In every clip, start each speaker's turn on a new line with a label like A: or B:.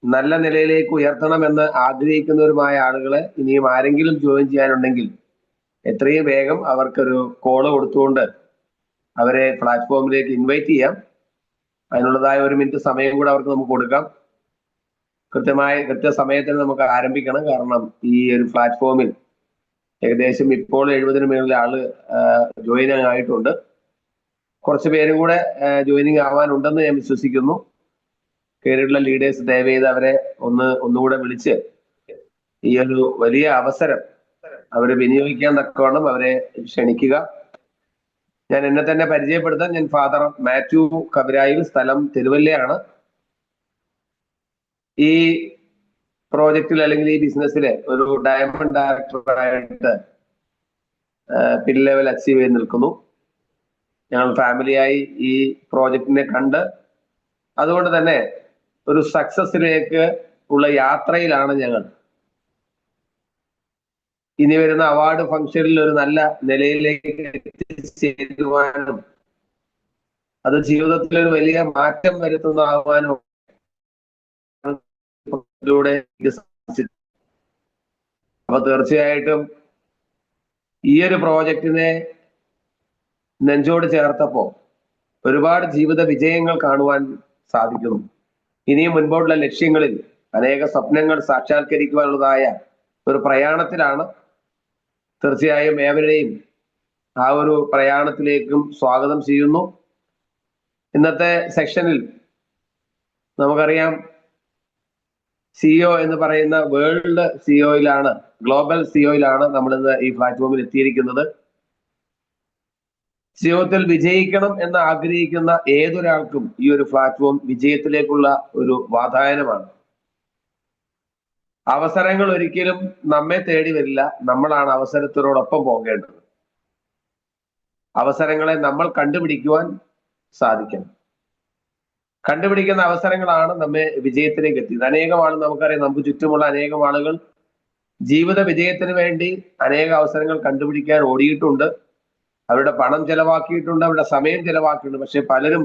A: നല്ല നിലയിലേക്ക് ഉയർത്തണമെന്ന് ആഗ്രഹിക്കുന്നവരുമായ ആളുകളെ ഇനിയും ആരെങ്കിലും ജോയിൻ ചെയ്യാനുണ്ടെങ്കിൽ എത്രയും വേഗം അവർക്കൊരു കോള് കൊടുത്തുകൊണ്ട് അവരെ പ്ലാറ്റ്ഫോമിലേക്ക് ഇൻവൈറ്റ് ചെയ്യാം. അതിനുള്ളതായ 1 മിനിറ്റ് സമയം കൂടെ അവർക്ക് നമുക്ക് കൊടുക്കാം. കൃത്യസമയത്തിന് നമുക്ക് ആരംഭിക്കണം. കാരണം ഈ ഒരു പ്ലാറ്റ്ഫോമിൽ ഏകദേശം ഇപ്പോൾ 70-ന് മേളിൽ ആള് ജോയിൻ ആയിട്ടുണ്ട്. കുറച്ച് പേരും കൂടെ ജോയിനിങ് ആവാനുണ്ടെന്ന് ഞാൻ വിശ്വസിക്കുന്നു. കയറിയിട്ടുള്ള ലീഡേഴ്സ് ദയവേത് അവരെ ഒന്നുകൂടെ വിളിച്ച് ഈ ഒരു വലിയ അവസരം അവരെ വിനിയോഗിക്കാൻ തക്കവണ്ണം അവരെ ക്ഷണിക്കുക. ഞാൻ എന്നെ തന്നെ പരിചയപ്പെടുത്താൻ, ഞാൻ ഫാദർ മാത്യു കബരായിൽ, സ്ഥലം തിരുവല്ലയാണ്. ഈ പ്രോജക്റ്റിൽ അല്ലെങ്കിൽ ഈ ബിസിനസ്സിലെ ഒരു ഡയമണ്ട് ഡയറക്ടറായിട്ട് പിൻ ലെവൽ അച്ചീവ് ചെയ്ത് നിൽക്കുന്നു. ഞങ്ങൾ ഫാമിലിയായി ഈ പ്രോജക്റ്റിനെ കണ്ട് അതുകൊണ്ട് തന്നെ ഒരു സക്സസിലേക്ക് ഉള്ള യാത്രയിലാണ് ഞങ്ങൾ. ഇനി വരുന്ന അവാർഡ് ഫംഗ്ഷനിൽ ഒരു നല്ല നിലയിലേക്ക് എത്തിച്ചേരുവാനും അത് ജീവിതത്തിൽ ഒരു വലിയ മാറ്റം വരുത്തുന്നതാവാനും അപ്പൊ തീർച്ചയായിട്ടും ഈ ഒരു പ്രോജക്റ്റിനെ നെഞ്ചോട് ചേർത്തപ്പോ ഒരുപാട് ജീവിത വിജയങ്ങൾ കാണുവാൻ സാധിക്കുന്നു. ഇനിയും മുൻപോട്ടുള്ള ലക്ഷ്യങ്ങളിൽ അനേക സ്വപ്നങ്ങൾ സാക്ഷാത്കരിക്കുവാനുള്ളതായ ഒരു പ്രയാണത്തിലാണ്. തീർച്ചയായും ഏവരെയും ആ ഒരു പ്രയാണത്തിലേക്കും സ്വാഗതം ചെയ്യുന്നു. ഇന്നത്തെ സെക്ഷനിൽ നമുക്കറിയാം, സിഇഒ എന്ന് പറയുന്ന വേൾഡ് സിഇഒയിലാണ്, ഗ്ലോബൽ സിഇഒയിലാണ് നമ്മൾ ഇന്ന് ഈ പ്ലാറ്റ്ഫോമിൽ എത്തിയിരിക്കുന്നത്. ജീവിതത്തിൽ വിജയിക്കണം എന്ന് ആഗ്രഹിക്കുന്ന ഏതൊരാൾക്കും ഈ ഒരു പ്ലാറ്റ്ഫോം വിജയത്തിലേക്കുള്ള ഒരു വാതായനമാണ്. അവസരങ്ങൾ ഒരിക്കലും നമ്മെ തേടി വരില്ല, നമ്മളാണ് അവസരത്തിനോടൊപ്പം പോകേണ്ടത്. അവസരങ്ങളെ നമ്മൾ കണ്ടുപിടിക്കുവാൻ സാധിക്കണം. കണ്ടുപിടിക്കുന്ന അവസരങ്ങളാണ് നമ്മെ വിജയത്തിലേക്ക് എത്തിയത്. അനേകം ആളുകൾ നമുക്കറിയാം, നമുക്ക് ചുറ്റുമുള്ള അനേകം ആളുകൾ ജീവിത വിജയത്തിന് വേണ്ടി അനേക അവസരങ്ങൾ കണ്ടുപിടിക്കാൻ ഓടിയിട്ടുണ്ട്. അവരുടെ പണം ചെലവാക്കിയിട്ടുണ്ട്, അവരുടെ സമയം ചെലവാക്കിയിട്ടുണ്ട്. പക്ഷെ പലരും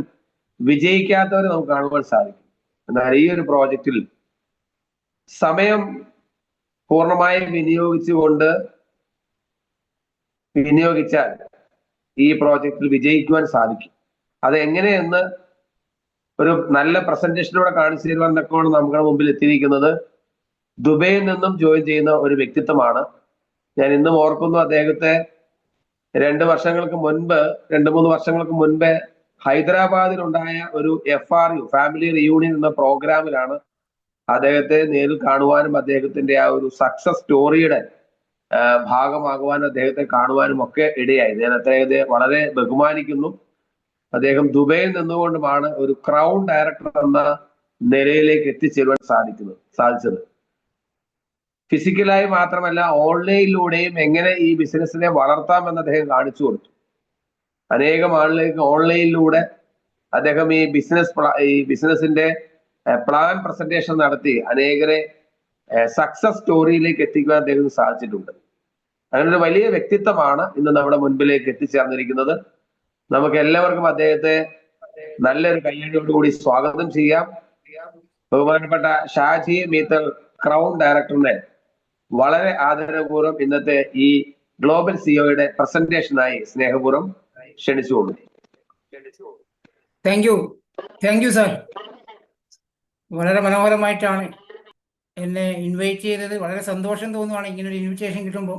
A: വിജയിക്കാത്തവരെ നമുക്ക് കാണുവാൻ സാധിക്കും. എന്നാൽ ഈ ഒരു പ്രോജക്റ്റിൽ സമയം പൂർണ്ണമായും വിനിയോഗിച്ചാൽ ഈ പ്രോജക്റ്റിൽ വിജയിക്കുവാൻ സാധിക്കും. അത് എങ്ങനെയെന്ന് ഒരു നല്ല പ്രസന്റേഷനിലൂടെ കാണിച്ചു തരുവാൻ തക്കമാണ് നമ്മുടെ മുമ്പിൽ എത്തിയിരിക്കുന്നത്. ദുബൈയിൽ നിന്നും ജോയിൻ ചെയ്യുന്ന ഒരു വ്യക്തിത്വമാണ്. ഞാൻ ഇന്നും ഓർക്കുന്നു അദ്ദേഹത്തെ. 2 വർഷങ്ങൾക്ക് മുൻപ്, 2-3 വർഷങ്ങൾക്ക് മുൻപ് ഹൈദരാബാദിലുണ്ടായ ഒരു FRU ഫാമിലി റിയൂണിയൻ എന്ന പ്രോഗ്രാമിലാണ് അദ്ദേഹത്തെ നേരിൽ കാണുവാനും അദ്ദേഹത്തിന്റെ ആ ഒരു സക്സസ് സ്റ്റോറിയുടെ ഭാഗമാകുവാനും അദ്ദേഹത്തെ കാണുവാനും ഒക്കെ ഇടയായി. ഞാൻ അദ്ദേഹത്തെ വളരെ ബഹുമാനിക്കുന്നു. അദ്ദേഹം ദുബൈയിൽ നിന്നുകൊണ്ടുമാണ് ഒരു ക്രൗൺ ഡയറക്ടർ എന്ന നിലയിലേക്ക് എത്തിച്ചേരുവാൻ സാധിച്ചത്. ഫിസിക്കലായി മാത്രമല്ല, ഓൺലൈനിലൂടെയും എങ്ങനെ ഈ ബിസിനസ്സിനെ വളർത്താമെന്ന് അദ്ദേഹം കാണിച്ചു കൊടുത്തു. അനേകം ആളിലേക്ക് ഓൺലൈനിലൂടെ അദ്ദേഹം ഈ ബിസിനസിന്റെ പ്ലാൻ പ്രസന്റേഷൻ നടത്തി അനേകരെ സക്സസ് സ്റ്റോറിയിലേക്ക് എത്തിക്കുവാൻ അദ്ദേഹത്തിന് സാധിച്ചിട്ടുണ്ട്. അങ്ങനെ ഒരു വലിയ വ്യക്തിത്വമാണ് ഇന്ന് നമ്മുടെ മുൻപിലേക്ക് എത്തിച്ചേർന്നിരിക്കുന്നത്. നമുക്ക് എല്ലാവർക്കും അദ്ദേഹത്തെ നല്ലൊരു കയ്യടിയോടുകൂടി സ്വാഗതം ചെയ്യാം. ബഹുമാനപ്പെട്ട ഷാജി മീത്തൽ, ക്രൗൺ ഡയറക്ടറിനെ വളരെ ആദരപൂർവ്വം ഇന്നത്തെ ഈ ഗ്ലോബൽ സിഇഒയുടെ പ്രസന്റേഷനായി സ്നേഹപൂർവ്വം ക്ഷണിച്ചുകൊള്ളു.
B: Thank you sir. വളരെ മനോഹരമായിട്ടാണ് എന്നെ ഇൻവൈറ്റ് ചെയ്തത്. വളരെ സന്തോഷം തോന്നുവാണ് ഇങ്ങനൊരു ഇൻവിറ്റേഷൻ കിട്ടുമ്പോൾ.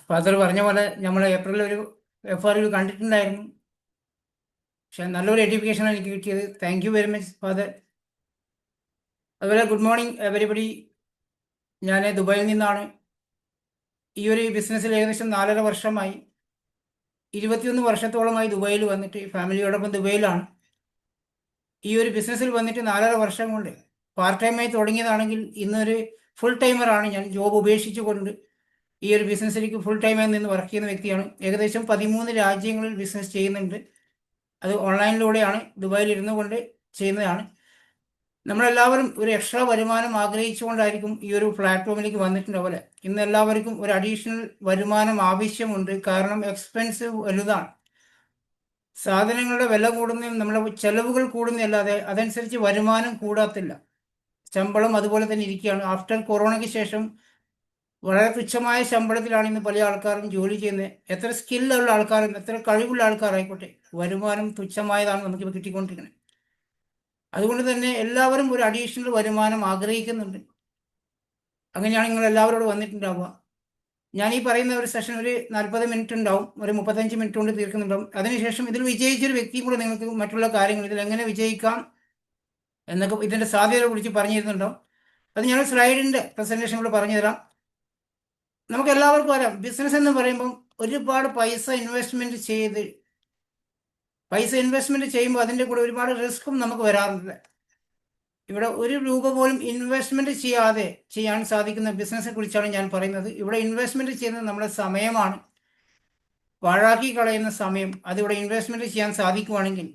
B: ഫാദർ പറഞ്ഞ പോലെ നമ്മൾ ഏപ്രിലിൽ ഒരു FRU കണ്ടിട്ടുണ്ടായിരുന്നു. പക്ഷെ നല്ലൊരു എഡ്യൂക്കേഷനാണ് എനിക്ക് കിട്ടിയത്. Thank you very much father. അതുപോലെ ഗുഡ് മോർണിംഗ് എവരിബഡി. ഞാൻ ദുബായിൽ നിന്നാണ്. ഈ ഒരു ബിസിനസ്സിൽ ഏകദേശം 4.5 വർഷമായി. 21 വർഷത്തോളമായി ദുബായിൽ വന്നിട്ട്, ഫാമിലിയോടൊപ്പം ദുബായിലാണ്. ഈ ഒരു ബിസിനസ്സിൽ വന്നിട്ട് 4.5 വർഷം കൊണ്ട് പാർട്ട് ടൈമായി തുടങ്ങിയതാണെങ്കിൽ ഇന്നൊരു ഫുൾ ടൈമറാണ് ഞാൻ. ജോബ് ഉപേക്ഷിച്ചുകൊണ്ട് ഈ ഒരു ബിസിനസ്സിലേക്ക് ഫുൾ ടൈമായി നിന്ന് വർക്ക് ചെയ്യുന്ന വ്യക്തിയാണ്. ഏകദേശം 13 രാജ്യങ്ങളിൽ ബിസിനസ് ചെയ്യുന്നുണ്ട്. അത് ഓൺലൈനിലൂടെയാണ്, ദുബായിൽ ഇരുന്നു കൊണ്ട് ചെയ്യുന്നതാണ്. നമ്മളെല്ലാവരും ഒരു എക്സ്ട്രാ വരുമാനം ആഗ്രഹിച്ചുകൊണ്ടായിരിക്കും ഈ ഒരു പ്ലാറ്റ്ഫോമിലേക്ക് വന്നിട്ടുണ്ടാവില്ല. ഇന്ന് എല്ലാവർക്കും ഒരു അഡീഷണൽ വരുമാനം ആവശ്യമുണ്ട്. കാരണം എക്സ്പെൻസ് വലുതാണ്. സാധനങ്ങളുടെ വില കൂടുന്നതും നമ്മളെ ചെലവുകൾ കൂടുന്നതല്ലാതെ അതനുസരിച്ച് വരുമാനം കൂടാത്തില്ല. ശമ്പളം അതുപോലെ തന്നെ ഇരിക്കുകയാണ്. ആഫ്റ്റർ കൊറോണയ്ക്ക് ശേഷം വളരെ തുച്ഛമായ ശമ്പളത്തിലാണ് ഇന്ന് പല ആൾക്കാരും ജോലി ചെയ്യുന്നത്. എത്ര സ്കില്ലുള്ള ആൾക്കാരും എത്ര കഴിവുള്ള ആൾക്കാരായിക്കോട്ടെ, വരുമാനം തുച്ഛമായതാണ് നമുക്കിപ്പോൾ കിട്ടിക്കൊണ്ടിരിക്കുന്നത്. അതുകൊണ്ട് തന്നെ എല്ലാവരും ഒരു അഡീഷണൽ വരുമാനം ആഗ്രഹിക്കുന്നുണ്ട്. അങ്ങനെയാണ് നിങ്ങൾ എല്ലാവരോടും വന്നിട്ടുണ്ടാവുക. ഞാൻ ഈ പറയുന്ന ഒരു സെഷൻ ഒരു 40 മിനിറ്റ് ഉണ്ടാവും, ഒരു 35 മിനിറ്റ് കൊണ്ട് തീർക്കുന്നുണ്ടാവും. അതിനുശേഷം ഇതിൽ വിജയിച്ചൊരു വ്യക്തിയും കൂടെ നിങ്ങൾക്ക് മറ്റുള്ള കാര്യങ്ങൾ ഇതിൽ എങ്ങനെ വിജയിക്കാം എന്നൊക്കെ ഇതിൻ്റെ സാധ്യതയെ കുറിച്ച് പറഞ്ഞു തരുന്നുണ്ടാവും. അത് ഞാൻ സ്ലൈഡിൻ്റെ പ്രസൻറ്റേഷൻ പറഞ്ഞു തരാം. നമുക്ക് എല്ലാവർക്കും അറിയാം, ബിസിനസ് എന്ന് പറയുമ്പം ഒരുപാട് പൈസ ഇൻവെസ്റ്റ്മെന്റ് ചെയ്യുമ്പോൾ അതിൻ്റെ കൂടെ ഒരുപാട് റിസ്ക്കും നമുക്ക് വരാറുണ്ട്. ഇവിടെ ഒരു രൂപ പോലും ഇൻവെസ്റ്റ്മെന്റ് ചെയ്യാതെ ചെയ്യാൻ സാധിക്കുന്ന ബിസിനസ്സിനെ കുറിച്ചാണ് ഞാൻ പറയുന്നത്. ഇവിടെ ഇൻവെസ്റ്റ്മെന്റ് ചെയ്യുന്നത് നമ്മുടെ സമയമാണ്. പാഴാക്കി കളയുന്ന സമയം അതിവിടെ ഇൻവെസ്റ്റ്മെന്റ് ചെയ്യാൻ സാധിക്കുവാണെങ്കിൽ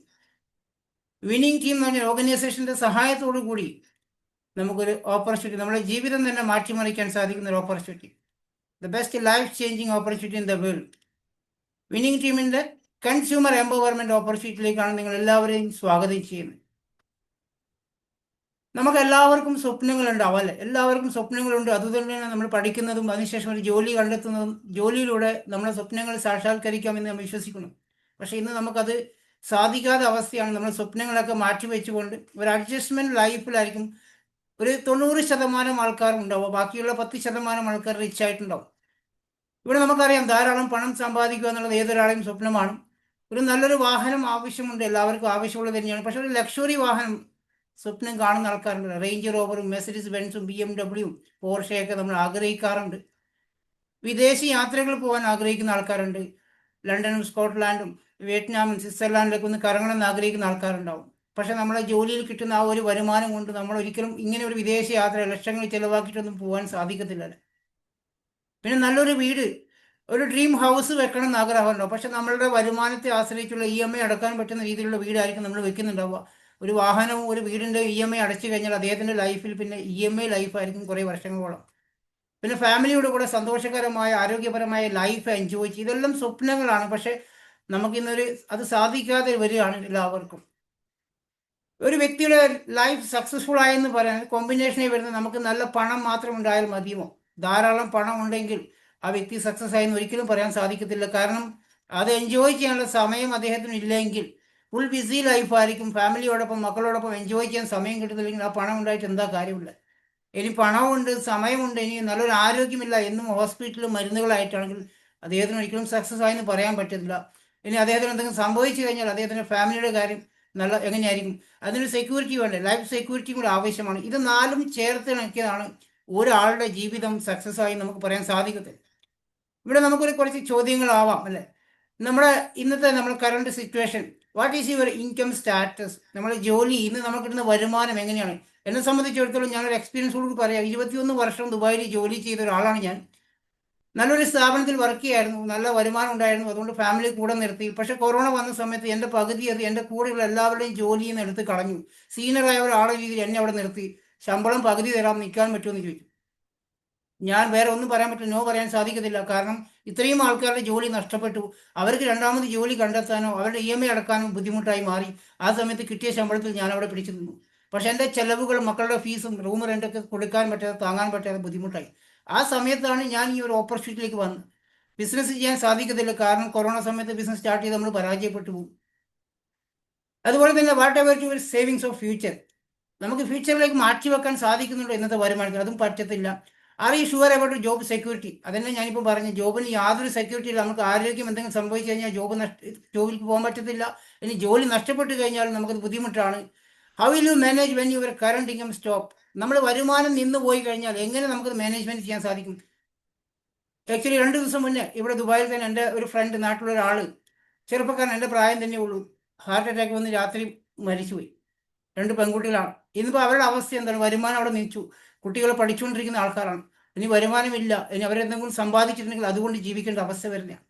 B: വിന്നിംഗ് ടീം എന്ന് പറഞ്ഞ ഓർഗനൈസേഷന്റെ സഹായത്തോടു കൂടി നമുക്കൊരു ഓപ്പർച്യൂണിറ്റി, നമ്മുടെ ജീവിതം തന്നെ മാറ്റിമറിക്കാൻ സാധിക്കുന്ന ഒരു opportunity, the best life changing opportunity in the world, winning ടീമിന്റെ കൺസ്യൂമർ എംപവർമെന്റ് ഓപ്പർച്യൂണിറ്റിയിലേക്കാണ് നിങ്ങൾ എല്ലാവരെയും സ്വാഗതം ചെയ്യുന്നത്. നമുക്ക് എല്ലാവർക്കും സ്വപ്നങ്ങളുണ്ടാവും അല്ലേ? എല്ലാവർക്കും സ്വപ്നങ്ങളുണ്ട്. അതുതന്നെയാണ് നമ്മൾ പഠിക്കുന്നതും അതിനുശേഷം ഒരു ജോലി കണ്ടെത്തുന്നതും. ജോലിയിലൂടെ നമ്മുടെ സ്വപ്നങ്ങൾ സാക്ഷാത്കരിക്കാമെന്ന് നമ്മൾ വിശ്വസിക്കുന്നു. പക്ഷേ ഇന്ന് നമുക്കത് സാധിക്കാത്ത അവസ്ഥയാണ്. നമ്മൾ സ്വപ്നങ്ങളൊക്കെ മാറ്റിവെച്ചുകൊണ്ട് ഒരു അഡ്ജസ്റ്റ്മെന്റ് ലൈഫിലായിരിക്കും ഒരു 90% ആൾക്കാർ ഉണ്ടാവുക. ബാക്കിയുള്ള 10% ആൾക്കാർ റിച്ച് ആയിട്ടുണ്ടാവും. ഇവിടെ നമുക്കറിയാം, ധാരാളം പണം സമ്പാദിക്കുക എന്നുള്ളത് ഏതൊരാളെയും സ്വപ്നമാണ്. ഒരു നല്ലൊരു വാഹനം ആവശ്യമുണ്ട്, എല്ലാവർക്കും ആവശ്യമുള്ളത് തന്നെയാണ്. പക്ഷെ ഒരു ലക്ഷറി വാഹനം സ്വപ്നം കാണുന്ന ആൾക്കാരുണ്ട്. റേഞ്ച് റോവറും മെർസിഡീസ് ബെൻസും BMW പോർഷയൊക്കെ നമ്മൾ ആഗ്രഹിക്കാറുണ്ട്. വിദേശ യാത്രകൾ പോകാൻ ആഗ്രഹിക്കുന്ന ആൾക്കാരുണ്ട്. ലണ്ടനും സ്കോട്ട്ലാൻഡും വിയറ്റ്നാമും സ്വിറ്റ്സർലാൻഡിലൊക്കെ ഒന്ന് കറങ്ങണമെന്ന് ആഗ്രഹിക്കുന്ന ആൾക്കാരുണ്ടാവും. പക്ഷെ നമ്മളെ ജോലിയിൽ കിട്ടുന്ന ആ ഒരു വരുമാനം കൊണ്ട് നമ്മൾ ഒരിക്കലും ഇങ്ങനെ ഒരു വിദേശ യാത്ര ലക്ഷങ്ങൾ ചിലവാക്കിയിട്ടൊന്നും പോകാൻ സാധിക്കത്തില്ലല്ലോ. പിന്നെ നല്ലൊരു വീട്, ഒരു ഡ്രീം ഹൗസ് വെക്കണം എന്ന് ആഗ്രഹമുണ്ടോ? പക്ഷെ നമ്മളുടെ വരുമാനത്തെ ആശ്രയിച്ചുള്ള EMI അടക്കാൻ പറ്റുന്ന രീതിയിലുള്ള വീടായിരിക്കും നമ്മൾ വെക്കുന്നുണ്ടാവുക. ഒരു വാഹനവും ഒരു വീടിൻ്റെ EMI അടച്ചു കഴിഞ്ഞാൽ അദ്ദേഹത്തിൻ്റെ ലൈഫിൽ പിന്നെ EMI ലൈഫായിരിക്കും കുറേ വർഷങ്ങളോളം. പിന്നെ ഫാമിലിയുടെ കൂടെ സന്തോഷകരമായ ആരോഗ്യപരമായ ലൈഫ് എൻജോയ് ചെയ്യും. ഇതെല്ലാം സ്വപ്നങ്ങളാണ്. പക്ഷെ നമുക്കിന്നൊരു അത് സാധിക്കാതെ വരികയാണ് എല്ലാവർക്കും. ഒരു വ്യക്തിയുടെ ലൈഫ് സക്സസ്ഫുൾ ആയെന്ന് പറയാൻ കോമ്പിനേഷനിൽ വരുന്നത് നമുക്ക് നല്ല പണം മാത്രം ഉണ്ടായാൽ മതിയോ? ധാരാളം പണം ഉണ്ടെങ്കിൽ ആ വ്യക്തി സക്സസ് ആയെന്ന് ഒരിക്കലും പറയാൻ സാധിക്കത്തില്ല. കാരണം അത് എൻജോയ് ചെയ്യാനുള്ള സമയം അദ്ദേഹത്തിന് ഇല്ലെങ്കിൽ ഫുൾ ബിസി ലൈഫായിരിക്കും. ഫാമിലിയോടൊപ്പം മക്കളോടൊപ്പം എൻജോയ് ചെയ്യാൻ സമയം കിട്ടുന്നില്ലെങ്കിൽ ആ പണം ഉണ്ടായിട്ട് എന്താ കാര്യമില്ല. ഇനി പണമുണ്ട്, സമയമുണ്ട്, ഇനി നല്ലൊരു ആരോഗ്യമില്ല, എന്നും ഹോസ്പിറ്റലിൽ മരുന്നുകളായിട്ടാണെങ്കിൽ അദ്ദേഹത്തിന് ഒരിക്കലും സക്സസ് ആയെന്ന് പറയാൻ പറ്റത്തില്ല. ഇനി അദ്ദേഹത്തിന് എന്തെങ്കിലും സംഭവിച്ചു കഴിഞ്ഞാൽ അദ്ദേഹത്തിൻ്റെ ഫാമിലിയുടെ കാര്യം നല്ല എങ്ങനെയായിരിക്കും? അതിനൊരു സെക്യൂരിറ്റി വേണ്ടേ? ലൈഫ് സെക്യൂരിറ്റി കൂടെ ആവശ്യമാണ്. ഇത് നാലും ചേർത്ത് ഇണക്കിയതാണ് ഒരാളുടെ ജീവിതം സക്സസ് ആയി നമുക്ക് പറയാൻ സാധിക്കത്തില്ല. ഇവിടെ നമുക്കൊരു കുറച്ച് ചോദ്യങ്ങളാവാം അല്ലേ? നമ്മുടെ ഇന്നത്തെ നമ്മൾ current situation, what is your income status? നമ്മുടെ ജോലി, ഇന്ന് നമുക്ക് കിട്ടുന്ന വരുമാനം എങ്ങനെയാണ്? എന്നെ സംബന്ധിച്ചിടത്തോളം ഞാനൊരു എക്സ്പീരിയൻസ് കൂടി പറയാം. 21 വർഷം ദുബായിൽ ജോലി ചെയ്ത ഒരാളാണ് ഞാൻ. നല്ലൊരു സ്ഥാപനത്തിൽ വർക്ക് ചെയ്യായിരുന്നു, നല്ല വരുമാനം ഉണ്ടായിരുന്നു. അതുകൊണ്ട് ഫാമിലി കൂടെ നിർത്തി. പക്ഷെ കൊറോണ വന്ന സമയത്ത് എൻ്റെ പകുതി അത് എൻ്റെ കൂടെയുള്ള എല്ലാവരുടെയും ജോലിയിൽ നിന്ന് എടുത്ത് കളഞ്ഞു. സീനിയറായ ഒരാളെ രീതിയിൽ എന്നെ അവിടെ നിർത്തി. ശമ്പളം പകുതി തരാം, നിൽക്കാൻ പറ്റുമെന്ന് ചോദിച്ചു. ഞാൻ വേറെ ഒന്നും പറയാൻ പറ്റില്ല, നോ പറയാൻ സാധിക്കത്തില്ല. കാരണം ഇത്രയും ആൾക്കാരുടെ ജോലി നഷ്ടപ്പെട്ടു. അവർക്ക് രണ്ടാമത് ജോലി കണ്ടെത്താനോ അവരുടെ EMI അടക്കാനോ ബുദ്ധിമുട്ടായി മാറി. ആ സമയത്ത് കിട്ടിയ ശമ്പളത്തിൽ ഞാൻ അവിടെ പിടിച്ചു നിന്നു. പക്ഷെ എൻ്റെ ചെലവുകൾ, മക്കളുടെ ഫീസും റൂം റെൻ്റൊക്കെ കൊടുക്കാൻ പറ്റാതെ, താങ്ങാൻ പറ്റാതെ ബുദ്ധിമുട്ടായി. ആ സമയത്താണ് ഞാൻ ഈ ഒരു ഓപ്പർച്യൂണിറ്റിയിലേക്ക് വന്നത്. ബിസിനസ് ചെയ്യാൻ സാധിക്കത്തില്ല, കാരണം കൊറോണ സമയത്ത് ബിസിനസ് സ്റ്റാർട്ട് ചെയ്ത് നമ്മൾ പരാജയപ്പെട്ടു പോകും. അതുപോലെ തന്നെ what ever your savings of future, നമുക്ക് ഫ്യൂച്ചറിലേക്ക് മാറ്റി വെക്കാൻ സാധിക്കുന്നുണ്ടോ ഇന്നത്തെ വരുമാനത്തിൽ? അതും പറ്റത്തില്ല. Are you sure about job security? അതന്നെ ഞാനിപ്പോൾ പറഞ്ഞു, ജോബിന് യാതൊരു സെക്യൂരിറ്റി ഇല്ല. നമുക്ക് ആരോഗ്യം എന്തെങ്കിലും സംഭവിച്ചു കഴിഞ്ഞാൽ ജോബിലേക്ക് പോകാൻ പറ്റത്തില്ല. ഇനി ജോലി നഷ്ടപ്പെട്ടു കഴിഞ്ഞാൽ നമുക്കത് ബുദ്ധിമുട്ടാണ്. How will you manage when your current income stop? നമ്മൾ വരുമാനം നിന്ന് പോയി കഴിഞ്ഞാൽ എങ്ങനെ നമുക്കത് മാനേജ്മെന്റ് ചെയ്യാൻ സാധിക്കും? ആക്ച്വലി 2 ദിവസം മുന്നേ ഇവിടെ ദുബായിൽ തന്നെ എൻ്റെ ഒരു ഫ്രണ്ട്, നാട്ടിലുള്ള ഒരാൾ, ചെറുപ്പക്കാരൻ, എൻ്റെ പ്രായം തന്നെ ഉള്ളൂ, ഹാർട്ട് അറ്റാക്ക് വന്ന് രാത്രി മരിച്ചുപോയി. 2 പെൺകുട്ടികളാണ്. ഇന്നിപ്പോൾ അവരുടെ അവസ്ഥ എന്താണ്? വരുമാനം അവിടെ നിൽച്ചു. കുട്ടികൾ പഠിച്ചുകൊണ്ടിരിക്കുന്ന ആൾക്കാരാണ്. ഇനി വരുമാനമില്ല, ഇനി അവരെന്തെങ്കിലും സമ്പാദിച്ചിട്ടുണ്ടെങ്കിൽ അതുകൊണ്ട് ജീവിക്കേണ്ട അവസ്ഥ വരുന്നതാണ്.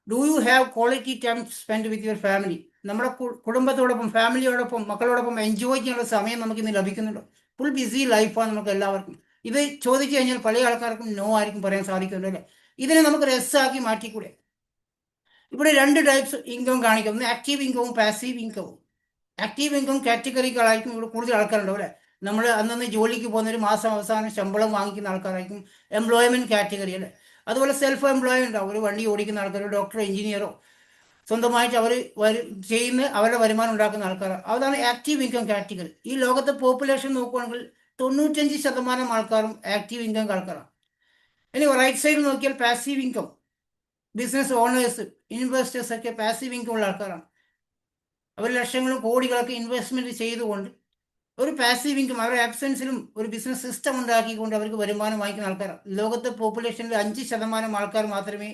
B: Do you have quality time spend with your family? നമ്മുടെ കുടുംബത്തോടൊപ്പം, ഫാമിലിയോടൊപ്പം, മക്കളോടൊപ്പം എൻജോയ് ചെയ്യാനുള്ള സമയം നമുക്ക് ഇന്ന് ലഭിക്കുന്നുണ്ടോ? ഫുൾ ബിസി ലൈഫാണ് നമുക്ക് എല്ലാവർക്കും. ഇത് ചോദിച്ചു കഴിഞ്ഞാൽ പല ആൾക്കാർക്കും നോ ആയിരിക്കും പറയാൻ സാധിക്കുന്നുണ്ട് അല്ലേ? ഇതിനെ നമുക്ക് രസമാക്കി മാറ്റിക്കൂടെ? ഇവിടെ രണ്ട് ടൈപ്സ് ഇൻകം കാണിക്കും. ഒന്ന് ആക്റ്റീവ് ഇൻകവും പാസീവ് ഇൻകവും. ആക്റ്റീവ് ഇൻകം കാറ്റഗറികളായിരിക്കും ഇവിടെ കൂടുതൽ ആൾക്കാരുണ്ടാവും അല്ലേ. നമ്മൾ അന്നന്ന് ജോലിക്ക് പോകുന്ന ഒരു മാസം അവസാനം ശമ്പളം വാങ്ങിക്കുന്ന ആൾക്കാരായിരിക്കും എംപ്ലോയ്മെന്റ് കാറ്റഗറി അല്ലേ. അതുപോലെ സെൽഫ് എംപ്ലോയ്മെന്റ് ഉണ്ടാവും. ഒരു വണ്ടി ഓടിക്കുന്ന ആൾക്കാർ, ഡോക്ടറോ എഞ്ചിനീയറോ സ്വന്തമായിട്ട് അവർ ചെയ്യുന്ന അവരുടെ വരുമാനം ഉണ്ടാക്കുന്ന ആൾക്കാരാണ്. അതാണ് ആക്റ്റീവ് ഇൻകം കാറ്റഗറി. ഈ ലോകത്തെ പോപ്പുലേഷൻ നോക്കുകയാണെങ്കിൽ 95% ആൾക്കാരും ആക്റ്റീവ് ഇൻകം ആൾക്കാരാണ്. ഇനി റൈറ്റ് സൈഡിൽ നോക്കിയാൽ passive income, business owners, investors ഒക്കെ പാസീവ് ഇൻകം ഉള്ള ആൾക്കാരാണ്. അവർ ലക്ഷങ്ങളും കോടികളൊക്കെ ഇൻവെസ്റ്റ്മെന്റ് ചെയ്തുകൊണ്ട് ഒരു പാസീവ് ഇൻകം അവരുടെ ആബ്സെൻസിലും ഒരു ബിസിനസ് സിസ്റ്റം ഉണ്ടാക്കിക്കൊണ്ട് അവർക്ക് വരുമാനം വാങ്ങിക്കുന്ന ആൾക്കാരാണ്. ലോകത്തെ പോപ്പുലേഷനിൽ 5% ആൾക്കാർ മാത്രമേ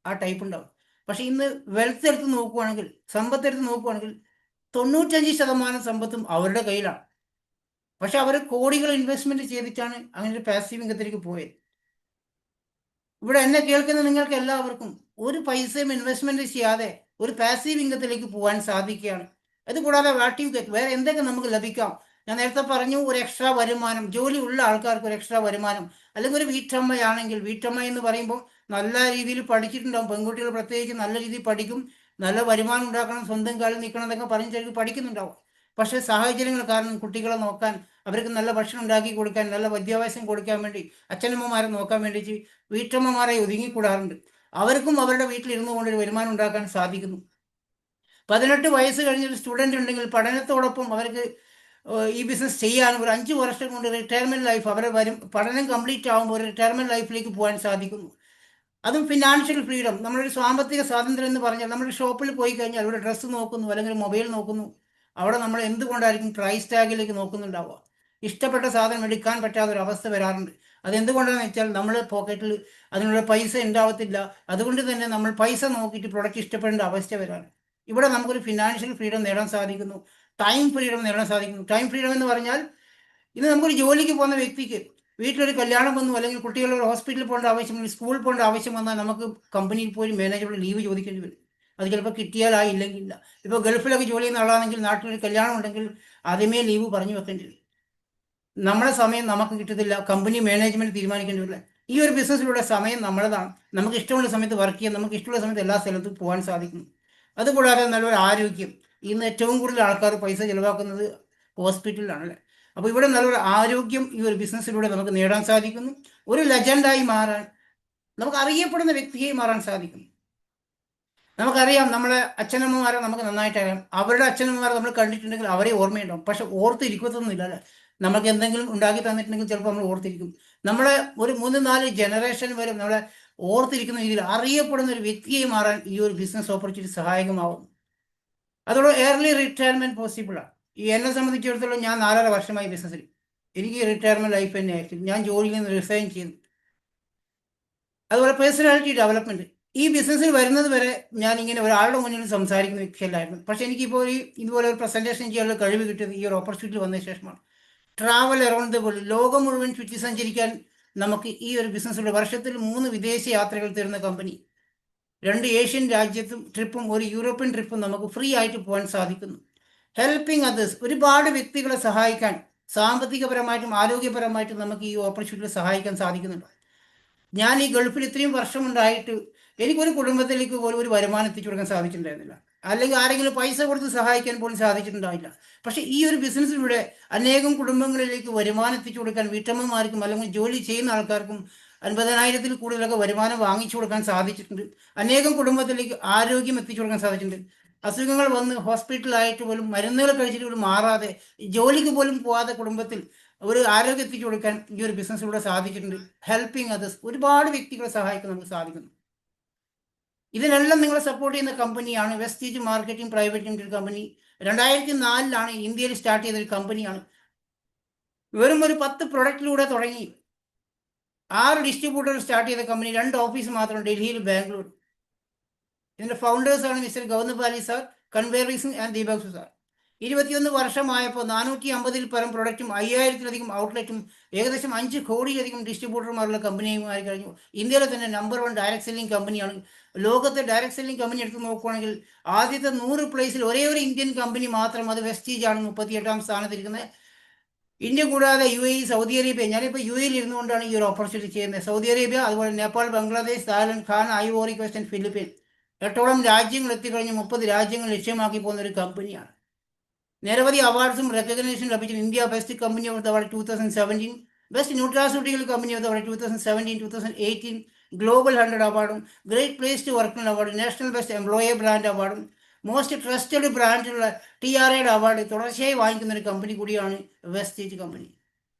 B: ആ ടൈപ്പ് ഉണ്ടാവും. പക്ഷെ ഇന്ന് വെൽത്ത് എടുത്ത് നോക്കുകയാണെങ്കിൽ, സമ്പത്ത് എടുത്ത് നോക്കുകയാണെങ്കിൽ 95% സമ്പത്തും അവരുടെ കയ്യിലാണ്. പക്ഷെ അവർ കോടികൾ ഇൻവെസ്റ്റ്മെന്റ് ചെയ്തിട്ടാണ് അങ്ങനെ ഒരു പാസീവ് ഇൻകത്തിലേക്ക് പോയത്. ഇവിടെ എന്നെ കേൾക്കുന്ന നിങ്ങൾക്ക് എല്ലാവർക്കും ഒരു പൈസയും ഇൻവെസ്റ്റ്മെന്റ് ചെയ്യാതെ ഒരു പാസീവ് ഇൻകത്തിലേക്ക് പോകാൻ സാധിക്കുകയാണ്. അതുകൂടാതെ വാട്ട് യു ഗെറ്റ്, വേറെ എന്തൊക്കെ നമുക്ക് ലഭിക്കാം. ഞാൻ നേരത്തെ പറഞ്ഞു, ഒരു എക്സ്ട്രാ വരുമാനം, ജോലി ഉള്ള ആൾക്കാർക്ക് ഒരു എക്സ്ട്രാ വരുമാനം. അല്ലെങ്കിൽ ഒരു വീട്ടമ്മയാണെങ്കിൽ, വീട്ടമ്മ എന്ന് പറയുമ്പോൾ നല്ല രീതിയിൽ പഠിച്ചിട്ടുണ്ടാവും. പെൺകുട്ടികൾ പ്രത്യേകിച്ച് നല്ല രീതിയിൽ പഠിക്കും, നല്ല വരുമാനം ഉണ്ടാക്കണം, സ്വന്തം കാലിൽ നിൽക്കണം എന്നൊക്കെ പറഞ്ഞിട്ട് പഠിക്കുന്നുണ്ടാവും. പക്ഷേ സാഹചര്യങ്ങൾ കാരണം കുട്ടികളെ നോക്കാൻ, അവർക്ക് നല്ല ഭക്ഷണം ഉണ്ടാക്കി കൊടുക്കാൻ, നല്ല വിദ്യാഭ്യാസം കൊടുക്കാൻ വേണ്ടി, അച്ഛനമ്മമാരെ നോക്കാൻ വേണ്ടിയിട്ട് വീട്ടമ്മമാരെ ഒതുങ്ങിക്കൂടാറുണ്ട്. അവർക്കും അവരുടെ വീട്ടിലിരുന്നു കൊണ്ട് ഒരു വരുമാനം ഉണ്ടാക്കാൻ സാധിക്കുന്നു. 18 വയസ്സ് കഴിഞ്ഞൊരു സ്റ്റുഡൻ്റ് ഉണ്ടെങ്കിൽ പഠനത്തോടൊപ്പം അവർക്ക് ഈ ബിസിനസ് ചെയ്യാനും ഒരു 5 വർഷം കൊണ്ട് റിട്ടയർമെൻറ്റ് ലൈഫ്, അവരെ പഠനം കംപ്ലീറ്റ് ആകുമ്പോൾ ഒരു റിട്ടയർമെൻറ്റ് ലൈഫിലേക്ക് പോകാൻ സാധിക്കുന്നു. അതും ഫിനാൻഷ്യൽ ഫ്രീഡം. നമ്മളൊരു സാമ്പത്തിക സ്വാതന്ത്ര്യം എന്ന് പറഞ്ഞാൽ, നമ്മളൊരു ഷോപ്പിൽ പോയി കഴിഞ്ഞാൽ ഒരു ഡ്രസ്സ് നോക്കുന്നു, അല്ലെങ്കിൽ മൊബൈൽ നോക്കുന്നു, അവിടെ നമ്മൾ എന്തുകൊണ്ടായിരിക്കും പ്രൈസ് ടാഗിലേക്ക് നോക്കുന്നുണ്ടാവുക. ഇഷ്ടപ്പെട്ട സാധനം എടുക്കാൻ പറ്റാത്ത ഒരു അവസ്ഥ വരാറുണ്ട്. അതെന്തുകൊണ്ടാണെന്ന് വെച്ചാൽ നമ്മൾ പോക്കറ്റിൽ അതിനുള്ള പൈസ ഉണ്ടാവത്തില്ല. അതുകൊണ്ട് തന്നെ നമ്മൾ പൈസ നോക്കിയിട്ട് പ്രൊഡക്റ്റ് ഇഷ്ടപ്പെടേണ്ട അവസ്ഥ വരാറ്. ഇവിടെ നമുക്കൊരു ഫിനാൻഷ്യൽ ഫ്രീഡം നേടാൻ സാധിക്കുന്നു, ടൈം ഫ്രീഡം നേടാൻ സാധിക്കുന്നു. ടൈം ഫ്രീഡം എന്ന് പറഞ്ഞാൽ, ഇന്ന് നമുക്കൊരു ജോലിക്ക് പോകുന്ന വ്യക്തിക്ക് വീട്ടിലൊരു കല്യാണം വന്നു, അല്ലെങ്കിൽ കുട്ടികളുടെ ഒരു ഹോസ്പിറ്റലിൽ പോകേണ്ട ആവശ്യം, സ്കൂളിൽ പോകേണ്ട ആവശ്യം വന്നാൽ നമുക്ക് കമ്പനിയിൽ പോയി മാനേജറോട് ലീവ് ചോദിക്കേണ്ടി വരും. അത് ചിലപ്പോൾ കിട്ടിയാലായി, ഇല്ലെങ്കില്ല. ഇപ്പോൾ ഗൾഫിലൊക്കെ ജോലി ചെയ്യുന്ന ആളാണെങ്കിൽ നാട്ടിലൊരു കല്യാണം ഉണ്ടെങ്കിൽ ആദ്യമേ ലീവ് പറഞ്ഞു വെക്കേണ്ടി വരും. നമ്മുടെ സമയം നമുക്ക് കിട്ടത്തില്ല, കമ്പനി മാനേജ്മെന്റ് തീരുമാനിക്കേണ്ടി വരില്ല. ഈ ഒരു ബിസിനസ്സിലൂടെ സമയം നമ്മളതാണ്. നമുക്ക് ഇഷ്ടമുള്ള സമയത്ത് വർക്ക് ചെയ്യാം, നമുക്ക് ഇഷ്ടമുള്ള സമയത്ത് എല്ലാ സ്ഥലത്തും പോകാൻ സാധിക്കുന്നു. അതുകൂടാതെ നല്ലൊരു ആരോഗ്യം. ഇന്ന് ഏറ്റവും കൂടുതൽ ആൾക്കാർ പൈസ ചിലവാക്കുന്നത് ഹോസ്പിറ്റലിലാണല്ലേ. അപ്പോൾ ഇവിടെ നല്ലൊരു ആരോഗ്യം ഈ ഒരു ബിസിനസ്സിലൂടെ നമുക്ക് നേടാൻ സാധിക്കുന്നു. ഒരു ലെജൻഡായി മാറാൻ, നമുക്ക് അറിയപ്പെടുന്ന വ്യക്തിയായി മാറാൻ സാധിക്കുന്നു. നമുക്കറിയാം, നമ്മളെ അച്ഛനമ്മമാരെ നമുക്ക് നന്നായിട്ട് അറിയാം. അവരുടെ അച്ഛനമ്മമാരെ നമ്മൾ കണ്ടിട്ടുണ്ടെങ്കിൽ അവരെ ഓർമ്മയുണ്ടാവും, പക്ഷെ ഓർത്തിരിക്കത്തൊന്നുമില്ല അല്ലേ. നമുക്ക് എന്തെങ്കിലും ഉണ്ടാക്കി തന്നിട്ടുണ്ടെങ്കിൽ ചിലപ്പോൾ നമ്മൾ ഓർത്തിരിക്കും. നമ്മളെ ഒരു 3-4 ജനറേഷൻ വരെ നമ്മളെ ഓർത്തിരിക്കുന്ന രീതിയിൽ അറിയപ്പെടുന്ന ഒരു വ്യക്തിയായി മാറാൻ ഈ ഒരു ബിസിനസ് ഓപ്പർച്യൂണിറ്റി സഹായകമാവും. അതോടെ ഏർലി റിട്ടയർമെന്റ് പോസിബിളാണ്. ഈ എന്നെ സംബന്ധിച്ചിടത്തോളം ഞാൻ 4.5 വർഷമായി ബിസിനസ്സിൽ. എനിക്ക് റിട്ടയർമെന്റ് ലൈഫ് തന്നെ ആയിരിക്കും. ഞാൻ ജോലിയിൽ നിന്ന് റിസൈൻ ചെയ്തു. അതുപോലെ പേഴ്സണാലിറ്റി ഡെവലപ്മെന്റ്. ഈ ബിസിനസ്സിൽ വരുന്നത് വരെ ഞാൻ ഇങ്ങനെ ഒരാളുടെ മുന്നിൽ സംസാരിക്കുന്ന വ്യക്തിയല്ലായിരുന്നു. പക്ഷെ എനിക്കിപ്പോൾ ഇതുപോലെ ഒരു പ്രസന്റേഷൻ ചെയ്യാനുള്ള കഴിവ് കിട്ടിയത് ഈ ഒരു ഓപ്പർച്യൂണിറ്റി വന്ന ശേഷമാണ്. ട്രാവൽ അറൗണ്ട് ദ വേൾഡ്, ലോകം മുഴുവൻ ചുറ്റി സഞ്ചരിക്കാൻ നമുക്ക് ഈ ഒരു ബിസിനസ്സിലൂടെ, വർഷത്തിൽ 3 വിദേശ യാത്രകൾ തരുന്ന കമ്പനി, 2 ഏഷ്യൻ രാജ്യത്തും ട്രിപ്പും 1 യൂറോപ്യൻ ട്രിപ്പും നമുക്ക് ഫ്രീ ആയിട്ട് പോകാൻ സാധിക്കുന്നു. ഹെൽപ്പിംഗ് അതേഴ്സ്, ഒരുപാട് വ്യക്തികളെ സഹായിക്കാൻ, സാമ്പത്തികപരമായിട്ടും ആരോഗ്യപരമായിട്ടും നമുക്ക് ഈ ഓപ്പർച്യൂണിറ്റി സഹായിക്കാൻ സാധിക്കുന്നുണ്ട്. ഞാൻ ഈ ഗൾഫിൽ ഇത്രയും വർഷമുണ്ടായിട്ട് എനിക്കൊരു കുടുംബത്തിലേക്ക് പോലും ഒരു വരുമാനം എത്തിച്ചു കൊടുക്കാൻ സാധിച്ചിട്ടുണ്ടായിരുന്നില്ല, അല്ലെങ്കിൽ ആരെങ്കിലും പൈസ കൊടുത്ത് സഹായിക്കാൻ പോലും സാധിച്ചിട്ടുണ്ടാവില്ല. പക്ഷേ ഈ ഒരു ബിസിനസ്സിലൂടെ അനേകം കുടുംബങ്ങളിലേക്ക് വരുമാനം എത്തിച്ചു കൊടുക്കാൻ, വീട്ടമ്മമാർക്കും അല്ലെങ്കിൽ ജോലി ചെയ്യുന്ന ആൾക്കാർക്കും 50,000-ൽ കൂടുതലൊക്കെ വരുമാനം വാങ്ങിച്ചു കൊടുക്കാൻ സാധിച്ചിട്ടുണ്ട്. അനേകം കുടുംബത്തിലേക്ക് ആരോഗ്യം എത്തിച്ചു കൊടുക്കാൻ സാധിച്ചിട്ടുണ്ട്. അസുഖങ്ങൾ വന്ന് ഹോസ്പിറ്റലായിട്ട് പോലും മരുന്നുകൾ കഴിച്ചിട്ട് പോലും മാറാതെ, ജോലിക്ക് പോലും പോകാതെ കുടുംബത്തിൽ ഒരു ആരോഗ്യം എത്തിച്ചു കൊടുക്കാൻ ഈ ഒരു ബിസിനസ്സിലൂടെ സാധിച്ചിട്ടുണ്ട്. ഹെൽപ്പിംഗ് അതേഴ്സ്, ഒരുപാട് വ്യക്തികളെ സഹായിക്കാൻ നമുക്ക് സാധിക്കുന്നു. ഇതിനെല്ലാം നിങ്ങളെ സപ്പോർട്ട് ചെയ്യുന്ന കമ്പനിയാണ് വെസ്റ്റീജ് മാർക്കറ്റിംഗ് പ്രൈവറ്റ് ലിമിറ്റഡ് കമ്പനി. 2004-ലാണ് ഇന്ത്യയിൽ സ്റ്റാർട്ട് ചെയ്ത ഒരു കമ്പനിയാണ്. വെറും ഒരു 10 പ്രൊഡക്റ്റിലൂടെ തുടങ്ങി 6 ഡിസ്ട്രിബ്യൂട്ടർ സ്റ്റാർട്ട് ചെയ്ത കമ്പനി. 2 ഓഫീസ് മാത്രം, ഡൽഹിയിൽ, ബാംഗ്ലൂർ. ഇതിന്റെ ഫൗണ്ടേഴ്സാണ് mister Gautam Bali sir, Kanwar Singh and Deepak sir. 21 വർഷമായപ്പോൾ 450-ൽ പരം പ്രൊഡക്റ്റും 5000-ലധികം ഔട്ട്ലെറ്റും ഏകദേശം 5 കോടിയിലധികം ഡിസ്ട്രിബ്യൂട്ടർമാരുള്ള കമ്പനിയുമായി കഴിഞ്ഞു. ഇന്ത്യയിലെ തന്നെ നമ്പർ 1 ഡയറക്ട് സെല്ലിംഗ് കമ്പനിയാണ്. ലോകത്തെ ഡയറക്ട് സെല്ലിംഗ് കമ്പനി എടുത്ത് നോക്കുകയാണെങ്കിൽ ആദ്യത്തെ 100 പ്ലേസിൽ ഒരേ ഒരു ഇന്ത്യൻ കമ്പനി മാത്രം, അത് വെസ്റ്റീജ് ആണ്, 38-ാം സ്ഥാനത്തിരിക്കുന്നത്. ഇന്ത്യ കൂടാതെ UAE, സൗദി അറേബ്യ, ഞാനിപ്പോൾ UAEയിൽ ഇരുന്നുകൊണ്ടാണ് ഈ ഒരു ഓപ്പർച്യൂണിറ്റി ചെയ്യുന്നത്. സൗദി അറേബ്യ, അതുപോലെ Nepal, Bangladesh, Thailand, Ghana, Ivory Coast and Philippine 8ഓളം രാജ്യങ്ങൾ എത്തിക്കഴിഞ്ഞ് 30 രാജ്യങ്ങൾ ലക്ഷ്യമാക്കി പോകുന്ന ഒരു കമ്പനിയാണ്. നിരവധി അവാർഡ്സും റെക്കഗ്നേഷൻ ലഭിച്ചു. India best company of the award 2017, best nutraceutical company of the award 2017, 2018, global 100 അവാർഡും, great place to work award, national best employer brand അവാർഡും, മോസ്റ്റ് ട്രസ്റ്റഡ് ബ്രാൻഡിലുള്ള TRAയുടെ അവാർഡ് തുടർച്ചയായി വാങ്ങിക്കുന്ന ഒരു കമ്പനി കൂടിയാണ് വെസ്റ്റേജ് കമ്പനി.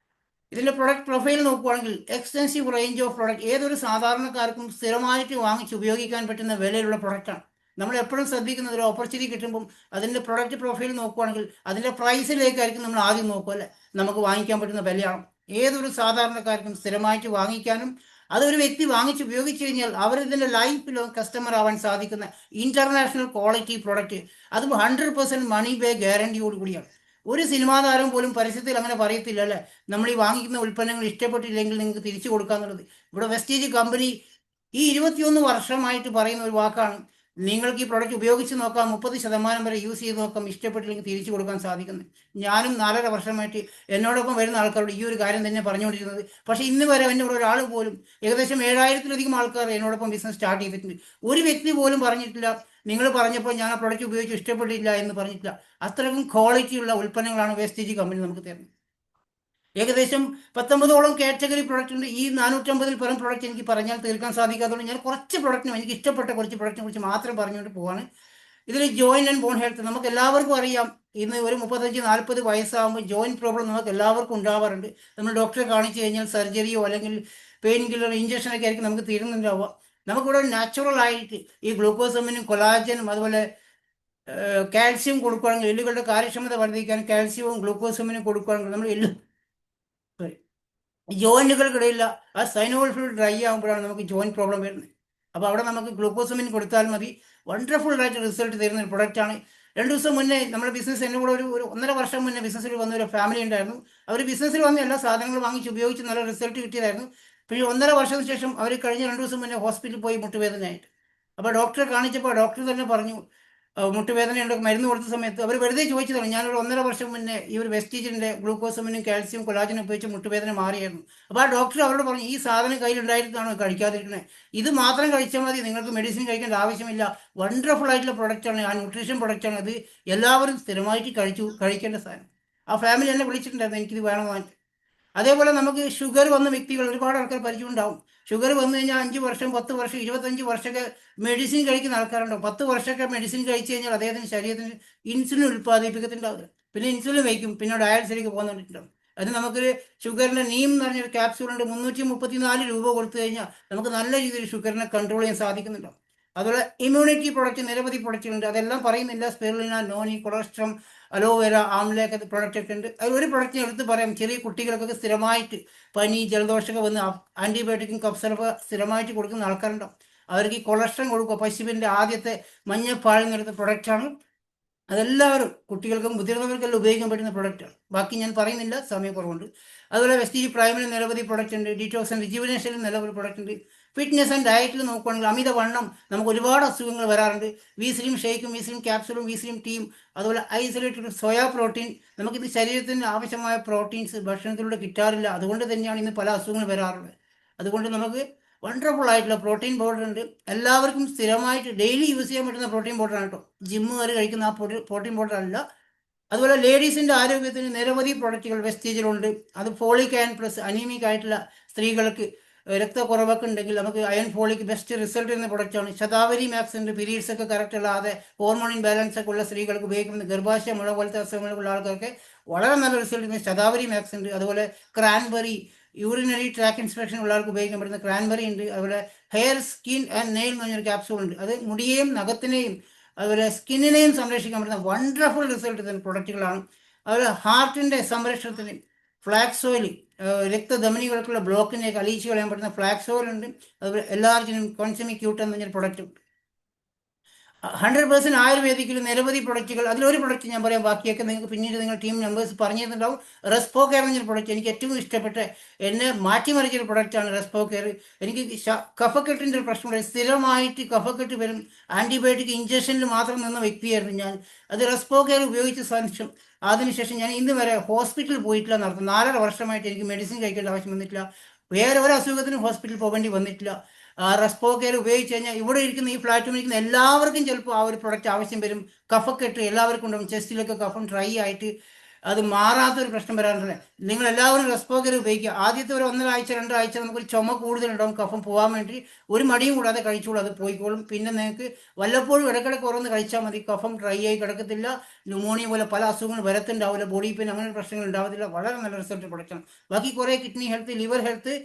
B: ഇതിൻ്റെ പ്രൊഡക്റ്റ് പ്രൊഫൈൽ നോക്കുകയാണെങ്കിൽ എക്സ്റ്റെൻസീവ് റേഞ്ച് ഓഫ് പ്രൊഡക്റ്റ്, ഏതൊരു സാധാരണക്കാർക്കും സ്ഥിരമായിട്ട് വാങ്ങിച്ച് ഉപയോഗിക്കാൻ പറ്റുന്ന വിലയിലുള്ള പ്രൊഡക്റ്റാണ്. നമ്മൾ എപ്പോഴും ശ്രദ്ധിക്കുന്നത് ഒരു ഓപ്പർച്യൂണിറ്റി കിട്ടുമ്പം അതിൻ്റെ പ്രൊഡക്റ്റ് പ്രൊഫൈൽ നോക്കുകയാണെങ്കിൽ അതിൻ്റെ പ്രൈസിലേക്കായിരിക്കും നമ്മൾ ആദ്യം നോക്കുക, അല്ലേ? നമുക്ക് വാങ്ങിക്കാൻ പറ്റുന്ന വിലയാണ്. ഏതൊരു സാധാരണക്കാർക്കും സ്ഥിരമായിട്ട് വാങ്ങിക്കാനും അതൊരു വ്യക്തി വാങ്ങിച്ച് ഉപയോഗിച്ച് കഴിഞ്ഞാൽ അവരിതിൻ്റെ ലൈഫിൽ കസ്റ്റമർ ആവാൻ സാധിക്കുന്ന ഇൻ്റർനാഷണൽ ക്വാളിറ്റി പ്രൊഡക്റ്റ്, അതും 100% മണി ബാക്ക് ഗ്യാരണ്ടിയോട് കൂടിയാണ്. ഒരു സിനിമാ താരം പോലും പരസ്യത്തിൽ അങ്ങനെ പറയത്തില്ല, അല്ലേ? നമ്മൾ ഈ വാങ്ങിക്കുന്ന ഉൽപ്പന്നങ്ങൾ ഇഷ്ടപ്പെട്ടില്ലെങ്കിൽ നിങ്ങൾക്ക് തിരിച്ചു കൊടുക്കാന്നുള്ളത്. ഇവിടെ വെസ്റ്റേജ് കമ്പനി ഈ 21 വർഷമായിട്ട് പറയുന്ന ഒരു വാക്കാണ്, നിങ്ങൾക്ക് ഈ പ്രൊഡക്റ്റ് ഉപയോഗിച്ച് നോക്കാം, 30% വരെ യൂസ് ചെയ്ത് നോക്കാം, ഇഷ്ടപ്പെട്ടില്ലെങ്കിൽ തിരിച്ചു കൊടുക്കാൻ സാധിക്കുന്നത്. ഞാനും 4.5 വർഷമായിട്ട് എന്നോടൊപ്പം വരുന്ന ആൾക്കാരോട് ഈ ഒരു കാര്യം തന്നെ പറഞ്ഞുകൊണ്ടിരുന്നത്. പക്ഷേ ഇന്ന് വരെ എന്നോട് ഒരാൾ പോലും, ഏകദേശം 7000-ലധികം ആൾക്കാർ എന്നോടൊപ്പം ബിസിനസ് സ്റ്റാർട്ട് ചെയ്തിട്ടുണ്ട്, ഒരു വ്യക്തി പോലും പറഞ്ഞിട്ടില്ല നിങ്ങൾ പറഞ്ഞപ്പോൾ ഞാൻ ആ പ്രൊഡക്റ്റ് ഉപയോഗിച്ച് ഇഷ്ടപ്പെട്ടില്ല എന്ന് പറഞ്ഞിട്ടില്ല. അത്രയ്ക്കും ക്വാളിറ്റിയുള്ള ഉൽപ്പന്നങ്ങളാണ് വേസ്റ്റേജ് കമ്പനി നമുക്ക് തരുന്നത്. ഏകദേശം 19ഓളം കാറ്റഗറി പ്രൊഡക്റ്റ് ഉണ്ട്. ഈ 450-ൽ പരം പ്രൊഡക്റ്റ് എനിക്ക് പറഞ്ഞാൽ തീർക്കാൻ സാധിക്കാത്തതുകൊണ്ട് ഞാൻ കുറച്ച് പ്രൊഡക്റ്റിനും എനിക്ക് ഇഷ്ടപ്പെട്ട കുറച്ച് പ്രൊഡക്റ്റിനെ കുറിച്ച് മാത്രം പറഞ്ഞുകൊണ്ട് പോവാണ്. ഇതിൽ ജോയിൻ ആൻഡ് ബോൺ ഹെൽത്ത് നമുക്ക് എല്ലാവർക്കും അറിയാം. ഇന്ന് ഒരു 35-40 വയസ്സാകുമ്പോൾ ജോയിൻറ്റ് പ്രോബ്ലം നമുക്ക് എല്ലാവർക്കും ഉണ്ടാവാറുണ്ട്. നമ്മൾ ഡോക്ടറെ കാണിച്ചു കഴിഞ്ഞാൽ സർജറിയോ അല്ലെങ്കിൽ പെയിൻ കില്ലർ ഇഞ്ചക്ഷനൊക്കെ ആയിരിക്കും നമുക്ക് തീരുന്നുണ്ടാവുക. നമുക്കിവിടെ നാച്ചുറലായിട്ട് ഈ ഗ്ലൂക്കോസമിനും കൊളാജനും അതുപോലെ കാൽസ്യം കൊടുക്കുകയാണെങ്കിൽ, എല്ലുകളുടെ കാര്യക്ഷമത വർദ്ധിക്കാൻ കാൽസ്യവും ഗ്ലൂക്കോസമിനും കൊടുക്കുകയാണെങ്കിൽ നമ്മൾ ജോയിൻറ്റുകൾക്കിടയില്ല ആ സൈനോൾ ഫ്ലൂയിഡ് ഡ്രൈ ആകുമ്പോഴാണ് നമുക്ക് ജോയിൻറ്റ് പ്രോബ്ലം വരുന്നത്. അപ്പോൾ അവിടെ നമുക്ക് ഗ്ലൂക്കോസമിൻ കൊടുത്താൽ മതി. വണ്ടർഫുള്ളായിട്ട് റിസൾട്ട് തരുന്ന ഒരു പ്രൊഡക്റ്റാണ്. 2 ദിവസം മുന്നേ നമ്മുടെ ബിസിനസ്, എൻ്റെ കൂടെ ഒരു 1.5 വർഷം മുന്നേ ബിസിനസ്സിൽ വന്ന ഒരു ഫാമിലി ഉണ്ടായിരുന്നു. അവർ ബിസിനസ്സിൽ വന്ന എല്ലാ സാധനങ്ങളും വാങ്ങിച്ച് ഉപയോഗിച്ച് നല്ല റിസൾട്ട് കിട്ടിയതായിരുന്നു. പിന്നെ 1.5 വർഷത്തിന് ശേഷം അവർ കഴിഞ്ഞ 2 ദിവസം മുന്നേ ഹോസ്പിറ്റലിൽ പോയി മുട്ടുവേദനയായിട്ട്. അപ്പോൾ ഡോക്ടറെ കാണിച്ചപ്പോൾ ഡോക്ടർ തന്നെ പറഞ്ഞു, മുട്ടുവേദനയുണ്ട്. മരുന്ന് കൊടുത്ത സമയത്ത് അവർ വെറുതെ ചോദിച്ചതാണ്, ഞാനൊരു 1.5 വർഷം മുന്നേ ഈ ഒരു വെസ്റ്റീജിൻ്റെ ഗ്ലൂക്കോസമിനും കാൽസ്യം കൊളാജനും ഉപയോഗിച്ച് മുട്ടുവേദന മാറിയായിരുന്നു. അപ്പോൾ ആ ഡോക്ടർ അവരോട് പറഞ്ഞു, ഈ സാധനം കയ്യിലുണ്ടായിട്ടാണോ കഴിക്കാതിരിക്കുന്നത്, ഇത് മാത്രം കഴിച്ചാൽ മതി, നിങ്ങൾക്ക് മെഡിസിൻ കഴിക്കേണ്ട ആവശ്യമില്ല, വണ്ടർഫുൾ ആയിട്ടുള്ള പ്രൊഡക്റ്റാണ്, ആ ന്യൂട്രീഷൻ പ്രൊഡക്റ്റാണ്, അത് എല്ലാവരും സ്ഥിരമായിട്ട് കഴിക്കേണ്ട സാധനം. ആ ഫാമിലി എന്നെ വിളിച്ചിട്ടുണ്ടായിരുന്നു, എനിക്കിത് വേണമെന്ന്. അതേപോലെ നമുക്ക് ഷുഗർ വന്ന വ്യക്തികൾ ഒരുപാട് ആൾക്കാർ പരിചയമുണ്ടാവും. ഷുഗർ വന്നു കഴിഞ്ഞാൽ 5 വർഷം 10 വർഷം 25 വർഷമൊക്കെ മെഡിസിൻ കഴിക്കുന്ന ആൾക്കാരുണ്ടാവും. 10 വർഷമൊക്കെ മെഡിസിൻ കഴിച്ചു കഴിഞ്ഞാൽ അദ്ദേഹത്തിന് ശരീരത്തിന് ഇൻസുലിൻ ഉൽപ്പാദിപ്പിക്കത്തുണ്ടാവില്ല. പിന്നെ ഇൻസുലിൻ വയ്ക്കും, പിന്നെ ഡയാലിസിലേക്ക് പോകുന്നുണ്ടാവും. അത് നമുക്കൊരു ഷുഗറിൻ്റെ നീം എന്ന് പറഞ്ഞൊരു ക്യാപ്സ്യൂളുണ്ട്, 334 രൂപ കൊടുത്തു കഴിഞ്ഞാൽ നമുക്ക് നല്ല രീതിയിൽ ഷുഗറിനെ കൺട്രോൾ ചെയ്യാൻ സാധിക്കുന്നുണ്ടാവും. അതുപോലെ ഇമ്മ്യൂണിറ്റി പ്രൊഡക്റ്റ് നിരവധി പ്രൊഡക്റ്റുകളുണ്ട്, അതെല്ലാം പറയുന്നില്ല. സ്പെറുലിന, നോനി, കൊളസ്ട്രം, അലോവേര, ആംലയൊക്കെ പ്രൊഡക്റ്റൊക്കെ ഉണ്ട്. അതിലൊരു പ്രൊഡക്റ്റിന് എടുത്ത് പറയാം, ചെറിയ കുട്ടികൾക്കൊക്കെ സ്ഥിരമായിട്ട് പനി ജലദോഷമൊക്കെ വന്ന് ആൻറ്റിബയോട്ടിക്കും കഫ് സിറപ്പ് സ്ഥിരമായിട്ട് കൊടുക്കുന്ന ആൾക്കാരുണ്ടാവും. അവർക്ക് ഈ കൊളസ്ട്രം കൊടുക്കുക, പശുവിൻ്റെ ആദ്യത്തെ മഞ്ഞപ്പാലിൽ നിന്നെടുത്ത പ്രൊഡക്റ്റാണ്. അതെല്ലാവരും കുട്ടികൾക്കും മുതിർന്നവർക്കെല്ലാം ഉപയോഗിക്കാൻ പറ്റുന്ന പ്രൊഡക്റ്റാണ്. ബാക്കി ഞാൻ പറയുന്നില്ല, സമയക്കുറവുണ്ട്. അതുപോലെ വെസ്റ്റീജ് പ്രൈമിന് നിരവധി പ്രൊഡക്റ്റ് ഉണ്ട്. ഡീറ്റോക്സ് ആൻഡ് റിജുവിനേഷനിൽ നിരവധി പ്രൊഡക്റ്റ് ഉണ്ട്. ഫിറ്റ്നസ് ആൻഡ് ഡയറ്റിൽ നോക്കുകയാണെങ്കിൽ അമിതവണ്ണം നമുക്ക് ഒരുപാട് അസുഖങ്ങൾ വരാറുണ്ട്. വീസ്ലിം ഷേക്കും വീസ്ലിം ക്യാപ്സുളും വീസ്ലിം ടീയും അതുപോലെ ഐസൊലേറ്റഡ് സോയാ പ്രോട്ടീൻ, നമുക്കിത് ശരീരത്തിന് ആവശ്യമായ പ്രോട്ടീൻസ് ഭക്ഷണത്തിലൂടെ കിട്ടാറില്ല. അതുകൊണ്ട് തന്നെയാണ് ഇന്ന് പല അസുഖങ്ങൾ വരാറുള്ളത്. അതുകൊണ്ട് നമുക്ക് വണ്ടർഫുൾ ആയിട്ടുള്ള പ്രോട്ടീൻ പൗഡർ ഉണ്ട്. എല്ലാവർക്കും സ്ഥിരമായിട്ട് ഡെയിലി യൂസ് ചെയ്യാൻ പറ്റുന്ന പ്രോട്ടീൻ പൗഡറാണ് കേട്ടോ. ജിമ്മുകാർ കഴിക്കുന്ന ആ പ്രോട്ടീൻ പൗഡർ അല്ല. അതുപോലെ ലേഡീസിൻ്റെ ആരോഗ്യത്തിന് നിരവധി പ്രൊഡക്റ്റുകൾ വെസ്റ്റേജിലുണ്ട്. അത് ഫോളിക് അയൺ പ്ലസ് അനീമിക് ആയിട്ടുള്ള സ്ത്രീകൾക്ക് രക്തക്കുറവൊക്കെ ഉണ്ടെങ്കിൽ നമുക്ക് അയൺ ഫോളിക് ബെസ്റ്റ് റിസൾട്ട് ചെയ്യുന്ന പ്രൊഡക്റ്റാണ്. ശതാവരി മാക്സ് ഉണ്ട്. പീരീഡ്സ് ഒക്കെ കറക്റ്റ് അല്ലാതെ ഹോർമോൺ ഇംബാലൻസ് ഒക്കെ ഉള്ള സ്ത്രീകൾക്ക് ഉപയോഗിക്കുന്നത്, ഗർഭാശയ മുഴ പോലത്തെ അസുഖങ്ങളുള്ള ആൾക്കാർക്ക് വളരെ നല്ല റിസൾട്ട് ചെയ്യുന്ന ശതാവരി മാക്സ് ഉണ്ട്. അതുപോലെ ക്രാൻബെറി, യൂറിനറി ട്രാക്ക് ഇൻസ്പെക്ഷൻ ഉള്ളവർക്ക് ഉപയോഗിക്കാൻ പറ്റുന്ന ക്രാൻബെറി ഉണ്ട്. അതുപോലെ ഹെയർ സ്കിൻ ആൻഡ് നെയിൽ എന്ന് പറഞ്ഞൊരു ക്യാപ്സൂൾ ഉണ്ട്. അത് മുടിയെയും നഖത്തിനെയും അതുപോലെ സ്കിന്നിനെയും സംരക്ഷിക്കാൻ പറ്റുന്ന വണ്ടർഫുൾ റിസൾട്ട് തരുന്ന പ്രൊഡക്റ്റുകളാണ്. അതുപോലെ ഹാർട്ടിൻ്റെ സംരക്ഷണത്തിന് ഫ്ലാക്സ് ഓയിൽ, രക്തധമനികൾക്കുള്ള ബ്ലോക്കിനെയൊക്കെ അലിയിച്ച് കളയാൻ പറ്റുന്ന ഫ്ലാക്സ് ഓയിൽ ഉണ്ട്. അതുപോലെ എല്ലാവർക്കും കോൺസെമിക്യൂട്ട് എന്ന് പറഞ്ഞൊരു പ്രൊഡക്റ്റ് ഉണ്ട്. 100% ആയുർവേദിക്കിൽ നിരവധി പ്രൊഡക്റ്റുകൾ. അതിലൊരു പ്രൊഡക്റ്റ് ഞാൻ പറയാം, ബാക്കിയൊക്കെ നിങ്ങൾക്ക് പിന്നീട് നിങ്ങൾ ടീം മെമ്പേഴ്സ് പറഞ്ഞു തന്നിട്ടുണ്ടാവും. റെസ്പോ കെയർ എന്നൊരു പ്രൊഡക്റ്റ് എനിക്ക് ഏറ്റവും ഇഷ്ടപ്പെട്ട, എന്നെ മാറ്റിമറിച്ചൊരു പ്രൊഡക്റ്റാണ് റെസ്പോ കെയർ. എനിക്ക് കഫക്കെട്ടിൻ്റെ ഒരു പ്രശ്നമുണ്ട്, സ്ഥിരമായിട്ട് കഫക്കെട്ട് വരും. ആൻറ്റിബയോട്ടിക് ഇഞ്ചക്ഷനിൽ മാത്രം നിന്ന വ്യക്തിയായിരുന്നു ഞാൻ. അത് റെസ്പോ കെയർ ഉപയോഗിച്ച ശേഷം അതിനുശേഷം ഞാൻ ഇന്ന് വരെ ഹോസ്പിറ്റലിൽ പോയിട്ടില്ല നടത്തും. 4.5 വർഷമായിട്ട് എനിക്ക് മെഡിസിൻ കഴിക്കേണ്ട ആവശ്യം വന്നിട്ടില്ല. വേറെ ഒരു അസുഖത്തിനും ഹോസ്പിറ്റലിൽ പോകേണ്ടി വന്നിട്ടില്ല. റെസ്പോക്കെയർ ഉപയോഗിച്ച് കഴിഞ്ഞാൽ ഇവിടെ ഇരിക്കുന്ന ഈ പ്ലാറ്റ്ഫോമിൽ ഇരിക്കുന്ന എല്ലാവർക്കും ചിലപ്പോൾ ആ ഒരു പ്രൊഡക്റ്റ് ആവശ്യം വരും. കഫക്കെട്ട് എല്ലാവർക്കും ഉണ്ടാവും, ചെസ്റ്റിലൊക്കെ കഫം ഡ്രൈ ആയിട്ട് അത് മാറാത്തൊരു പ്രശ്നം വരാറുണ്ട്. നിങ്ങൾ എല്ലാവരും റെസ്പോക്കർ ഉപയോഗിക്കുക. ആദ്യത്തെ ഒരു 1.5 2 ആഴ്ച നമുക്കൊരു ചുമ കൂടുതലുണ്ടാവും, കഫം പോകാൻ വേണ്ടി ഒരു മടിയും കൂടാതെ കഴിച്ചോളൂ, അത് പോയിക്കോളും. പിന്നെ നിങ്ങൾക്ക് വല്ലപ്പോഴും ഇടയ്ക്കിടയ്ക്ക് ഓരോന്ന് കഴിച്ചാൽ മതി, കഫം ഡ്രൈ ആയി കിടക്കത്തില്ല, ന്യൂമോണിയ പോലെ പല അസുഖങ്ങൾ വരത്തുണ്ടാവില്ല, ബോഡി പെയിൻ അങ്ങനെ പ്രശ്നങ്ങൾ ഉണ്ടാവത്തില്ല. വളരെ നല്ല റിസൾട്ട് പ്രൊഡക്റ്റാണ്. ബാക്കി കുറേ കിഡ്നി ഹെൽത്ത്, ലിവർ ഹെൽത്ത്,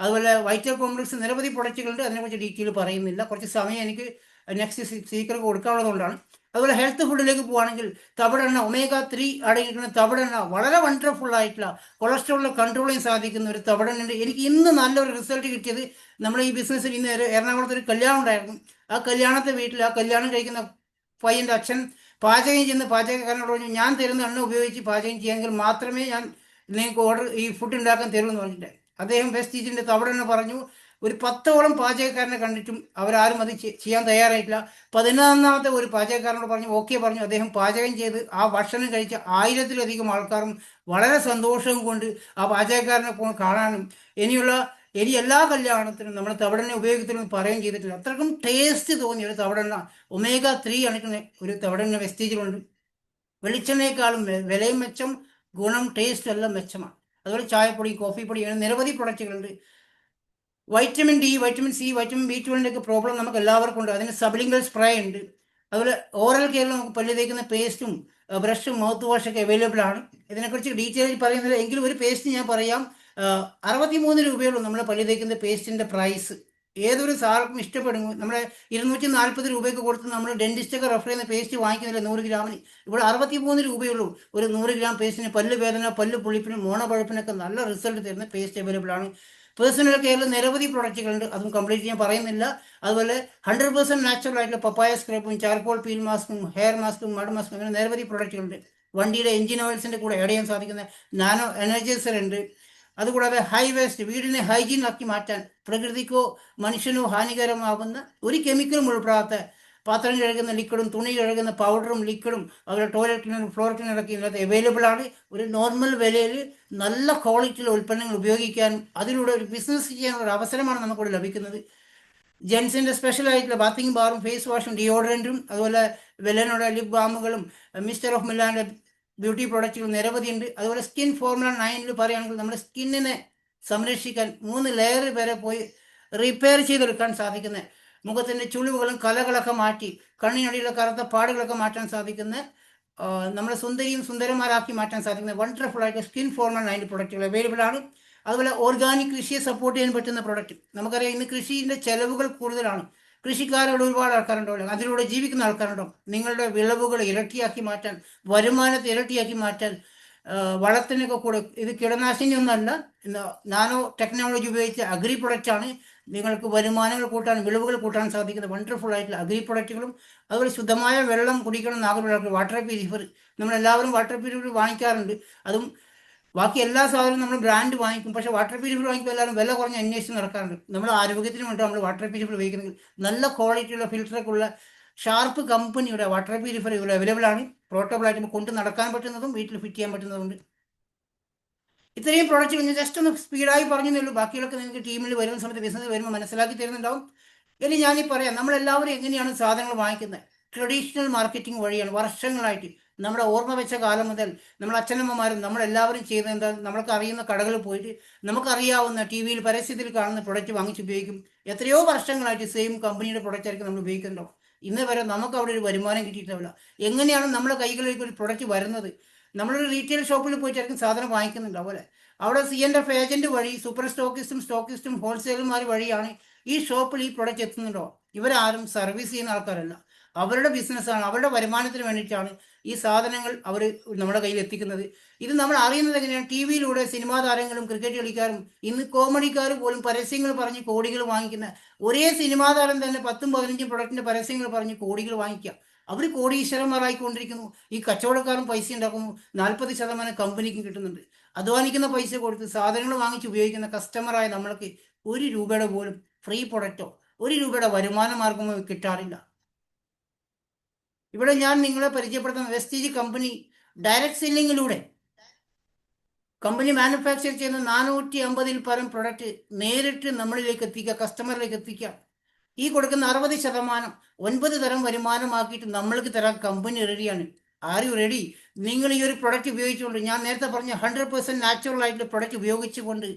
B: അതുപോലെ വൈറ്റൽ കോംപ്ലക്സ്, നിരവധി പ്രൊഡക്റ്റുകളുണ്ട്. അതിനെക്കുറിച്ച് ഡീറ്റെയിൽ പറയുന്നില്ല, കുറച്ച് സമയം എനിക്ക് നെക്സ്റ്റ് സ്പീക്കർ കൊടുക്കാനുള്ളതുകൊണ്ടാണ്. അതുപോലെ ഹെൽത്ത് ഫുഡിലേക്ക് പോവുകയാണെങ്കിൽ തവിടെണ്ണ, ഒമേഗ 3 അടങ്ങിയിരിക്കുന്ന തവിടെണ്ണ വളരെ വണ്ടർഫുൾ ആയിട്ടുള്ള കൊളസ്ട്രോളിനെ കൺട്രോൾ ചെയ്യാൻ സാധിക്കുന്ന ഒരു തവിടെണ്ണ. എനിക്ക് ഇന്ന് നല്ലൊരു റിസൾട്ട് കിട്ടിയത് നമ്മുടെ ഈ ബിസിനസ്സിൽ ഇന്ന് എറണാകുളത്ത് ഒരു കല്യാണം ഉണ്ടായിരുന്നു. ആ കല്യാണത്തെ വീട്ടിൽ ആ കല്യാണം കഴിക്കുന്ന പയ്യൻ്റെ അച്ഛൻ പാചകം ചെയ്യുന്ന പാചകക്കാരനോട് പറഞ്ഞു, ഞാൻ തരുന്ന എണ്ണ ഉപയോഗിച്ച് പാചകം ചെയ്യാമെങ്കിൽ മാത്രമേ ഞാൻ നിങ്ങൾക്ക് ഓർഡർ ഈ ഫുഡ് ഉണ്ടാക്കാൻ തരുമെന്ന് പറഞ്ഞിട്ട്. അദ്ദേഹം വെസ്റ്റീജിൻ്റെ തവിടെണ്ണ പറഞ്ഞു. ഒരു 10ഓളം പാചകക്കാരനെ കണ്ടിട്ടും അവരാരും അത് ചെയ്യാൻ തയ്യാറായിട്ടില്ല. 11ാമത്തെ ഒരു പാചകക്കാരനോട് പറഞ്ഞു, ഓക്കെ പറഞ്ഞു. അദ്ദേഹം പാചകം ചെയ്ത് ആ ഭക്ഷണം കഴിച്ച 1000-ലധികം ആൾക്കാരും വളരെ സന്തോഷവും കൊണ്ട് ആ പാചകക്കാരനെ കാണാനും ഇനി എല്ലാ കല്യാണത്തിനും നമ്മൾ തവിടെണ്ണ ഉപയോഗത്തിനും പറയുകയും ചെയ്തിട്ടില്ല. അത്രക്കും ടേസ്റ്റ് തോന്നിയ ഒരു തവിടെണ്ണ, ഒമേഗ 3 അടക്കുന്ന ഒരു തവിടെണ്ണ വെസ്റ്റീജിലുണ്ട്. വെളിച്ചെണ്ണയെക്കാളും വിലയും മെച്ചം, ഗുണം, ടേസ്റ്റ് എല്ലാം മെച്ചമാണ്. അതുപോലെ ചായപ്പൊടി, കോഫിപ്പൊടി, അങ്ങനെ നിരവധി പ്രൊഡക്റ്റുകളുണ്ട്. Vitamin D, vitamin C, vitamin B12 ഒക്കെ പ്രോബ്ലം നമുക്ക് എല്ലാവർക്കും ഉണ്ട്. അതിന് സബ്ലിംഗൽ സ്പ്രേ ഉണ്ട്. അതുപോലെ ഓറൽ കെയറിൽ നമുക്ക് പല്ല് തേക്കുന്ന പേസ്റ്റും ബ്രഷും മൗത്ത് വാഷൊക്കെ അവൈലബിൾ ആണ്. ഇതിനെക്കുറിച്ച് ഡീറ്റെയിൽ പറയുന്നില്ല, എങ്കിലും ഒരു പേസ്റ്റ് ഞാൻ പറയാം. 63 രൂപയുള്ളൂ നമ്മൾ പല്ല് തേക്കുന്ന പേസ്റ്റിൻ്റെ പ്രൈസ്. ഏതൊരു സാർക്കും ഇഷ്ടപ്പെടും. നമ്മളെ 240 രൂപയ്ക്ക് കൊടുത്ത് നമ്മൾ ഡെന്റിസ്റ്റൊക്കെ റെഫർ ചെയ്യുന്ന പേസ്റ്റ് വാങ്ങിക്കുന്നില്ല 100 ഗ്രാമിന്. ഇവിടെ 63 രൂപയുള്ളൂ ഒരു 100 ഗ്രാം പേസ്റ്റിന്. പല്ല് വേദന, പല്ല് പുളിപ്പിനും മോണപഴുപ്പിനൊക്കെ നല്ല റിസൾട്ട് തരുന്ന പേസ്റ്റ് അവൈലബിൾ ആണ്. പേഴ്സണൽ കെയറിൽ നിരവധി പ്രൊഡക്റ്റുകളുണ്ട്, അതും കംപ്ലീറ്റ് ഞാൻ പറയുന്നില്ല. അതുപോലെ 100% നാച്ചുറൽ ആയിട്ടുള്ള പപ്പായ സ്ക്രബും ചാർക്കോൾ പീൽ മാസ്കും ഹെയർ മാസ്കും മഡ് മാസ്കും, അങ്ങനെ നിരവധി പ്രൊഡക്റ്റുകളുണ്ട്. വണ്ടിയുടെ എഞ്ചിൻ ഓയിൽസിൻ്റെ കൂടെ ആഡ് ചെയ്യാൻ സാധിക്കുന്ന നാനോ എനർജൈസർ ഉണ്ട്. അതുകൂടാതെ ഹൈ വേസ്റ്റ്, വീടിനെ ഹൈജീൻ ആക്കി മാറ്റാൻ, പ്രകൃതിക്കോ മനുഷ്യനോ ഹാനികരമാകുന്ന ഒരു കെമിക്കലും ഉൾപ്പെടാത്ത പാത്രം കഴുകുന്ന ലിക്വിഡും തുണി കഴുകുന്ന പൗഡറും ലിക്വിഡും അതുപോലെ ടോയ്ലറ്റ് ക്ലീനർ, ഫ്ലോർ ക്ലീനറൊക്കെ ഇതിനകത്ത് അവൈലബിൾ ആണ്. ഒരു നോർമൽ വിലയിൽ നല്ല ക്വാളിറ്റിയിലുള്ള ഉൽപ്പന്നങ്ങൾ ഉപയോഗിക്കാനും അതിലൂടെ ഒരു ബിസിനസ് ചെയ്യാനുള്ള ഒരു അവസരമാണ് നമുക്കിവിടെ ലഭിക്കുന്നത്. ജെൻസിൻ്റെ സ്പെഷ്യൽ ആയിട്ടുള്ള ബാത്തിങ് ബാറും ഫേസ് വാഷും ഡിയോഡറൻറ്റും അതുപോലെ വെലനോടെ ലിപ് ബാമുകളും മിസ്റ്റർ ഓഫ് മിലാൻ്റെ ബ്യൂട്ടി പ്രോഡക്റ്റുകൾ നിരവധിയുണ്ട്. അതുപോലെ സ്കിൻ ഫോർമുല 9 പറയുകയാണെങ്കിൽ നമ്മുടെ സ്കിന്നിനെ സംരക്ഷിക്കാൻ 3 ലെയർ വരെ പോയി റിപ്പയർ ചെയ്തെടുക്കാൻ സാധിക്കുന്ന, മുഖത്തിൻ്റെ ചുളിവുകളും കലകളൊക്കെ മാറ്റി കണ്ണിനടിയിലെ കറുത്ത പാടുകളൊക്കെ മാറ്റാൻ സാധിക്കുന്ന, നമ്മളെ സുന്ദരിയും സുന്ദരന്മാരാക്കി മാറ്റാൻ സാധിക്കുന്ന വണ്ടർഫുൾ ആയിട്ട് സ്കിൻ ഫോർമുല 9 പ്രൊഡക്റ്റുകൾ അവൈലബിൾ ആണ്. അതുപോലെ ഓർഗാനിക് കൃഷിയെ സപ്പോർട്ട് ചെയ്യാൻ പറ്റുന്ന പ്രൊഡക്റ്റ്. നമുക്കറിയാം ഇന്ന് കൃഷിയുടെ ചെലവുകൾ കൂടുതലാണ്. കൃഷിക്കാരോട് ഒരുപാട് ആൾക്കാരുണ്ടോ, അതിലൂടെ ജീവിക്കുന്ന ആൾക്കാരുണ്ടോ. നിങ്ങളുടെ വിളവുകൾ ഇരട്ടിയാക്കി മാറ്റാൻ, വരുമാനത്തെ ഇരട്ടിയാക്കി മാറ്റാൻ, വളത്തിനൊക്കെ കൂടെ, ഇത് കീടനാശിനി ഒന്നല്ല, നാനോ ടെക്നോളജി ഉപയോഗിച്ച അഗ്രി പ്രൊഡക്റ്റാണ്. നിങ്ങൾക്ക് വരുമാനങ്ങൾ കൂട്ടാൻ, വിളവുകൾ കൂട്ടാൻ സാധിക്കുന്ന വണ്ടർഫുൾ ആയിട്ടുള്ള അഗ്രി പ്രൊഡക്റ്റുകളും. അതുപോലെ ശുദ്ധമായ വെള്ളം കുടിക്കണം എന്നാഗ്രഹമുള്ളവർക്ക് വാട്ടർ പ്യൂരിഫയർ, നമ്മളെല്ലാവരും വാട്ടർ പ്യൂരിഫയർ വാങ്ങിക്കാറുണ്ട്. അതും ബാക്കി എല്ലാ സാധനവും നമ്മൾ ബ്രാൻഡ് വാങ്ങിക്കും, പക്ഷേ വാട്ടർ പ്യൂരിഫയർ വാങ്ങിക്കുമ്പോൾ എല്ലാവരും വില കുറഞ്ഞ് അന്വേഷിച്ച് നടക്കാറുണ്ട്. നമ്മുടെ ആരോഗ്യത്തിന് വേണ്ടി നമ്മൾ വാട്ടർ പ്യൂരിഫയർ ഉപയോഗിക്കുന്നത് നല്ല ക്വാളിറ്റിയുള്ള ഫിൽറ്ററൊക്കെ ഉള്ള ഷാർപ്പ് കമ്പനിയുടെ വാട്ടർ പ്യൂരിഫയർ ഇവിടെ അവൈലബിൾ ആണ്. പോർട്ടബിൾ ആയിട്ട് കൊണ്ട് നടക്കാൻ പറ്റുന്നതും വീട്ടിൽ ഫിറ്റ് ചെയ്യാൻ പറ്റുന്നതുണ്ട്. ഇത്രയും പ്രോഡക്റ്റുകൾ ഞാൻ ജസ്റ്റ് ഒന്ന് സ്പീഡായി പറഞ്ഞതേ ഉള്ളൂ. ബാക്കിയൊക്കെ നിങ്ങൾക്ക് ടീമിൽ വരുന്ന സമയത്ത് ബിസിനസ് വരുമ്പോൾ മനസ്സിലാക്കി തരുന്നുണ്ടാവും. ഇനി ഞാനീ പറയാം, നമ്മളെല്ലാവരും എങ്ങനെയാണ് സാധനങ്ങൾ വാങ്ങിക്കുന്നത്. ട്രഡീഷണൽ മാർക്കറ്റിംഗ് വഴിയാണ് വർഷങ്ങളായിട്ട്, നമ്മുടെ ഓർമ്മ വെച്ച കാലം മുതൽ നമ്മൾ അച്ഛനമ്മമാരും നമ്മളെല്ലാവരും ചെയ്യുന്നത് എന്താ, നമ്മൾക്ക് അറിയുന്ന കടകളിൽ പോയിട്ട് നമുക്കറിയാവുന്ന ടി വിയിൽ പരസ്യത്തിൽ കാണുന്ന പ്രൊഡക്റ്റ് വാങ്ങിച്ച് ഉപയോഗിക്കും. എത്രയോ വർഷങ്ങളായിട്ട് സെയിം കമ്പനിയുടെ പ്രൊഡക്റ്റ് ആയിരിക്കും നമ്മൾ ഉപയോഗിക്കുന്നുണ്ടോ. ഇന്ന് വരെ നമുക്ക് അവിടെ ഒരു വരുമാനം കിട്ടിയിട്ടില്ല. എങ്ങനെയാണ് നമ്മുടെ കൈകളിലേക്ക് ഒരു പ്രൊഡക്റ്റ് വരുന്നത്? നമ്മളൊരു റീറ്റെയിൽ ഷോപ്പിൽ പോയിട്ടായിരിക്കും സാധനം വാങ്ങിക്കുന്നുണ്ട്. അതുപോലെ അവിടെ C&F ഏജന്റ് വഴി, സൂപ്പർ സ്റ്റോക്കിസ്റ്റും ഹോൾസെയിലർമാർ വഴിയാണ് ഈ ഷോപ്പിൽ ഈ പ്രൊഡക്റ്റ് എത്തുന്നുണ്ടോ. ഇവരാരും സർവീസ് ചെയ്യുന്ന ആൾക്കാരല്ല, അവരുടെ ബിസിനസ്സാണ്, അവരുടെ വരുമാനത്തിന് വേണ്ടിയിട്ടാണ് ഈ സാധനങ്ങൾ അവർ നമ്മുടെ കയ്യിൽ എത്തിക്കുന്നത്. ഇത് നമ്മൾ അറിയുന്നത് എങ്ങനെയാണ്? ടി വിയിലൂടെ സിനിമാ താരങ്ങളും ക്രിക്കറ്റ് കളിക്കാരും ഇന്ന് കോമഡിക്കാർ പോലും പരസ്യങ്ങൾ പറഞ്ഞ് കോടികൾ വാങ്ങിക്കുന്ന, ഒരേ സിനിമാ താരം തന്നെ 10ഉം 15ഉം പ്രൊഡക്റ്റിൻ്റെ പരസ്യങ്ങൾ പറഞ്ഞ് കോടികൾ വാങ്ങിക്കുക. അവർ കോടീശ്വരന്മാരായിക്കൊണ്ടിരിക്കുന്നു. ഈ കച്ചവടക്കാരും പൈസ ഉണ്ടാക്കുന്നു, 40% കമ്പനിക്കും കിട്ടുന്നുണ്ട്. അധ്വാനിക്കുന്ന പൈസ കൊടുത്ത് സാധനങ്ങൾ വാങ്ങിച്ച് ഉപയോഗിക്കുന്ന കസ്റ്റമറായ നമ്മൾക്ക് 1 രൂപയുടെ പോലും ഫ്രീ പ്രൊഡക്റ്റോ 1 രൂപയുടെ വരുമാന മാർഗമോ കിട്ടാറില്ല. ഇവിടെ ഞാൻ നിങ്ങളെ പരിചയപ്പെടുത്തുന്ന വെസ്റ്റീജ് കമ്പനി ഡയറക്റ്റ് സെല്ലിങ്ങിലൂടെ കമ്പനി മാനുഫാക്ചർ ചെയ്യുന്ന 450-ൽ പരം പ്രൊഡക്റ്റ് നേരിട്ട് നമ്മളിലേക്ക് എത്തിക്കുക, കസ്റ്റമറിലേക്ക് എത്തിക്കുക. ഈ കൊടുക്കുന്ന 60% 9 തരം വരുമാനമാക്കിയിട്ട് നമ്മൾക്ക് തരാൻ കമ്പനി റെഡിയാണ്. Are you ready? നിങ്ങൾ ഈ ഒരു പ്രൊഡക്റ്റ് ഉപയോഗിച്ചുകൊണ്ട്, ഞാൻ നേരത്തെ പറഞ്ഞ 100% നാച്ചുറൽ ആയിട്ടുള്ള പ്രൊഡക്റ്റ് ഉപയോഗിച്ചുകൊണ്ട്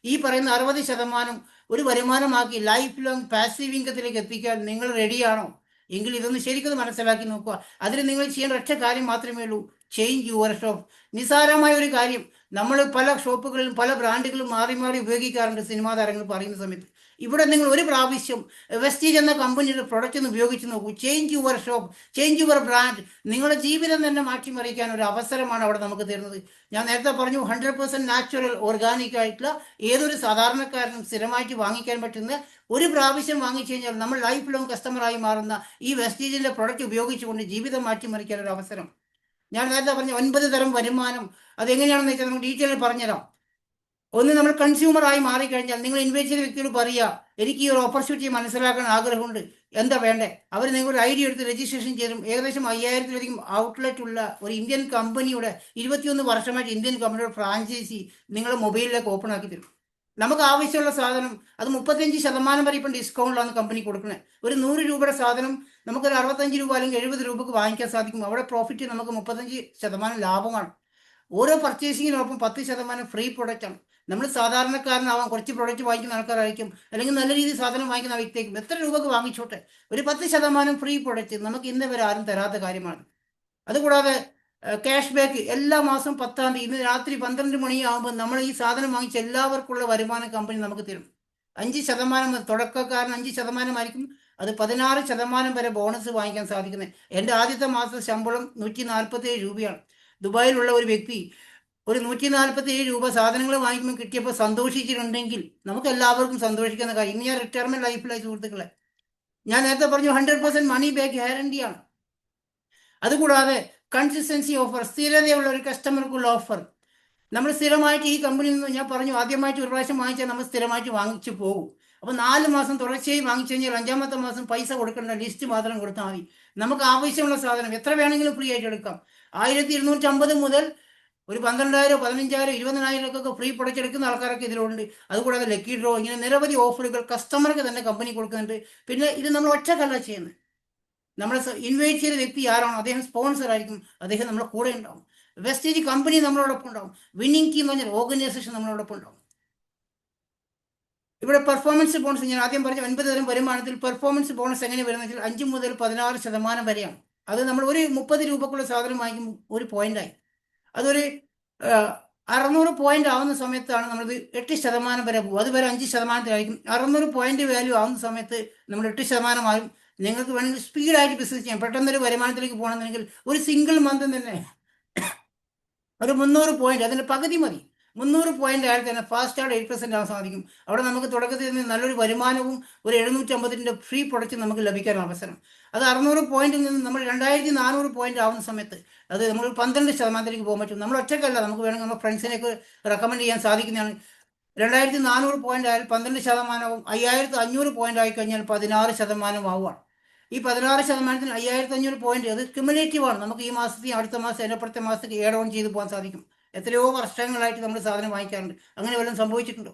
B: ഈ പറയുന്ന 60% ഒരു വരുമാനമാക്കി ലൈഫ് ലോങ് പാസീവ് ഇൻകത്തിലേക്ക് എത്തിക്കാൻ നിങ്ങൾ റെഡിയാണോ? എങ്കിൽ ഇതൊന്ന് ശരിക്കും മനസ്സിലാക്കി നോക്കുക. അതിന് നിങ്ങൾ ചെയ്യേണ്ട ഒറ്റ കാര്യം മാത്രമേ ഉള്ളൂ, ചേഞ്ച് യുവർ ഷോപ്പ്. നിസ്സാരമായ ഒരു കാര്യം. നമ്മൾ പല ഷോപ്പുകളിലും പല ബ്രാൻഡുകളും മാറി മാറി ഉപയോഗിക്കാറുണ്ട് സിനിമാ താരങ്ങൾ പറയുന്ന സമയത്ത്. ഇവിടെ നിങ്ങൾ ഒരു പ്രാവശ്യം വെസ്റ്റീജ് എന്ന കമ്പനിയുടെ പ്രൊഡക്റ്റ് ഒന്ന് ഉപയോഗിച്ച് നോക്കൂ. Change your shop, change your brand. നിങ്ങളുടെ ജീവിതം തന്നെ മാറ്റിമറിക്കാൻ ഒരു അവസരമാണ് അവിടെ നമുക്ക് തരുന്നത്. ഞാൻ നേരത്തെ പറഞ്ഞു, 100% നാച്ചുറൽ ഓർഗാനിക് ആയിട്ടുള്ള ഏതൊരു സാധാരണക്കാരനും സ്ഥിരമായിട്ട് വാങ്ങിക്കാൻ പറ്റുന്ന, ഒരു പ്രാവശ്യം വാങ്ങിച്ചു കഴിഞ്ഞാൽ നമ്മൾ ലൈഫ് ലോങ് കസ്റ്റമറായി മാറുന്ന ഈ വെസ്റ്റീജിന്റെ പ്രൊഡക്റ്റ് ഉപയോഗിച്ചുകൊണ്ട് ജീവിതം മാറ്റിമറിക്കാൻ ഒരു അവസരം. ഞാൻ നേരത്തെ പറഞ്ഞ 9 തരം വരുമാനം അതെങ്ങനെയാണെന്ന് വെച്ചാൽ നമുക്ക് ഡീറ്റെയിൽ പറഞ്ഞുതരാം. ഒന്ന്, നമ്മൾ കൺസ്യൂമറായി മാറിക്കഴിഞ്ഞാൽ നിങ്ങൾ ഇൻവെസ്റ്റ് ചെയ്ത വ്യക്തിയോട് പറയുക, എനിക്ക് ഈ ഒരു ഓപ്പർച്യൂണിറ്റി മനസ്സിലാക്കാൻ ആഗ്രഹമുണ്ട്, എന്താ വേണ്ടേ? അവർ നിങ്ങളുടെ ഐഡി എടുത്ത് രജിസ്ട്രേഷൻ ചെയ്തും. ഏകദേശം 5000-ലധികം ഔട്ട്ലെറ്റ് ഉള്ള ഒരു ഇന്ത്യൻ കമ്പനിയുടെ 21 വർഷമായിട്ട് ഇന്ത്യൻ കമ്പനിയുടെ ഫ്രാഞ്ചൈസി നിങ്ങളുടെ മൊബൈലിലേക്ക് ഓപ്പൺ ആക്കി തരും. നമുക്ക് ആവശ്യമുള്ള സാധനം അത് 35% വരെ ഇപ്പം ഡിസ്കൗണ്ടിലാണ് കമ്പനി കൊടുക്കുന്നത്. ഒരു 100 രൂപയുടെ സാധനം നമുക്കൊരു 65 രൂപ അല്ലെങ്കിൽ 70 രൂപക്ക് വാങ്ങിക്കാൻ സാധിക്കും. അവിടെ പ്രോഫിറ്റ് നമുക്ക് 35% ലാഭമാണ്. ഓരോ പർച്ചേസിങ്ങിനൊപ്പം 10% ഫ്രീ പ്രൊഡക്റ്റാണ്. നമ്മൾ സാധാരണക്കാരനാവാം, കുറച്ച് പ്രൊഡക്റ്റ് വാങ്ങിക്കുന്ന ആൾക്കാരായിരിക്കും, അല്ലെങ്കിൽ നല്ല രീതിയിൽ സാധനം വാങ്ങിക്കുന്ന വ്യക്തിയായിരിക്കും. എത്ര രൂപക്ക് വാങ്ങിച്ചോട്ടെ, ഒരു 10% ഫ്രീ പ്രൊഡക്റ്റ് നമുക്ക് ഇന്ന് വരെ ആരും തരാത്ത കാര്യമാണ്. അതുകൂടാതെ ക്യാഷ് ബാക്ക് എല്ലാ മാസം 10-ാം തീയതി, ഇന്ന് രാത്രി 12 മണിയാകുമ്പോൾ നമ്മൾ ഈ സാധനം വാങ്ങിച്ച എല്ലാവർക്കുള്ള വരുമാനം കമ്പനി നമുക്ക് തരും. 5% തുടക്കക്കാരൻ 5% ആയിരിക്കും. അത് 16% വരെ ബോണസ് വാങ്ങിക്കാൻ സാധിക്കുന്നത്. എൻ്റെ ആദ്യത്തെ മാസത്തെ ശമ്പളം 147 രൂപയാണ്. ദുബായിലുള്ള ഒരു വ്യക്തി ഒരു 147 രൂപ സാധനങ്ങൾ വാങ്ങിക്കുമ്പോൾ കിട്ടിയപ്പോൾ സന്തോഷിച്ചിട്ടുണ്ടെങ്കിൽ നമുക്ക് എല്ലാവർക്കും സന്തോഷിക്കുന്ന കാര്യം. ഇന്ന് ഞാൻ റിട്ടയർമെന്റ് ലൈഫിലായി സുഹൃത്തുക്കളെ, ഞാൻ നേരത്തെ പറഞ്ഞു 100% മണി ബാക്ക് ഗ്യാരണ്ടിയാണ്. അതുകൂടാതെ കൺസിസ്റ്റൻസി ഓഫർ, സ്ഥിരതയുള്ള ഒരു കസ്റ്റമർക്കുള്ള ഓഫർ. നമ്മൾ സ്ഥിരമായിട്ട് ഈ കമ്പനിയിൽ നിന്ന്, ഞാൻ പറഞ്ഞു ആദ്യമായിട്ട് ഒരു പ്രാവശ്യം വാങ്ങിച്ചാൽ നമ്മൾ സ്ഥിരമായിട്ട് വാങ്ങിച്ചു പോകും. അപ്പോൾ 4 മാസം തുടർച്ചയായി വാങ്ങിച്ചു കഴിഞ്ഞാൽ 5-ാമത്തെ മാസം പൈസ കൊടുക്കേണ്ട, ലിസ്റ്റ് മാത്രം കൊടുത്താൽ മതി. നമുക്ക് ആവശ്യമുള്ള സാധനം എത്ര വേണമെങ്കിലും ഫ്രീ ആയിട്ട് എടുക്കാം. 1250 മുതൽ ഒരു 12,000, 15,000, 20,000 ഫ്രീ പ്രൊഡക്റ്റ് എടുക്കുന്ന ആൾക്കാരൊക്കെ ഇതിലുണ്ട്. അതുകൂടാതെ ലക്കി ഡ്രോ, ഇങ്ങനെ നിരവധി ഓഫറുകൾ കസ്റ്റമർക്ക് തന്നെ കമ്പനി കൊടുക്കുന്നുണ്ട്. പിന്നെ ഇത് നമ്മൾ ഒറ്റക്കല്ല ചെയ്യുന്നത്. നമ്മൾ ഇൻവൈറ്റ് ചെയ്ത വ്യക്തി ആരാണോ അദ്ദേഹം സ്പോൺസർ ആയിരിക്കും, അദ്ദേഹം നമ്മുടെ കൂടെ ഉണ്ടാവും. വെസ്റ്റേജ് കമ്പനി നമ്മളോടൊപ്പം ഉണ്ടാവും. വിന്നിംഗ് ടീം എന്ന് പറഞ്ഞാൽ ഓർഗനൈസേഷൻ നമ്മളോടൊപ്പം ഉണ്ടാവും. ഇവിടെ പെർഫോമൻസ് ബോണസ്, ഞാൻ ആദ്യം പറഞ്ഞ 9 തരം വരുമാനത്തിൽ പെർഫോമൻസ് ബോണസ് എങ്ങനെ വരുന്നത് വെച്ചാൽ 5 മുതൽ 16% വരെയാണ്. അത് നമ്മൾ ഒരു 30 രൂപക്കുള്ള സാധനം വാങ്ങിക്കും, ഒരു പോയിന്റായി. അതൊരു 600 പോയിന്റ് ആവുന്ന സമയത്താണ് നമ്മളത് 8% വരെ പോകും. അതുവരെ 5%-ലായിരിക്കും. 600 പോയിന്റ് വാല്യൂ ആവുന്ന സമയത്ത് നമ്മൾ 8% ആകും. നിങ്ങൾക്ക് വേണമെങ്കിൽ സ്പീഡായിട്ട് ബിസിനസ് ചെയ്യാം. പെട്ടെന്നൊരു വരുമാനത്തിലേക്ക് പോകണമെന്നുണ്ടെങ്കിൽ ഒരു സിംഗിൾ മന്ത് തന്നെ ഒരു 300 പോയിന്റ്, അതിൻ്റെ പകുതി മതി. 300 പോയിന്റ് ആയാൽ തന്നെ ഫാസ്റ്റ് ആയിട്ട് 8% ആവാൻ സാധിക്കും. അവിടെ നമുക്ക് തുടക്കത്തിൽ നിന്ന് നല്ലൊരു വരുമാനവും ഒരു 750-ന്റെ ഫ്രീ പ്രൊഡക്റ്റ് നമുക്ക് ലഭിക്കാൻ അവസരം. അത് 600 പോയിന്റിൽ നിന്ന് നമ്മൾ 2400 പോയിന്റ് ആവുന്ന സമയത്ത് അത് നമ്മൾ 12%-ലേക്ക് പോകാൻ പറ്റും. നമ്മൾ ഒറ്റക്കല്ല, നമുക്ക് വേണമെങ്കിൽ നമ്മുടെ ഫ്രണ്ട്സിനെയൊക്കെ റെക്കമെൻഡ് ചെയ്യാൻ സാധിക്കുന്നതാണ്. 2400 പോയിന്റ് ആയാൽ 12%, 5500 പോയിന്റ് ആയി കഴിഞ്ഞാൽ 16% ആവുകയാണ്. ഈ 16%-ന് 5500 പോയിന്റ് അത് ക്യുമുലേറ്റീവാണ്. നമുക്ക് ഈ മാസത്തിൽ, അടുത്ത മാസം, അതിനപ്പുറത്തെ മാസത്തേക്ക് ഏഡ് ഓൺ ചെയ്ത് പോകാൻ സാധിക്കും. എത്രയോ വർഷങ്ങളായിട്ട് നമ്മൾ സാധനം വാങ്ങിക്കാറുണ്ട്. അങ്ങനെ വല്ലതും സംഭവിച്ചിട്ടുണ്ടോ?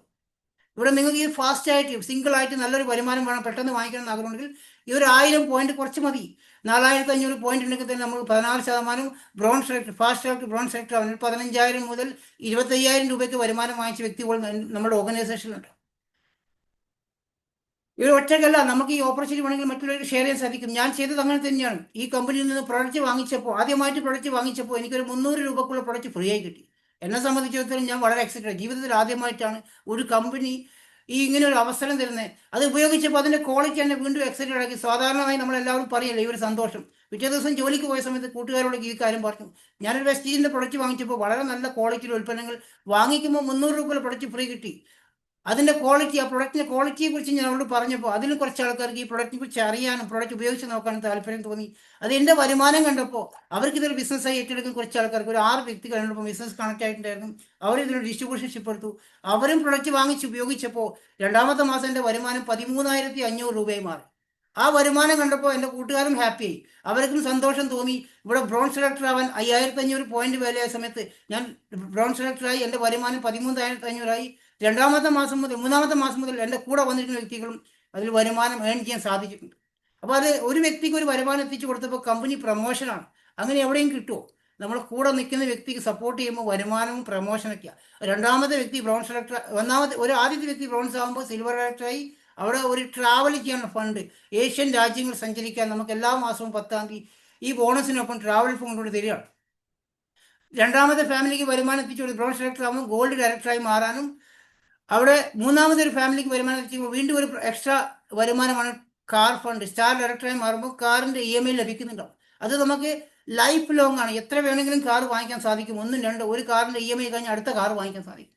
B: ഇവിടെ നിങ്ങൾക്ക് ഈ ഫാസ്റ്റ് ആയിട്ട് സിംഗിൾ ആയിട്ട് നല്ലൊരു വരുമാനം വേണം, പെട്ടെന്ന് വാങ്ങിക്കണം എന്ന് ആഗ്രഹമുണ്ടെങ്കിൽ ഈ ഒരു 1000 പോയിന്റ് കുറച്ച് മതി. 4500 പോയിന്റ് ഉണ്ടെങ്കിൽ തന്നെ നമുക്ക് 16% bronze select, fast track bronze select ആവുന്നത് 15,000 മുതൽ 25,000 രൂപയ്ക്ക് വരുമാനം വാങ്ങിച്ച വ്യക്തികൾ നമ്മുടെ ഓർഗനൈസേഷനിലുണ്ട്. ഇവർ ഒറ്റക്കല്ല, നമുക്ക് ഈ ഓപ്പർച്യൂണിറ്റി വേണമെങ്കിൽ മറ്റുള്ളവർക്ക് ഷെയർ ചെയ്യാൻ സാധിക്കും. ഞാൻ ചെയ്തത് അങ്ങനെ തന്നെയാണ്. ഈ കമ്പനിയിൽ നിന്ന് പ്രൊഡക്റ്റ് വാങ്ങിച്ചപ്പോൾ, ആദ്യമായിട്ട് പ്രൊഡക്റ്റ് വാങ്ങിച്ചപ്പോൾ എനിക്കൊരു 300 രൂപക്കുള്ള പ്രൊഡക്റ്റ് ഫ്രീ ആയി കിട്ടി. എന്നെ സംബന്ധിച്ചിടത്തോളം ഞാൻ വളരെ എക്സൈറ്റഡ്. ജീവിതത്തിൽ ആദ്യമായിട്ടാണ് ഒരു കമ്പനി ഈ ഇങ്ങനെ ഒരു അവസരം തരുന്നത്. അത് ഉപയോഗിച്ചപ്പോൾ അതിൻ്റെ ക്വാളിറ്റി എന്നെ വീണ്ടും എക്സൈറ്റഡ് ആക്കി. സാധാരണമായി നമ്മളെല്ലാവരും പറയില്ല ഈ ഒരു സന്തോഷം. പിറ്റേ ദിവസം ജോലിക്ക് പോയ സമയത്ത് കൂട്ടുകാരോട് ഈ കാര്യം പറഞ്ഞു. ഞാനൊരു വെസ്റ്റീജിൻ്റെ പ്രൊഡക്റ്റ് വാങ്ങിച്ചപ്പോൾ വളരെ നല്ല ക്വാളിറ്റിയുടെ ഉൽപ്പന്നങ്ങൾ വാങ്ങിക്കുമ്പോൾ 300 രൂപയുടെ പ്രൊഡക്റ്റ് ഫ്രീ കിട്ടി. അതിൻ്റെ ക്വാളിറ്റി, ആ പ്രൊഡക്റ്റിൻ്റെ ക്വാളിറ്റിയെ കുറിച്ച് ഞാൻ അവരോട് പറഞ്ഞപ്പോൾ അതിൽ കുറച്ച് ആൾക്കാർക്ക് ഈ പ്രൊഡക്റ്റിനെ കുറിച്ച് അറിയാനും പ്രൊഡക്റ്റ് ഉപയോഗിച്ച് നോക്കാനും താല്പര്യം തോന്നി. അത് എൻ്റെ വരുമാനം കണ്ടപ്പോൾ അവർക്ക് ഇതൊരു ബിസിനസ്സായി ഏറ്റെടുക്കുന്ന കുറച്ച് ആൾക്കാർക്ക്, ഒരു 6 വ്യക്തികൾ എന്നോടൊപ്പം ബിസിനസ് കണക്ട് ആയിട്ടുണ്ടായിരുന്നു. അവർ ഇതിനൊരു ഡിസ്ട്രിബ്യൂഷൻഷിപ്പ് എടുത്തു. അവരും പ്രൊഡക്റ്റ് വാങ്ങിച്ച് ഉപയോഗിച്ചപ്പോൾ 2-ാമത്തെ മാസം എൻ്റെ വരുമാനം 13,500 രൂപയായി മാറി. ആ വരുമാനം കണ്ടപ്പോൾ എൻ്റെ കൂട്ടുകാരും ഹാപ്പിയായി, അവർക്കും സന്തോഷം തോന്നി. ഇവിടെ ബ്രോൺസ് സെലക്ടർ ആവാൻ 5500 പോയിന്റ് വിലയായ സമയത്ത് ഞാൻ ബ്രോൺസ് സെലക്ടറായി. എൻ്റെ വരുമാനം 13,500ആയി. മൂന്നാമത്തെ മാസം മുതൽ എൻ്റെ കൂടെ വന്നിരിക്കുന്ന വ്യക്തികളും അതിൽ വരുമാനം ഏൺ ചെയ്യാൻ സാധിച്ചിട്ടുണ്ട്. അപ്പോൾ അത് ഒരു വ്യക്തിക്ക് ഒരു വരുമാനം എത്തിച്ചു കൊടുത്തപ്പോൾ കമ്പനി പ്രൊമോഷനാണ്. അങ്ങനെ എവിടെയും കിട്ടുമോ? നമ്മൾ കൂടെ നിൽക്കുന്ന വ്യക്തിക്ക് സപ്പോർട്ട് ചെയ്യുമ്പോൾ വരുമാനവും പ്രൊമോഷനൊക്കെയാണ്. രണ്ടാമത്തെ വ്യക്തി ബ്രോൺസ് സെലക്ടർ, ആദ്യത്തെ വ്യക്തി ബ്രോൺസ് ആകുമ്പോൾ സിൽവർ സെലക്ടറായി. അവിടെ ഒരു ട്രാവൽ ചെയ്യാനുള്ള ഫണ്ട്, ഏഷ്യൻ രാജ്യങ്ങൾ സഞ്ചരിക്കാൻ നമുക്ക് എല്ലാ മാസവും 10-ാം തീയതി ഈ ബോണസിനൊപ്പം ട്രാവൽ ഫണ്ട് കൊണ്ട് തരികയാണ്. രണ്ടാമത്തെ ഫാമിലിക്ക് വരുമാനം എത്തിച്ചുകൊണ്ട് ബ്രോൺസ് ഡയറക്ടർ ആകുമ്പോൾ ഗോൾഡ് ഡയറക്ടറായി മാറാനും, അവിടെ മൂന്നാമതൊരു ഫാമിലിക്ക് വരുമാനം എത്തിക്കുമ്പോൾ വീണ്ടും ഒരു എക്സ്ട്രാ വരുമാനമാണ് കാർ ഫണ്ട്. സ്റ്റാർ ഡയറക്ടറായി മാറുമ്പോൾ കാറിൻ്റെ EMI ലഭിക്കുന്നുണ്ടാവും. അത് നമുക്ക് ലൈഫ് ലോങ് ആണ്. എത്ര വേണമെങ്കിലും കാർ വാങ്ങിക്കാൻ സാധിക്കും. ഒന്നും രണ്ടോ ഒരു കാറിൻ്റെ EMI കഴിഞ്ഞ് അടുത്ത കാർ വാങ്ങിക്കാൻ സാധിക്കും.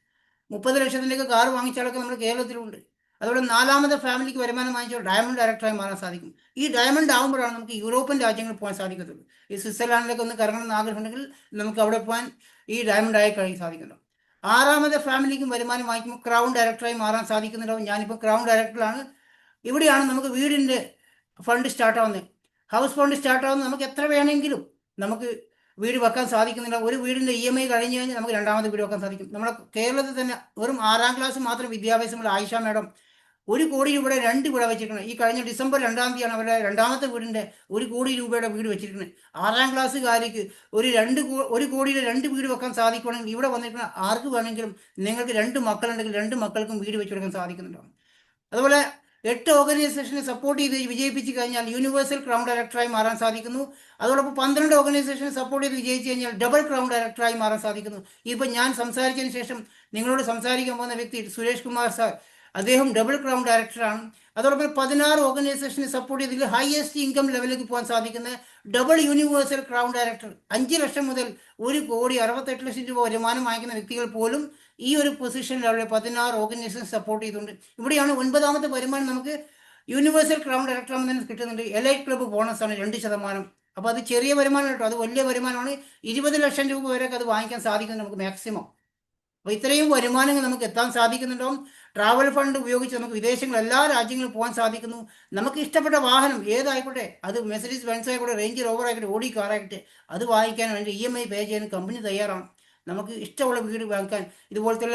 B: 30 ലക്ഷത്തിലേക്ക് കാർ വാങ്ങിച്ചാലൊക്കെ നമ്മുടെ കേരളത്തിലുണ്ട്. അതുപോലെ നാലാമത്തെ ഫാമിലിക്ക് വരുമാനം വാങ്ങിച്ചാൽ ഡയമണ്ട് ഡയറക്ടറായി മാറാൻ സാധിക്കും. ഈ ഡയമണ്ട് ആകുമ്പോഴാണ് നമുക്ക് യൂറോപ്യൻ രാജ്യങ്ങളിൽ പോകാൻ സാധിക്കത്തുള്ളൂ. ഈ സ്വിറ്റ്സർലാൻഡിലേക്ക് ഒന്ന് കറങ്ങണമെന്ന് ആഗ്രഹമുണ്ടെങ്കിൽ നമുക്ക് അവിടെ പോകാൻ ഈ ഡയമണ്ട് ആയി കഴിയാൻ സാധിക്കുന്നുണ്ടാവും. ആറാമത്തെ ഫാമിലിക്കും വരുമാനം വാങ്ങിക്കുമ്പോൾ ക്രൗൺ ഡയറക്ടറായി മാറാൻ സാധിക്കുന്നുണ്ടാവും. ഞാനിപ്പോൾ ക്രൗൺ ഡയറക്ടറാണ്. ഇവിടെയാണ് നമുക്ക് വീടിൻ്റെ ഫണ്ട് സ്റ്റാർട്ടാവുന്നത്. ഹൗസ് ഫണ്ട് സ്റ്റാർട്ടാവുന്നത് നമുക്ക് എത്ര വേണമെങ്കിലും നമുക്ക് വീട് വെക്കാൻ സാധിക്കുന്നില്ല. ഒരു വീടിൻ്റെ EMI കഴിഞ്ഞ് കഴിഞ്ഞാൽ നമുക്ക് രണ്ടാമത്തെ വീട് വെക്കാൻ സാധിക്കും. നമ്മുടെ കേരളത്തിൽ തന്നെ വെറും 6-ാം ക്ലാസ് മാത്രം വിദ്യാഭ്യാസമുള്ള ആയിഷ മാഡം 1 കോടി രൂപയുടെ 2 വീട് വെച്ചിരിക്കുന്നത്. ഈ കഴിഞ്ഞ ഡിസംബർ 2-ാം തീയതിയാണ് അവരുടെ രണ്ടാമത്തെ വീടിൻ്റെ 1 കോടി രൂപയുടെ വീട് വെച്ചിരിക്കുന്നത്. 6-ാം ക്ലാസ്സുകാരിക്ക് ഒരു 1 കോടിയുടെ 2 വീട് വെക്കാൻ സാധിക്കുകയാണെങ്കിൽ ഇവിടെ വന്നിരിക്കുന്ന ആർക്ക് വേണമെങ്കിലും നിങ്ങൾക്ക് 2 മക്കളുണ്ടെങ്കിൽ 2 മക്കൾക്കും വീട് വെച്ച് കൊടുക്കാൻ സാധിക്കുന്നുണ്ടാവും. അതുപോലെ 8 ഓർഗനൈസേഷനെ സപ്പോർട്ട് ചെയ്ത് വിജയിപ്പിച്ച് കഴിഞ്ഞാൽ യൂണിവേഴ്സൽ ക്രൗൺ ഡയറക്ടറായി മാറാൻ സാധിക്കുന്നു. അതോടൊപ്പം 12 ഓർഗനൈസേഷനെ സപ്പോർട്ട് ചെയ്ത് വിജയിച്ച് കഴിഞ്ഞാൽ ഡബിൾ ക്രൗൺ ഡയറക്ടറായി മാറാൻ സാധിക്കുന്നു. ഇപ്പം ഞാൻ സംസാരിച്ചതിന് ശേഷം നിങ്ങളോട് സംസാരിക്കാൻ പോകുന്ന വ്യക്തി സുരേഷ് കുമാർ സാർ, അദ്ദേഹം ഡബിൾ ക്രൗൺ ഡയറക്ടറാണ്. അതോടൊപ്പം 16 ഓർഗനൈസേഷനെ സപ്പോർട്ട് ചെയ്തതിൽ ഹയസ്റ്റ് ഇൻകം ലെവലിലേക്ക് പോകാൻ സാധിക്കുന്ന ഡബിൾ യൂണിവേഴ്സൽ ക്രൗൺ ഡയറക്ടർ. 5 ലക്ഷം മുതൽ 1,68,00,000 രൂപ വരുമാനം വാങ്ങിക്കുന്ന വ്യക്തികൾ പോലും ഈ ഒരു പൊസിഷനിലുള്ള 16 ഓർഗനൈസേഷൻ സപ്പോർട്ട് ചെയ്തുകൊണ്ട് ഇവിടെയാണ് 9ാമത്തെ വരുമാനം നമുക്ക് യൂണിവേഴ്സൽ ക്രൗൺ ഡയറക്ടർ ആകുമ്പോൾ തന്നെ കിട്ടുന്നുണ്ട്. എലൈറ്റ് ക്ലബ്ബ് ബോണസാണ് 2%. അപ്പോൾ അത് ചെറിയ വരുമാനം കേട്ടോ, അത് വലിയ വരുമാനമാണ്. 20 ലക്ഷം രൂപ വരെയൊക്കെ അത് വാങ്ങിക്കാൻ സാധിക്കുന്നത് നമുക്ക് മാക്സിമം. അപ്പോൾ ഇത്രയും വരുമാനങ്ങൾ നമുക്ക് എത്താൻ സാധിക്കുന്നുണ്ടാവും. ട്രാവൽ ഫണ്ട് ഉപയോഗിച്ച് നമുക്ക് വിദേശങ്ങൾ എല്ലാ രാജ്യങ്ങളിൽ പോകാൻ സാധിക്കുന്നു. നമുക്ക് ഇഷ്ടപ്പെട്ട വാഹനം ഏതായിക്കോട്ടെ, അത് മെർസിഡീസ് ബെൻസ് ആയിക്കോട്ടെ, റേഞ്ച് റോവർ ആയിക്കോട്ടെ, ഓടി കാർ ആയിക്കോട്ടെ, അത് വാങ്ങിക്കാൻ വേണ്ടി EMI പേ ചെയ്യാൻ കമ്പനി തയ്യാറാണ്. നമുക്ക് ഇഷ്ടമുള്ള വീട് വാങ്ങിക്കാൻ ഇതുപോലത്തെ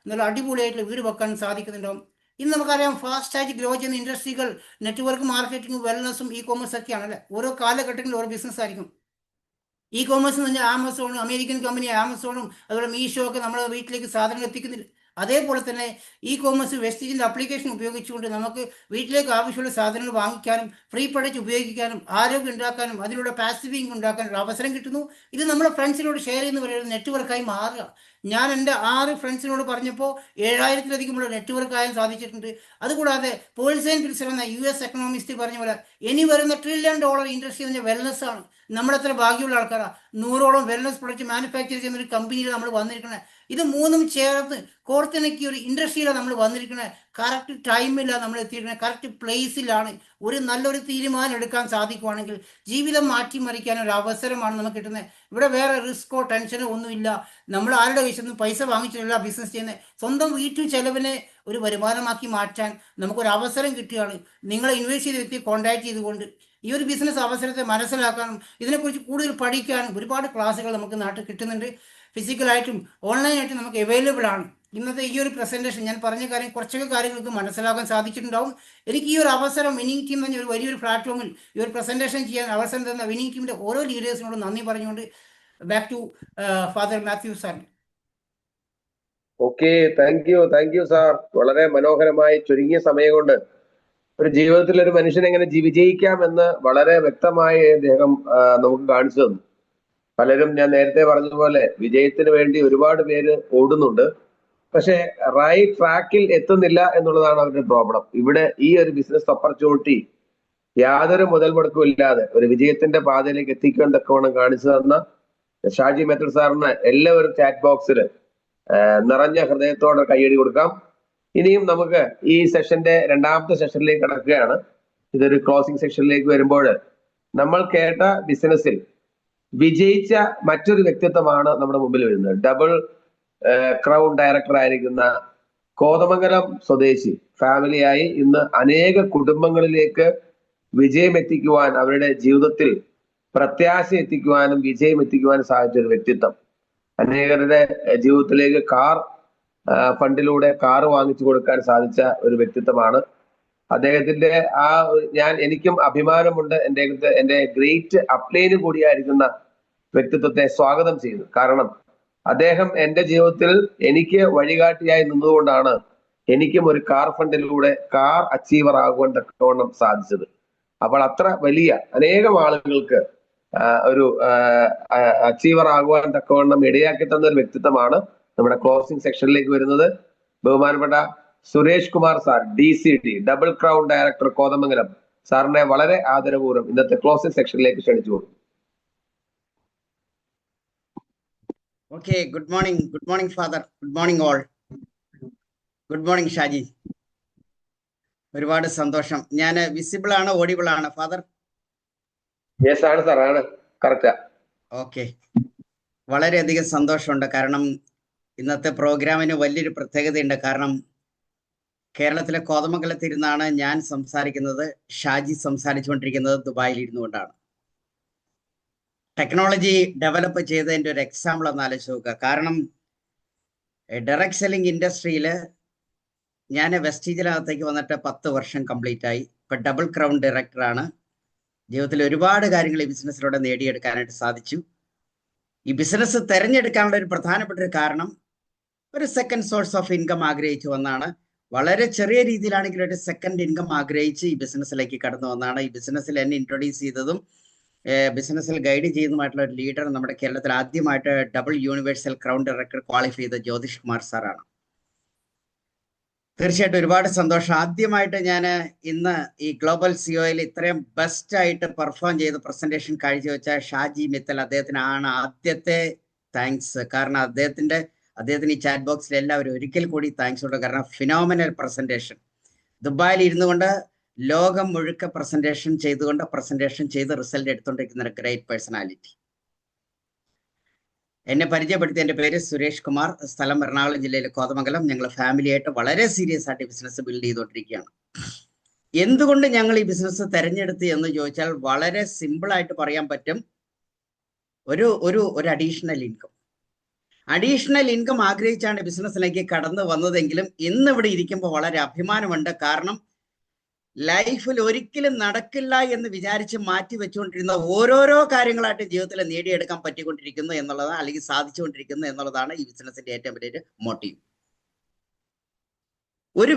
B: നല്ല അടിപൊളിയായിട്ടുള്ള വീട് വെക്കാൻ സാധിക്കുന്നുണ്ടാവും. ഇന്ന് നമുക്കറിയാം ഫാസ്റ്റായിട്ട് ഗ്രോ ചെയ്യുന്ന ഇൻഡസ്ട്രികൾ നെറ്റ്വർക്ക് മാർക്കറ്റിംഗും വെൽനസും E-commerce ഒക്കെയാണല്ലേ. ഓരോ കാലഘട്ടങ്ങളിൽ ഓരോ ബിസിനസ് ആയിരിക്കും. E-commerce എന്ന് പറഞ്ഞാൽ ആമസോണും അമേരിക്കൻ കമ്പനി ആമസോണും അതുപോലെ മീഷോ ഒക്കെ നമ്മുടെ വീട്ടിലേക്ക് സാധനങ്ങൾ എത്തിക്കുന്നില്ല. അതേപോലെ തന്നെ E-commerce വെസ്റ്റീജിൻ്റെ അപ്ലിക്കേഷൻ ഉപയോഗിച്ചുകൊണ്ട് നമുക്ക് വീട്ടിലേക്ക് ആവശ്യമുള്ള സാധനങ്ങൾ വാങ്ങിക്കാനും ഫ്രീ പ്രൊഡക്റ്റ് ഉപയോഗിക്കാനും ആരോഗ്യം ഉണ്ടാക്കാനും അതിലൂടെ പാസീവ് ഇൻകം ഉണ്ടാക്കാനുള്ള അവസരം കിട്ടുന്നു. ഇത് നമ്മുടെ ഫ്രണ്ട്സിനോട് ഷെയർ ചെയ്യുന്ന പറയുന്നത് നെറ്റ്വർക്കായി മാറുക. ഞാൻ എൻ്റെ 6 ഫ്രണ്ട്സിനോട് പറഞ്ഞപ്പോൾ 7000-ലധികമുള്ള നെറ്റ്വർക്ക് ആയാൻ സാധിച്ചിട്ടുണ്ട്. അതുകൂടാതെ പോൾസൈൻ പിൽസർ എന്ന US എക്കണോമിസ്റ്റ് പറഞ്ഞ പോലെ ഇനി വരുന്ന $1 ട്രില്യൺ ഇൻഡസ്ട്രി എന്ന് പറഞ്ഞാൽ വെൽനസ്സാണ്. നമ്മളെത്ര ഭാഗ്യമുള്ള ആൾക്കാരാണ്. 100ഓളം വെൽനസ് പ്രൊഡക്റ്റ് മാനുഫാക്ചർ ചെയ്യുന്ന ഒരു കമ്പനിയിൽ നമ്മൾ വന്നിരിക്കുന്നത്. ഇത് മൂന്നും ചേർത്ത് കോർത്തിണക്കി ഒരു ഇൻഡസ്ട്രിയിലാണ് നമ്മൾ വന്നിരിക്കുന്നത്. കറക്റ്റ് ടൈമിലാണ് നമ്മൾ എത്തിയിരിക്കുന്നത്, കറക്റ്റ് പ്ലേസിലാണ്. ഒരു നല്ലൊരു തീരുമാനം എടുക്കാൻ സാധിക്കുവാണെങ്കിൽ ജീവിതം മാറ്റിമറിക്കാൻ ഒരു അവസരമാണ് നമുക്ക് കിട്ടുന്നത്. ഇവിടെ വേറെ റിസ്ക്കോ ടെൻഷനോ ഒന്നുമില്ല. നമ്മൾ ആരുടെ കയ്യിൽ നിന്ന് പൈസ വാങ്ങിച്ചിട്ടില്ല ബിസിനസ് ചെയ്യുന്നത്. സ്വന്തം വീട്ടു ചെലവിനെ ഒരു വരുമാനമാക്കി മാറ്റാൻ നമുക്കൊരു അവസരം കിട്ടുകയാണ്. നിങ്ങളെ ഇൻവെസ്റ്റ് ചെയ്ത വ്യക്തിയെ കോൺടാക്ട് ചെയ്തുകൊണ്ട് ഈ ഒരു ബിസിനസ് അവസരത്തെ മനസ്സിലാക്കാനും ഇതിനെക്കുറിച്ച് കൂടുതൽ പഠിക്കാനും ഒരുപാട് ക്ലാസ്സുകൾ നമുക്ക് നാട്ടിൽ കിട്ടുന്നുണ്ട്. ഫിസിക്കലായിട്ടും ഓൺലൈനായിട്ടും നമുക്ക് അവൈലബിൾ ആണ്. ഇന്നത്തെ ഈ ഒരു പ്രസൻറ്റേഷൻ ഞാൻ പറഞ്ഞ കാര്യം കുറച്ചൊക്കെ കാര്യങ്ങൾക്ക് മനസ്സിലാക്കാൻ സാധിച്ചിട്ടുണ്ടാവും. എനിക്ക് ഈ ഒരു അവസരം വിന്നിംഗ് ടീം എന്ന ഒരു വലിയൊരു പ്ലാറ്റ്ഫോമിൽ ഈ ഒരു പ്രസൻറ്റേഷൻ ചെയ്യാൻ അവസരം തന്ന വിന്നിംഗ് ടീമിൻ്റെ ഓരോ ലീഡേഴ്സിനോട് നന്ദി പറഞ്ഞുകൊണ്ട് back to father Mathew sir.
A: Okay, thank you sir. വളരെ മനോഹരമായി ചുരുങ്ങിയ സമയം കൊണ്ട് ഒരു ജീവിതത്തിൽ ഒരു മനുഷ്യൻ എങ്ങനെ വിജയിക്കാം എന്ന് വളരെ വ്യക്തമായി അദ്ദേഹം നമുക്ക് കാണിച്ചു തന്നു. പലരും ഞാൻ നേരത്തെ പറഞ്ഞതുപോലെ വിജയത്തിന് വേണ്ടി ഒരുപാട് പേര് ഓടുന്നുണ്ട്, പക്ഷെ റൈറ്റ് ട്രാക്കിൽ എത്തുന്നില്ല എന്നുള്ളതാണ് അവരുടെ പ്രോബ്ലം. ഇവിടെ ഈ ഒരു ബിസിനസ് ഓപ്പർച്യൂണിറ്റി യാതൊരു മുതൽ മുടക്കും ഇല്ലാതെ ഒരു വിജയത്തിന്റെ പാതയിലേക്ക് എത്തിക്കാൻ തക്കവണ്ണം കാണിച്ചു തന്ന ഷാജി മെത്തഡ് സാറിന് എല്ലാവരും ചാറ്റ് ബോക്സിൽ നിറഞ്ഞ ഹൃദയത്തോടെ കയ്യടി കൊടുക്കാം. ഇനിയും നമുക്ക് ഈ സെഷന്റെ 2ാമത്തെ സെഷനിലേക്ക് കടക്കുകയാണ്. ഇതൊരു ക്ലോസിംഗ് സെഷനിലേക്ക് വരുമ്പോൾ നമ്മൾ കേട്ട ബിസിനസ്സിൽ വിജയിച്ച മറ്റൊരു വ്യക്തിത്വമാണ് നമ്മുടെ മുമ്പിൽ വരുന്നത്. ഡബിൾ ക്രൗൺ ഡയറക്ടർ ആയിരിക്കുന്ന കോതമംഗലം സ്വദേശി ഫാമിലിയായി ഇന്ന് അനേക കുടുംബങ്ങളിലേക്ക് വിജയം എത്തിക്കുവാൻ, അവരുടെ ജീവിതത്തിൽ പ്രത്യാശ എത്തിക്കുവാനും വിജയം എത്തിക്കുവാനും സാധിച്ച ഒരു വ്യക്തിത്വം. അനേകരുടെ ജീവിതത്തിലേക്ക് ഫണ്ടിലൂടെ കാറ് വാങ്ങിച്ചു കൊടുക്കാൻ സാധിച്ച ഒരു വ്യക്തിത്വമാണ് അദ്ദേഹത്തിന്റെ. എനിക്കും അഭിമാനമുണ്ട് എന്റെ ഗ്രേറ്റ് അപ്ലൈന് കൂടിയായിരിക്കുന്ന വ്യക്തിത്വത്തെ സ്വാഗതം ചെയ്യുന്നു. കാരണം അദ്ദേഹം എന്റെ ജീവിതത്തിൽ എനിക്ക് വഴികാട്ടിയായി നിന്നുകൊണ്ടാണ് എനിക്കും ഒരു കാർ ഫണ്ടിലൂടെ കാർ അച്ചീവർ ആകുവാൻ തക്കവണ്ണം സാധിച്ചത്. അപ്പോൾ അത്ര വലിയ അനേകം ആളുകൾക്ക് ഒരു അച്ചീവർ ആകുവാൻ തക്കവണ്ണം ഇടയാക്കി തന്ന ഒരു വ്യക്തിത്വമാണ് നമ്മുടെ ക്ലോസിംഗ് സെക്ഷനിലേക്ക് വരുന്നത്. ബഹുമാനപ്പെട്ട Suresh Kumar sir, DCD double crown director, Kothamangalam സാറിനെ വളരെ ആദരപൂർവ്വം ഇന്നത്തെ ക്ലോസിംഗ് സെക്ഷനിലേക്ക് ക്ഷണിച്ചു കൊടുക്കും.
C: Okay, good morning, Father. Good morning, all. Good morning, Shaji. ഒരുപാട് സന്തോഷം. ഞാൻ വിസിബിൾ ആണ്, ഓഡിബിൾ ആണ്, ഫാദർ?
A: യെസ് ആണ് സാർ, ആണ്, കറക്റ്റാ.
C: ഓക്കെ, വളരെയധികം സന്തോഷമുണ്ട്. കാരണം ഇന്നത്തെ പ്രോഗ്രാമിന് വലിയൊരു പ്രത്യേകതയുണ്ട്. കാരണം കേരളത്തിലെ കോതമംഗലത്തിരുന്നാണ് ഞാൻ സംസാരിക്കുന്നത്. ഷാജി സംസാരിച്ചുകൊണ്ടിരിക്കുന്നത് ദുബായിൽ ഇരുന്നുകൊണ്ടാണ്. ടെക്നോളജി ഡെവലപ്പ് ചെയ്തതിൻ്റെ ഒരു എക്സാമ്പിൾ ഒന്ന് ആലോചിച്ച് നോക്കുക. കാരണം ഡയറക്ട് സെല്ലിംഗ് ഇൻഡസ്ട്രിയിൽ ഞാൻ വെസ്റ്റീജിനകത്തേക്ക് വന്നിട്ട് 10 വർഷം കംപ്ലീറ്റ് ആയി. ഇപ്പം ഡബിൾ ക്രൗൺ ഡയറക്ടറാണ്. ജീവിതത്തിൽ ഒരുപാട് കാര്യങ്ങൾ ഈ ബിസിനസ്സിലൂടെ നേടിയെടുക്കാനായിട്ട് സാധിച്ചു. ഈ ബിസിനസ് തിരഞ്ഞെടുക്കാനുള്ള ഒരു പ്രധാനപ്പെട്ട ഒരു കാരണം ഒരു സെക്കൻഡ് സോഴ്സ് ഓഫ് ഇൻകം ആഗ്രഹിച്ചു വന്നാണ്. വളരെ ചെറിയ രീതിയിലാണെങ്കിലും ഒരു സെക്കൻഡ് ഇൻകം ആഗ്രഹിച്ച് ഈ ബിസിനസ്സിലേക്ക് കടന്നു വന്നാണ്. ഈ ബിസിനസ്സിൽ എന്നെ ഇൻട്രൊഡ്യൂസ് ചെയ്തതും ബിസിനസ്സിൽ ഗൈഡ് ചെയ്യുന്നതുമായിട്ടുള്ള ഒരു ലീഡർ നമ്മുടെ കേരളത്തിൽ ആദ്യമായിട്ട് double universal crown director qualify ചെയ്ത ജ്യോതിഷ് കുമാർ സാറാണ്. തീർച്ചയായിട്ടും ഒരുപാട് സന്തോഷം. ആദ്യമായിട്ട് ഞാൻ ഇന്ന് ഈ ഗ്ലോബൽ സിഒയിൽ ഇത്രയും ബെസ്റ്റ് ആയിട്ട് പെർഫോം ചെയ്ത് പ്രസന്റേഷൻ കാഴ്ചവെച്ച ഷാജി മിത്തൽ, അദ്ദേഹത്തിനാണ് ആദ്യത്തെ താങ്ക്സ്. കാരണം അദ്ദേഹത്തിന് ഈ ചാറ്റ് ബോക്സിൽ എല്ലാവരും ഒരിക്കൽ കൂടി താങ്ക്സ് ഉണ്ട്. കാരണം ഫിനോമിനൽ പ്രസന്റേഷൻ, ദുബായിൽ ഇരുന്നു കൊണ്ട് ലോകം മുഴുക്ക പ്രസന്റേഷൻ ചെയ്ത് റിസൾട്ട് എടുത്തുകൊണ്ടിരിക്കുന്ന ഒരു ഗ്രേറ്റ് പേഴ്സണാലിറ്റി. എന്നെ പരിചയപ്പെടുത്തിയ എൻ്റെ പേര് സുരേഷ് കുമാർ, സ്ഥലം എറണാകുളം ജില്ലയിലെ കോതമംഗലം. ഞങ്ങൾ ഫാമിലിയായിട്ട് വളരെ സീരിയസ് ആയിട്ട് ബിസിനസ് ബിൽഡ് ചെയ്തുകൊണ്ടിരിക്കുകയാണ്. എന്തുകൊണ്ട് ഞങ്ങൾ ഈ ബിസിനസ് തെരഞ്ഞെടുത്ത് എന്ന് ചോദിച്ചാൽ വളരെ സിമ്പിളായിട്ട് പറയാൻ പറ്റും. ഒരു അഡീഷണൽ ഇൻകം ആഗ്രഹിച്ചാണ് ബിസിനസ്സിലേക്ക് കടന്നു വന്നതെങ്കിലും ഇന്ന് ഇവിടെ ഇരിക്കുമ്പോൾ വളരെ അഭിമാനമുണ്ട്. കാരണം ലൈഫിൽ ഒരിക്കലും നടക്കില്ല എന്ന് വിചാരിച്ച് മാറ്റി വെച്ചുകൊണ്ടിരുന്ന ഓരോരോ കാര്യങ്ങളായിട്ട് ജീവിതത്തിൽ നേടിയെടുക്കാൻ പറ്റിക്കൊണ്ടിരിക്കുന്നു എന്നുള്ളതാണ്, അല്ലെങ്കിൽ സാധിച്ചുകൊണ്ടിരിക്കുന്നു എന്നുള്ളതാണ് ഈ ബിസിനസിന്റെ ഏറ്റവും വലിയൊരു മോട്ടീവ്. ഒരു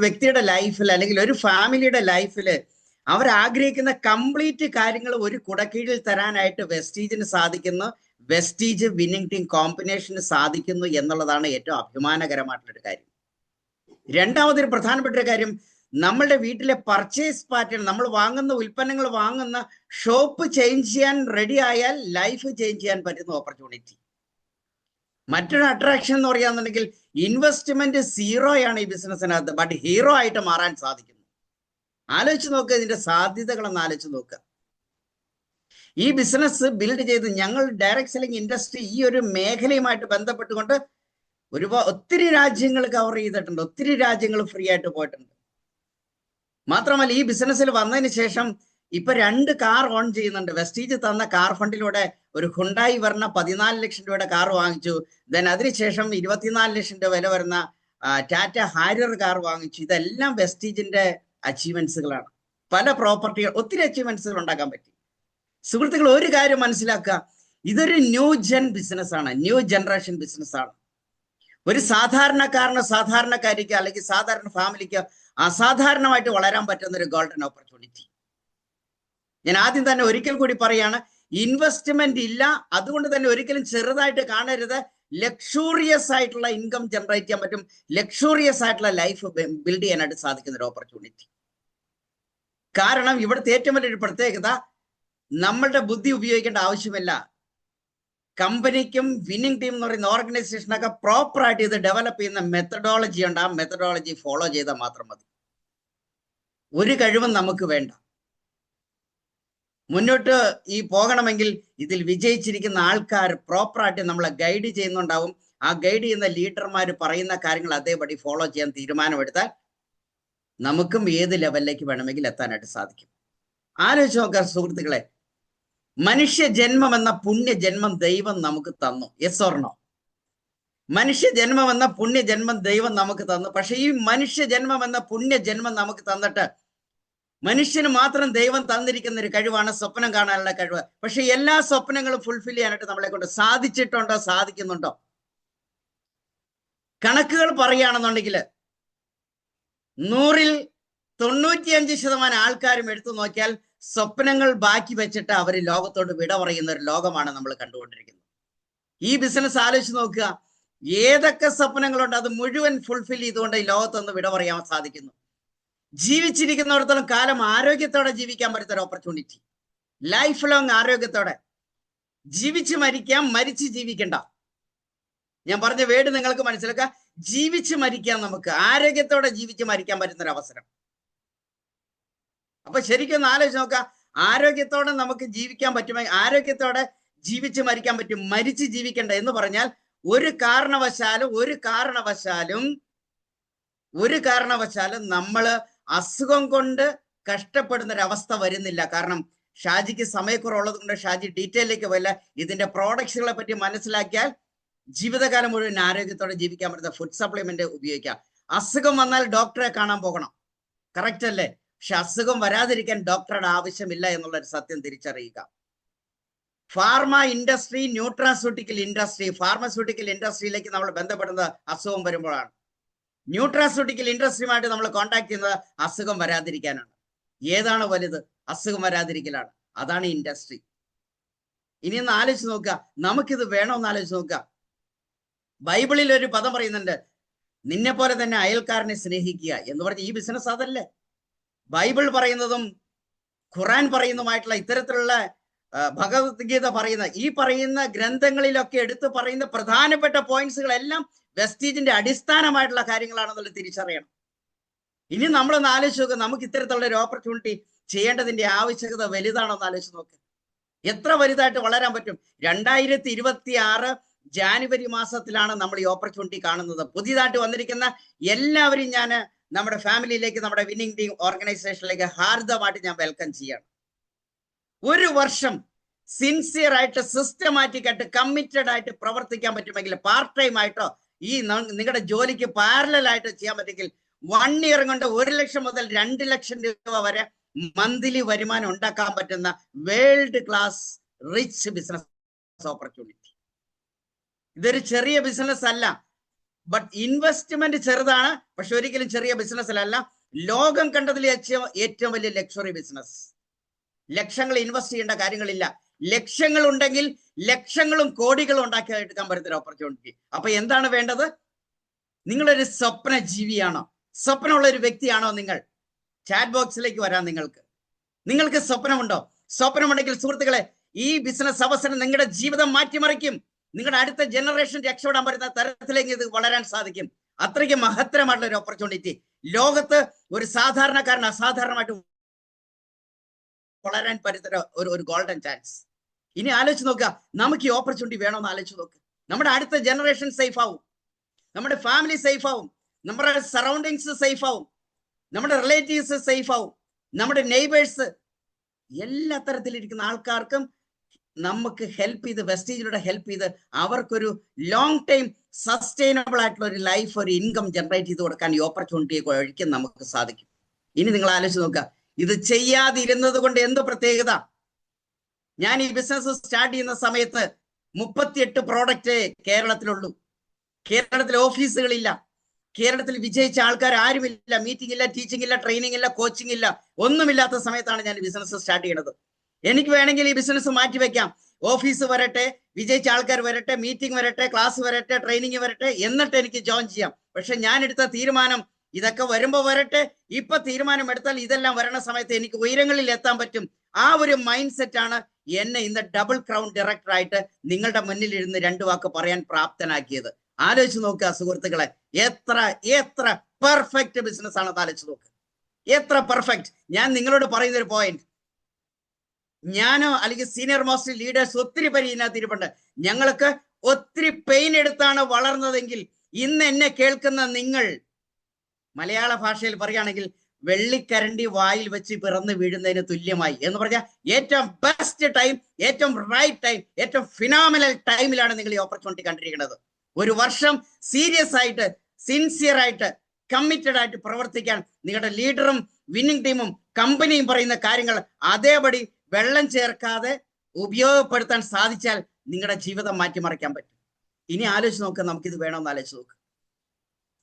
C: വ്യക്തിയുടെ ലൈഫിൽ അല്ലെങ്കിൽ ഒരു ഫാമിലിയുടെ ലൈഫിൽ അവർ ആഗ്രഹിക്കുന്ന കംപ്ലീറ്റ് കാര്യങ്ങൾ ഒരു കുടക്കീഴിൽ തരാനായിട്ട് വെസ്റ്റീജിന് സാധിക്കുന്നു. വെസ്റ്റീജ് വിന്നിംഗ് ടീം കോമ്പിനേഷന് സാധിക്കുന്നു എന്നുള്ളതാണ് ഏറ്റവും അഭിമാനകരമായിട്ടുള്ളൊരു കാര്യം. രണ്ടാമതൊരു പ്രധാനപ്പെട്ട ഒരു കാര്യം, നമ്മളുടെ വീട്ടിലെ പർച്ചേസ് പാറ്റേൺ, നമ്മൾ വാങ്ങുന്ന ഉൽപ്പന്നങ്ങൾ വാങ്ങുന്ന ഷോപ്പ് ചേഞ്ച് ചെയ്യാൻ റെഡി ആയാൽ ലൈഫ് ചേഞ്ച് ചെയ്യാൻ പറ്റുന്ന ഓപ്പർച്യൂണിറ്റി. മറ്റൊരു അട്രാക്ഷൻ എന്ന് പറയുകയാണെന്നുണ്ടെങ്കിൽ ഇൻവെസ്റ്റ്മെന്റ് 0 ഈ ബിസിനസ്സിനകത്ത്, ബട്ട് ഹീറോ ആയിട്ട് മാറാൻ സാധിക്കുന്നു. ആലോചിച്ച് നോക്കുക, ഇതിന്റെ സാധ്യതകളൊന്ന് ആലോചിച്ച് നോക്കുക. ഈ ബിസിനസ് ബിൽഡ് ചെയ്ത് ഞങ്ങൾ ഡയറക്ട് സെല്ലിംഗ് ഇൻഡസ്ട്രി ഈ ഒരു മേഖലയുമായിട്ട് ബന്ധപ്പെട്ടുകൊണ്ട് ഒത്തിരി രാജ്യങ്ങൾ കവർ ചെയ്തിട്ടുണ്ട്, ഒത്തിരി രാജ്യങ്ങൾ ഫ്രീ ആയിട്ട് പോയിട്ടുണ്ട്. മാത്രമല്ല ഈ ബിസിനസ്സിൽ വന്നതിന് ശേഷം ഇപ്പൊ 2 കാർ ഓൺ ചെയ്യുന്നുണ്ട്. വെസ്റ്റീജ് തന്ന കാർ ഫണ്ടിലൂടെ ഒരു ഹുണ്ടായി വരുന്ന 14 ലക്ഷം രൂപയുടെ കാർ വാങ്ങിച്ചു. ദെൻ അതിനുശേഷം 24 ലക്ഷം രൂപ വില വരുന്ന ടാറ്റ ഹാരിയർ കാർ വാങ്ങിച്ചു. ഇതെല്ലാം വെസ്റ്റീജിന്റെ അച്ചീവ്മെന്റ്സുകളാണ്. പല പ്രോപ്പർട്ടികൾ, ഒത്തിരി അച്ചീവ്മെന്റ്സുകൾ ഉണ്ടാക്കാൻ പറ്റി. സുഹൃത്തുക്കൾ, ഒരു കാര്യം മനസ്സിലാക്കുക, ഇതൊരു ന്യൂ ജനറേഷൻ ബിസിനസ്സാണ്. ഒരു സാധാരണക്കാരിക്ക് അല്ലെങ്കിൽ സാധാരണ ഫാമിലിക്ക് അസാധാരണമായിട്ട് വളരാൻ പറ്റുന്ന ഒരു ഗോൾഡൻ ഓപ്പർച്യൂണിറ്റി. ഞാൻ ആദ്യം തന്നെ ഒരിക്കൽ കൂടി പറയാണ്, ഇൻവെസ്റ്റ്മെന്റ് ഇല്ല, അതുകൊണ്ട് തന്നെ ഒരിക്കലും ചെറുതായിട്ട് കാണരുത്. ലക്ഷൂറിയസ് ആയിട്ടുള്ള ഇൻകം ജനറേറ്റ് ചെയ്യാൻ പറ്റും, ലക്ഷൂറിയസ് ആയിട്ടുള്ള ലൈഫ് ബിൽഡ് ചെയ്യാനായിട്ട് സാധിക്കുന്ന ഒരു ഓപ്പർച്യൂണിറ്റി. കാരണം ഇവിടുത്തെ ഏറ്റവും വലിയൊരു പ്രത്യേകത, നമ്മളുടെ ബുദ്ധി ഉപയോഗിക്കേണ്ട ആവശ്യമില്ല. കമ്പനിക്കും വിന്നിംഗ് ടീം എന്ന് പറയുന്ന ഓർഗനൈസേഷനൊക്കെ പ്രോപ്പറായിട്ട് ഇത് ഡെവലപ്പ് ചെയ്യുന്ന മെത്തഡോളജി ഉണ്ട്. ആ മെത്തഡോളജി ഫോളോ ചെയ്താൽ മാത്രം മതി. ഒരു കഴിവും നമുക്ക് വേണ്ട. മുന്നോട്ട് ഈ പോകണമെങ്കിൽ ഇതിൽ വിജയിച്ചിരിക്കുന്ന ആൾക്കാർ പ്രോപ്പറായിട്ട് നമ്മളെ ഗൈഡ് ചെയ്യുന്നുണ്ടാവും. ആ ഗൈഡ് ചെയ്യുന്ന ലീഡർമാർ പറയുന്ന കാര്യങ്ങൾ അതേപടി ഫോളോ ചെയ്യാൻ തീരുമാനമെടുത്താൽ നമുക്കും ഏത് ലെവലിലേക്ക് വേണമെങ്കിൽ എത്താനായിട്ട് സാധിക്കും. ആലോചിച്ച് നോക്കാം സുഹൃത്തുക്കളെ, മനുഷ്യ ജന്മം എന്ന പുണ്യജന്മം ദൈവം നമുക്ക് തന്നു. Yes or no? മനുഷ്യ ജന്മം എന്ന പുണ്യജന്മം ദൈവം നമുക്ക് തന്നു. പക്ഷെ ഈ മനുഷ്യ ജന്മം എന്ന പുണ്യജന്മം നമുക്ക് തന്നിട്ട് മനുഷ്യന് മാത്രം ദൈവം തന്നിരിക്കുന്ന ഒരു കഴിവാണ് സ്വപ്നം കാണാനുള്ള കഴിവ്. പക്ഷെ എല്ലാ സ്വപ്നങ്ങളും ഫുൾഫിൽ ചെയ്യാനായിട്ട് നമ്മളെ കൊണ്ട് സാധിച്ചിട്ടുണ്ടോ, സാധിക്കുന്നുണ്ടോ? കണക്കുകൾ പറയുകയാണെന്നുണ്ടെങ്കിൽ 100-ൽ 95% ആൾക്കാരും എടുത്തു നോക്കിയാൽ സ്വപ്നങ്ങൾ ബാക്കി വെച്ചിട്ട് അവർ ലോകത്തോട് വിട പറയുന്ന ഒരു ലോകമാണ് നമ്മൾ കണ്ടുകൊണ്ടിരിക്കുന്നത്. ഈ ബിസിനസ് ആലോചിച്ച് നോക്കുക, ഏതൊക്കെ സ്വപ്നങ്ങളുണ്ട് അത് മുഴുവൻ ഫുൾഫിൽ ചെയ്തുകൊണ്ട് ഈ ലോകത്തൊന്ന് വിട പറയാൻ സാധിക്കുന്നു. ജീവിച്ചിരിക്കുന്നിടത്തോളം കാലം ആരോഗ്യത്തോടെ ജീവിക്കാൻ പറ്റുന്ന ഒരു ഓപ്പർച്യൂണിറ്റി, ലൈഫ് ലോങ് ആരോഗ്യത്തോടെ ജീവിച്ച് മരിക്കാം, മരിച്ച് ജീവിക്കണ്ട. ഞാൻ പറഞ്ഞ വേർഡ് നിങ്ങൾക്ക് മനസ്സിലാക്കുക, ജീവിച്ച് മരിക്കാം, നമുക്ക് ആരോഗ്യത്തോടെ ജീവിച്ച് മരിക്കാൻ പറ്റുന്ന ഒരു അവസരം. അപ്പൊ ശരിക്കും ഒന്ന് ആലോചിച്ച് നോക്കാം, ആരോഗ്യത്തോടെ നമുക്ക് ജീവിക്കാൻ പറ്റുമെങ്കിൽ, ആരോഗ്യത്തോടെ ജീവിച്ച് മരിക്കാൻ പറ്റും, മരിച്ച് ജീവിക്കണ്ട എന്ന് പറഞ്ഞാൽ ഒരു കാരണവശാലും നമ്മൾ അസുഖം കൊണ്ട് കഷ്ടപ്പെടുന്ന ഒരു അവസ്ഥ വരുന്നില്ല. കാരണം ഷാജിക്ക് സമയക്കുറവുള്ളത് കൊണ്ട് ഷാജി ഡീറ്റെയിലേക്ക് പോയില്ല. ഇതിന്റെ പ്രോഡക്ട്സുകളെ പറ്റി മനസ്സിലാക്കിയാൽ ജീവിതകാലം മുഴുവൻ ആരോഗ്യത്തോടെ ജീവിക്കാൻ പറ്റുന്ന ഫുഡ് സപ്ലിമെന്റ് ഉപയോഗിക്കാം. അസുഖം വന്നാൽ ഡോക്ടറെ കാണാൻ പോകണം, കറക്റ്റ് അല്ലേ? പക്ഷെ അസുഖം വരാതിരിക്കാൻ ഡോക്ടറുടെ ആവശ്യമില്ല എന്നുള്ളൊരു സത്യം തിരിച്ചറിയുക. Pharma industry, nutraceutical industry, pharmaceutical ഇൻഡസ്ട്രിയിലേക്ക് നമ്മൾ ബന്ധപ്പെടുന്നത് അസുഖം വരുമ്പോഴാണ്. ന്യൂട്രാസ്യൂട്ടിക്കൽ ഇൻഡസ്ട്രിയുമായിട്ട് നമ്മൾ കോണ്ടാക്ട് ചെയ്യുന്നത് അസുഖം വരാതിരിക്കാനാണ്. ഏതാണ് വലുത്? അസുഖം വരാതിരിക്കലാണ്. അതാണ് ഇൻഡസ്ട്രി. ഇനി ഒന്ന് ആലോചിച്ച് നോക്കുക, നമുക്കിത് വേണമെന്ന് ആലോചിച്ച് നോക്കുക. ബൈബിളിൽ ഒരു പദം പറയുന്നുണ്ട്, നിന്നെ പോലെ തന്നെ അയൽക്കാരനെ സ്നേഹിക്കുക എന്ന് പറഞ്ഞ ഈ ബിസിനസ് അതല്ലേ? ബൈബിൾ പറയുന്നതും ഖുറാൻ പറയുന്നതുമായിട്ടുള്ള ഇത്തരത്തിലുള്ള ഭഗവത്ഗീത പറയുന്ന ഈ പറയുന്ന ഗ്രന്ഥങ്ങളിലൊക്കെ എടുത്തു പറയുന്ന പ്രധാനപ്പെട്ട പോയിന്റ്സുകളെല്ലാം വെസ്റ്റീജിന്റെ അടിസ്ഥാനമായിട്ടുള്ള കാര്യങ്ങളാണെന്നുള്ളത് തിരിച്ചറിയണം. ഇനി നമ്മളൊന്ന് ആലോചിച്ച് നോക്കുക, നമുക്ക് ഇത്തരത്തിലുള്ള ഒരു ഓപ്പർച്യൂണിറ്റി ചെയ്യേണ്ടതിന്റെ ആവശ്യകത വലുതാണോ എന്ന് ആലോചിച്ച് നോക്ക്. എത്ര വലുതായിട്ട് വളരാൻ പറ്റും? 2026 ജാനുവരി മാസത്തിലാണ് നമ്മൾ ഈ ഓപ്പർച്യൂണിറ്റി കാണുന്നത്. പുതിയതായിട്ട് വന്നിരിക്കുന്ന എല്ലാവരും ഞാൻ നമ്മുടെ ഫാമിലിയിലേക്ക്, നമ്മുടെ വിന്നിംഗ് ടീം ഓർഗനൈസേഷനിലേക്ക് ഹാർദമായിട്ട് ഞാൻ വെൽക്കം ചെയ്യാണ്. ഒരു വർഷം സിൻസിയർ ആയിട്ട്, സിസ്റ്റമാറ്റിക് ആയിട്ട്, കമ്മിറ്റഡ് ആയിട്ട് പ്രവർത്തിക്കാൻ പറ്റുമെങ്കിൽ, പാർട്ട് ടൈം ആയിട്ടോ ഈ നിങ്ങളുടെ ജോലിക്ക് പാരലൽ ആയിട്ട് ചെയ്യാൻ പറ്റുമെങ്കിൽ 1 ഇയർ കൊണ്ട് 1 ലക്ഷം മുതൽ 2 ലക്ഷം രൂപ വരെ മന്ത്ലി വരുമാനം ഉണ്ടാക്കാൻ പറ്റുന്ന world class rich business opportunity. ഇതൊരു ചെറിയ ബിസിനസ് അല്ല, ബട്ട് ഇൻവെസ്റ്റ്മെന്റ് ചെറുതാണ്, പക്ഷെ ഒരിക്കലും ചെറിയ ബിസിനസ്സിലല്ല. ലോകം കണ്ടതിൽ ഏറ്റവും വലിയ ലക്ഷറി ബിസിനസ്. ലക്ഷങ്ങൾ ഇൻവെസ്റ്റ് ചെയ്യേണ്ട കാര്യങ്ങളില്ല. ലക്ഷങ്ങൾ ഉണ്ടെങ്കിൽ ലക്ഷങ്ങളും കോടികളും ഉണ്ടാക്കി എടുക്കാൻ പറ്റുന്ന ഓപ്പർച്യൂണിറ്റി. അപ്പൊ എന്താണ് വേണ്ടത്? നിങ്ങളൊരു സ്വപ്ന ജീവിയാണോ? സ്വപ്നമുള്ള ഒരു വ്യക്തിയാണോ നിങ്ങൾ? ചാറ്റ് ബോക്സിലേക്ക് വരാൻ നിങ്ങൾക്ക് സ്വപ്നമുണ്ടോ? സ്വപ്നമുണ്ടെങ്കിൽ സുഹൃത്തുക്കളെ, ഈ ബിസിനസ് അവസരം നിങ്ങളുടെ ജീവിതം മാറ്റിമറിക്കും. നിങ്ങളുടെ അടുത്ത ജനറേഷൻ രക്ഷപ്പെടാൻ പറ്റുന്ന തരത്തിലേക്ക് ഇത് വളരാൻ സാധിക്കും. അത്രയ്ക്ക് മഹത്തരമായിട്ടുള്ള ഒരു ഓപ്പർച്യൂണിറ്റി. ലോകത്ത് ഒരു സാധാരണക്കാരൻ അസാധാരണമായിട്ട് വളരാൻ പറ്റുന്ന ഒരു ഗോൾഡൻ ചാൻസ്. ഇനി ആലോചിച്ച് നോക്കുക, നമുക്ക് ഈ ഓപ്പർച്യൂണിറ്റി വേണമെന്ന് ആലോചിച്ച് നോക്കുക. നമ്മുടെ അടുത്ത ജനറേഷൻ സേഫ് ആവും, നമ്മുടെ ഫാമിലി സേഫ് ആവും, നമ്മുടെ സറൗണ്ടിങ്സ് സേഫ് ആവും, നമ്മുടെ റിലേറ്റീവ്സ് സേഫ് ആവും, നമ്മുടെ നെയ്ബേഴ്സ്, എല്ലാ തരത്തിലിരിക്കുന്ന ആൾക്കാർക്കും നമുക്ക് ഹെൽപ്പ് ചെയ്ത്, വെസ്റ്റീജിലൂടെ ഹെൽപ്പ് ചെയ്ത് അവർക്കൊരു ലോങ് ടൈം സസ്റ്റൈനബിൾ ആയിട്ടുള്ള ഒരു ലൈഫ്, ഒരു ഇൻകം ജനറേറ്റ് ചെയ്ത് കൊടുക്കാൻ ഈ ഓപ്പർച്യൂണിറ്റിയെ ഒഴിക്കാൻ നമുക്ക് സാധിക്കും. ഇനി നിങ്ങൾ ആലോചിച്ച് നോക്കുക, ഇത് ചെയ്യാതിരുന്നത് കൊണ്ട് എന്ത് പ്രത്യേകത? ഞാൻ ഈ ബിസിനസ് സ്റ്റാർട്ട് ചെയ്യുന്ന സമയത്ത് 38 പ്രോഡക്റ്റ് കേരളത്തിലുള്ളൂ. കേരളത്തിൽ ഓഫീസുകളില്ല, കേരളത്തിൽ വിജയിച്ച ആൾക്കാർ ആരുമില്ല, മീറ്റിംഗ് ഇല്ല, ടീച്ചിങ് ഇല്ല, ട്രെയിനിങ് ഇല്ല, കോച്ചിങ് ഇല്ല, ഒന്നുമില്ലാത്ത സമയത്താണ് ഞാൻ ബിസിനസ് സ്റ്റാർട്ട് ചെയ്യുന്നത്. എനിക്ക് വേണമെങ്കിൽ ഈ ബിസിനസ് മാറ്റിവെക്കാം. ഓഫീസ് വരട്ടെ, വിജയിച്ച ആൾക്കാർ വരട്ടെ, മീറ്റിംഗ് വരട്ടെ, ക്ലാസ് വരട്ടെ, ട്രെയിനിങ് വരട്ടെ, എന്നിട്ട് എനിക്ക് ജോയിൻ ചെയ്യാം. പക്ഷെ ഞാൻ എടുത്ത തീരുമാനം ഇതൊക്കെ വരുമ്പോ വരട്ടെ, ഇപ്പൊ തീരുമാനം എടുത്താൽ ഇതെല്ലാം വരണ സമയത്ത് എനിക്ക് ഉയരങ്ങളിൽ എത്താൻ പറ്റും. ആ ഒരു മൈൻഡ് സെറ്റ് ആണ് എന്നെ ഇന്ന് ഡബിൾ ക്രൗൺ ഡയറക്ടർ ആയിട്ട് നിങ്ങളുടെ മുന്നിൽ ഇരുന്ന് 2 വാക്ക് പറയാൻ പ്രാപ്തനാക്കിയത്. ആലോചിച്ച് നോക്കുക സുഹൃത്തുക്കളെ, എത്ര പെർഫെക്റ്റ് ബിസിനസ് ആണെന്ന് ആലോചിച്ച് നോക്കുക. എത്ര പെർഫെക്റ്റ്. ഞാൻ നിങ്ങളോട് പറയുന്ന ഒരു പോയിന്റ്, ഞാനോ അല്ലെങ്കിൽ സീനിയർ മോസ്റ്റ് ലീഡേഴ്സ് ഒത്തിരി പേര് ഇതിനകത്ത് ഇരിപ്പുണ്ട്. ഞങ്ങൾക്ക് ഒത്തിരി പെയിൻ എടുത്താണ് വളർന്നതെങ്കിൽ ഇന്ന് എന്നെ കേൾക്കുന്ന നിങ്ങൾ, മലയാള ഭാഷയിൽ പറയുകയാണെങ്കിൽ വെള്ളിക്കരണ്ടി വായിൽ വെച്ച് പിറന്ന് വീഴുന്നതിന് തുല്യമായി എന്ന് പറഞ്ഞാൽ ഏറ്റവും ബെസ്റ്റ് ടൈം, ഏറ്റവും റൈറ്റ് ടൈം, ഏറ്റവും ഫിനോമിനൽ ടൈമിലാണ് നിങ്ങൾ ഈ ഓപ്പർച്യൂണിറ്റി കണ്ടിരിക്കുന്നത്. ഒരു വർഷം സീരിയസ് ആയിട്ട്, സിൻസിയർ ആയിട്ട്, കമ്മിറ്റഡ് ആയിട്ട് പ്രവർത്തിക്കാൻ നിങ്ങളുടെ ലീഡറും വിന്നിംഗ് ടീമും കമ്പനിയും പറയുന്ന കാര്യങ്ങൾ അതേപടി വെള്ളം ചേർക്കാതെ ഉപയോഗപ്പെടുത്താൻ സാധിച്ചാൽ നിങ്ങളുടെ ജീവിതം മാറ്റിമറിക്കാൻ പറ്റും. ഇനി ആലോചിച്ച് നോക്കുക, നമുക്കിത് വേണമെന്ന് ആലോചിച്ച് നോക്കുക.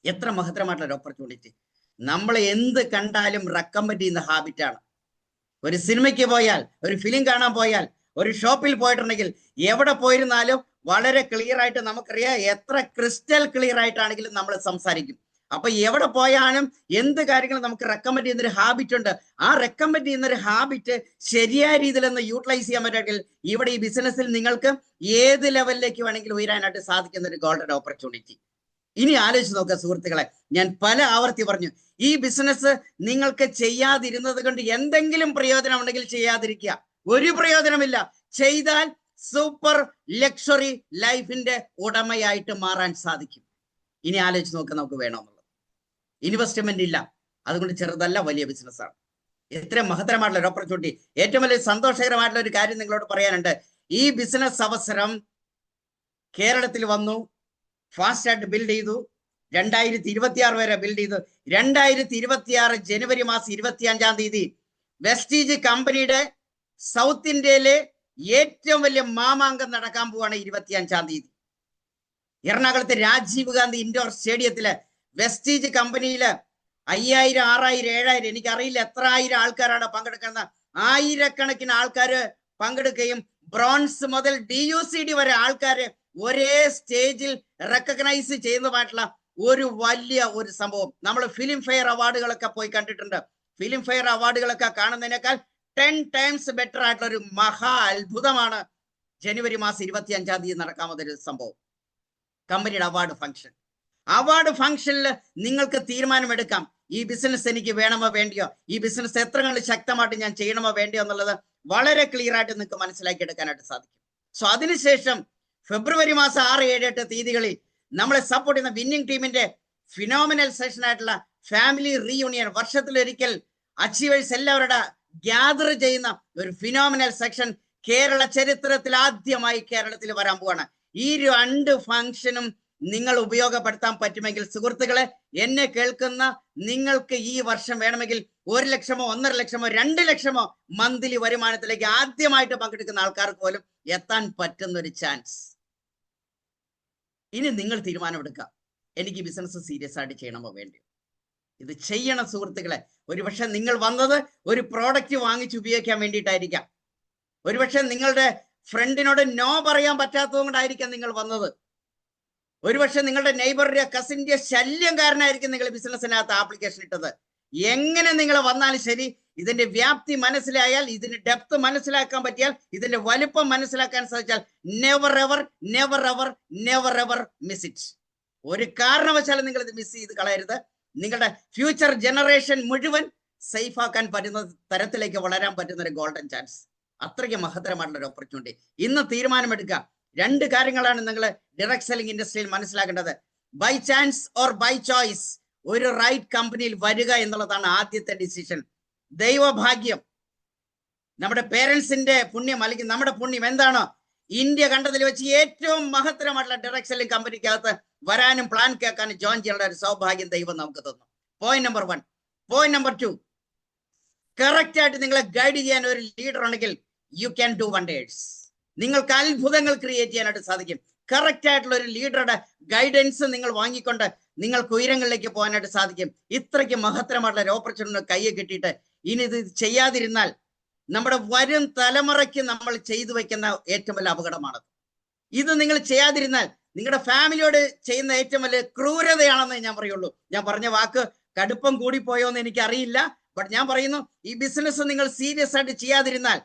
C: എത്ര മഹത്തരമായിട്ടുള്ള ഒരു ഓപ്പർച്യൂണിറ്റി. നമ്മൾ എന്ത് കണ്ടാലും റെക്കമെൻഡ് ചെയ്യുന്ന ഹാബിറ്റാണ്. ഒരു സിനിമയ്ക്ക് പോയാൽ, ഒരു ഫിലിം കാണാൻ പോയാൽ, ഒരു ഷോപ്പിൽ പോയിട്ടുണ്ടെങ്കിൽ, എവിടെ പോയിരുന്നാലും വളരെ ക്ലിയർ ആയിട്ട് നമുക്കറിയാം, എത്ര ക്രിസ്റ്റൽ ക്ലിയർ ആയിട്ടാണെങ്കിലും നമ്മൾ സംസാരിക്കും. അപ്പൊ എവിടെ പോയാലും എന്ത് കാര്യങ്ങളും നമുക്ക് റെക്കമെൻഡ് ചെയ്യുന്ന ഒരു ഹാബിറ്റ് ഉണ്ട്. ആ റെക്കമെൻഡ് ചെയ്യുന്ന ഒരു ഹാബിറ്റ് ശരിയായ രീതിയിൽ ഒന്ന് യൂട്ടിലൈസ് ചെയ്യാൻ പറ്റുമെങ്കിൽ ഇവിടെ ഈ ബിസിനസ്സിൽ നിങ്ങൾക്ക് ഏത് ലെവലിലേക്ക് വേണമെങ്കിലും ഉയരാനായിട്ട് സാധിക്കുന്ന ഒരു ഗോൾഡൻ ഓപ്പർച്യൂണിറ്റി. ഇനി ആലോചിച്ച് നോക്കുക സുഹൃത്തുക്കളെ, ഞാൻ പല ആവർത്തി പറഞ്ഞു, ഈ ബിസിനസ് നിങ്ങൾക്ക് ചെയ്യാതിരുന്നത് കൊണ്ട് എന്തെങ്കിലും പ്രയോജനം ഉണ്ടെങ്കിൽ ചെയ്യാതിരിക്കുക. ഒരു പ്രയോജനമില്ല. ചെയ്താൽ സൂപ്പർ ലക്ഷറി ലൈഫിന്റെ ഉടമയായിട്ട് മാറാൻ സാധിക്കും. ഇനി ആലോചിച്ച് നോക്കുക, നമുക്ക് വേണമെന്നുള്ളത്. ഇൻവെസ്റ്റ്മെന്റ് ഇല്ല, അതുകൊണ്ട് ചെറുതല്ല, വലിയ ബിസിനസ്സാണ്. എത്ര മഹത്തരമായിട്ടുള്ള ഒരു ഓപ്പർച്യൂണിറ്റി. ഏറ്റവും വലിയ സന്തോഷകരമായിട്ടുള്ള ഒരു കാര്യം നിങ്ങളോട് പറയാനുണ്ട്. ഈ ബിസിനസ് അവസരം കേരളത്തിൽ വന്നു, ഫാസ്റ്റ് ആയിട്ട് ബിൽഡ് ചെയ്തു. 2026 വരെ ബിൽഡ് ചെയ്തു. 2026 ജനുവരി മാസം 25-ാം തീയതി വെസ്റ്റീജ് കമ്പനിയുടെ സൗത്ത് ഇന്ത്യയിലെ ഏറ്റവും വലിയ മാമാങ്കം നടക്കാൻ പോവാണ്. 25-ാം തീയതി എറണാകുളത്തെ രാജീവ് ഗാന്ധി ഇൻഡോർ സ്റ്റേഡിയത്തില് വെസ്റ്റീജ് കമ്പനിയില് 5000, 6000, 7000, എനിക്കറിയില്ല എത്ര ആയിരം ആൾക്കാരാണ് പങ്കെടുക്കുന്നത്. ആയിരക്കണക്കിന് ആൾക്കാര് പങ്കെടുക്കുകയും ബ്രോൺസ് മുതൽ DUCD വരെ ആൾക്കാര് ഒരേ സ്റ്റേജിൽ റെക്കഗ്നൈസ് ചെയ്യുന്നതായിട്ടുള്ള ഒരു വലിയ ഒരു സംഭവം. നമ്മൾ ഫിലിം ഫെയർ അവാർഡുകളൊക്കെ പോയി കണ്ടിട്ടുണ്ട്. ഫിലിം ഫെയർ അവാർഡുകളൊക്കെ കാണുന്നതിനേക്കാൾ 10 times ബെറ്റർ ആയിട്ടുള്ള ഒരു മഹാ അത്ഭുതമാണ് ജനുവരി മാസം 25-ാം തീയതി നടക്കാവുന്ന ഒരു സംഭവം. കമ്പനിയുടെ അവാർഡ് ഫംഗ്ഷൻ. അവാർഡ് ഫംഗ്ഷനിൽ നിങ്ങൾക്ക് തീരുമാനമെടുക്കാം, ഈ ബിസിനസ് എനിക്ക് വേണമോ വേണ്ടിയോ, ഈ ബിസിനസ് എത്ര കണ്ട് ശക്തമായിട്ട് ഞാൻ ചെയ്യണമോ വേണ്ടിയോ എന്നുള്ളത് വളരെ ക്ലിയർ ആയിട്ട് നിങ്ങൾക്ക് മനസ്സിലാക്കി എടുക്കാനായിട്ട് സാധിക്കും. സോ അതിനുശേഷം ഫെബ്രുവരി മാസം 6, 7, 8 തീയതികളിൽ നമ്മളെ സപ്പോർട്ട് ചെയ്യുന്ന വിന്നിംഗ് ടീമിന്റെ ഫിനോമിനൽ സെഷൻ ആയിട്ടുള്ള ഫാമിലി റീയൂണിയൻ, വർഷത്തിലൊരിക്കൽ അച്ചീവേഴ്സ് എല്ലാവരുടെ ഗ്യാദർ ചെയ്യുന്ന ഒരു ഫിനോമിനൽ സെക്ഷൻ കേരള ചരിത്രത്തിൽ ആദ്യമായി കേരളത്തിൽ വരാൻ പോവാണ്. ഈ 2 ഫംഗ്ഷനും നിങ്ങൾ ഉപയോഗപ്പെടുത്താൻ പറ്റുമെങ്കിൽ സുഹൃത്തുക്കളെ, എന്നെ കേൾക്കുന്ന നിങ്ങൾക്ക് ഈ വർഷം വേണമെങ്കിൽ 1 ലക്ഷമോ 1.5 ലക്ഷമോ 2 ലക്ഷമോ മന്ത്ലി വരുമാനത്തിലേക്ക് ആദ്യമായിട്ട് പങ്കെടുക്കുന്ന ആൾക്കാർക്ക് പോലും എത്താൻ പറ്റുന്ന ഒരു ചാൻസ്. ഇനി നിങ്ങൾ തീരുമാനമെടുക്കാം, എനിക്ക് ബിസിനസ് സീരിയസ് ആയിട്ട് ചെയ്യണമോ വേണ്ടിയോ. ഇത് ചെയ്യണം സുഹൃത്തുക്കളെ. ഒരുപക്ഷെ നിങ്ങൾ വന്നത് ഒരു പ്രോഡക്റ്റ് വാങ്ങിച്ച് ഉപയോഗിക്കാൻ വേണ്ടിയിട്ടായിരിക്കാം. ഒരുപക്ഷെ നിങ്ങളുടെ ഫ്രണ്ടിനോട് നോ പറയാൻ പറ്റാത്തത് കൊണ്ടായിരിക്കാം നിങ്ങൾ വന്നത്. ഒരുപക്ഷെ നിങ്ങളുടെ നെയ്ബറുടെ കസിന്റെ ശല്യം കാരണമായിരിക്കും നിങ്ങൾ ബിസിനസ്സിനകത്ത് ആപ്ലിക്കേഷൻ ഇട്ടത്. എങ്ങനെ നിങ്ങൾ വന്നാലും ശരി, ഇതിന്റെ വ്യാപ്തി മനസ്സിലായാൽ, ഇതിന്റെ ഡെപ്ത് മനസ്സിലാക്കാൻ പറ്റിയാൽ, ഇതിന്റെ വലുപ്പം മനസ്സിലാക്കാൻ സാധിച്ചാൽ never ever never ever never ever miss it. ഒരു കാരണവശാലും നിങ്ങൾ ഇത് മിസ് ചെയ്ത് കളയരുത്. നിങ്ങളുടെ ഫ്യൂച്ചർ ജനറേഷൻ മുഴുവൻ സേഫ് ആക്കാൻ പറ്റുന്ന തരത്തിലേക്ക് വളരാൻ പറ്റുന്ന ഒരു ഗോൾഡൻ ചാൻസ്. അത്രയ്ക്ക് മഹത്തരമായിട്ടുള്ള ഒരു ഓപ്പർച്യൂണിറ്റി. ഇന്ന് തീരുമാനമെടുക്കുക. 2 കാര്യങ്ങളാണ് നിങ്ങൾ ഡയറക്ട് സെല്ലിംഗ് ഇൻഡസ്ട്രിയിൽ മനസ്സിലാക്കേണ്ടത്. By chance or by choice ഒരു റൈറ്റ് കമ്പനിയിൽ വരിക എന്നുള്ളതാണ് ആദ്യത്തെ ഡിസിഷൻ. ദൈവഭാഗ്യം, നമ്മുടെ പേരൻസിന്റെ പുണ്യം, അല്ലെങ്കിൽ നമ്മുടെ പുണ്യം എന്താണോ, ഇന്ത്യ കണ്ടതിൽ വെച്ച് ഏറ്റവും മഹത്തരമായിട്ടുള്ള ഡയറക്ട് സെല്ലിംഗ് കമ്പനിക്കകത്ത് വരാനും പ്ലാൻ കേൾക്കാനും ജോയിൻ ചെയ്യാനുള്ള ഒരു സൗഭാഗ്യം ദൈവം നമുക്ക് തന്നു. Point number 1. Point number 2, correct ആയിട്ട് നിങ്ങളെ ഗൈഡ് ചെയ്യാൻ ഒരു ലീഡർ ഉണ്ടെങ്കിൽ യു ക്യാൻ ഡു വണ്ടേഴ്സ്. നിങ്ങൾക്ക് അത്ഭുതങ്ങൾ ക്രിയേറ്റ് ചെയ്യാനായിട്ട് സാധിക്കും. കറക്റ്റ് ആയിട്ടുള്ള ഒരു ലീഡറുടെ ഗൈഡൻസ് നിങ്ങൾ വാങ്ങിക്കൊണ്ട് നിങ്ങൾക്ക് ഉയരങ്ങളിലേക്ക് പോകാനായിട്ട് സാധിക്കും. ഇത്രയ്ക്ക് മഹത്തരമായിട്ടുള്ള ഒരു ഓപ്പർച്യൂണിറ്റി കയ്യെ കിട്ടിയിട്ട് ഇനി ഇത് ചെയ്യാതിരുന്നാൽ നമ്മുടെ വരും തലമുറയ്ക്ക് നമ്മൾ ചെയ്തു വെക്കുന്ന ഏറ്റവും വലിയ അപകടമാണ്. ഇത് നിങ്ങൾ ചെയ്യാതിരുന്നാൽ നിങ്ങളുടെ ഫാമിലിയോട് ചെയ്യുന്ന ഏറ്റവും വലിയ ക്രൂരതയാണെന്ന് ഞാൻ പറയുള്ളൂ. ഞാൻ പറഞ്ഞ വാക്ക് കടുപ്പം കൂടിപ്പോയോ എന്ന് എനിക്കറിയില്ല. ബട്ട് ഞാൻ പറയുന്നു, ഈ ബിസിനസ് നിങ്ങൾ സീരിയസ് ആയിട്ട് ചെയ്യാതിരുന്നാൽ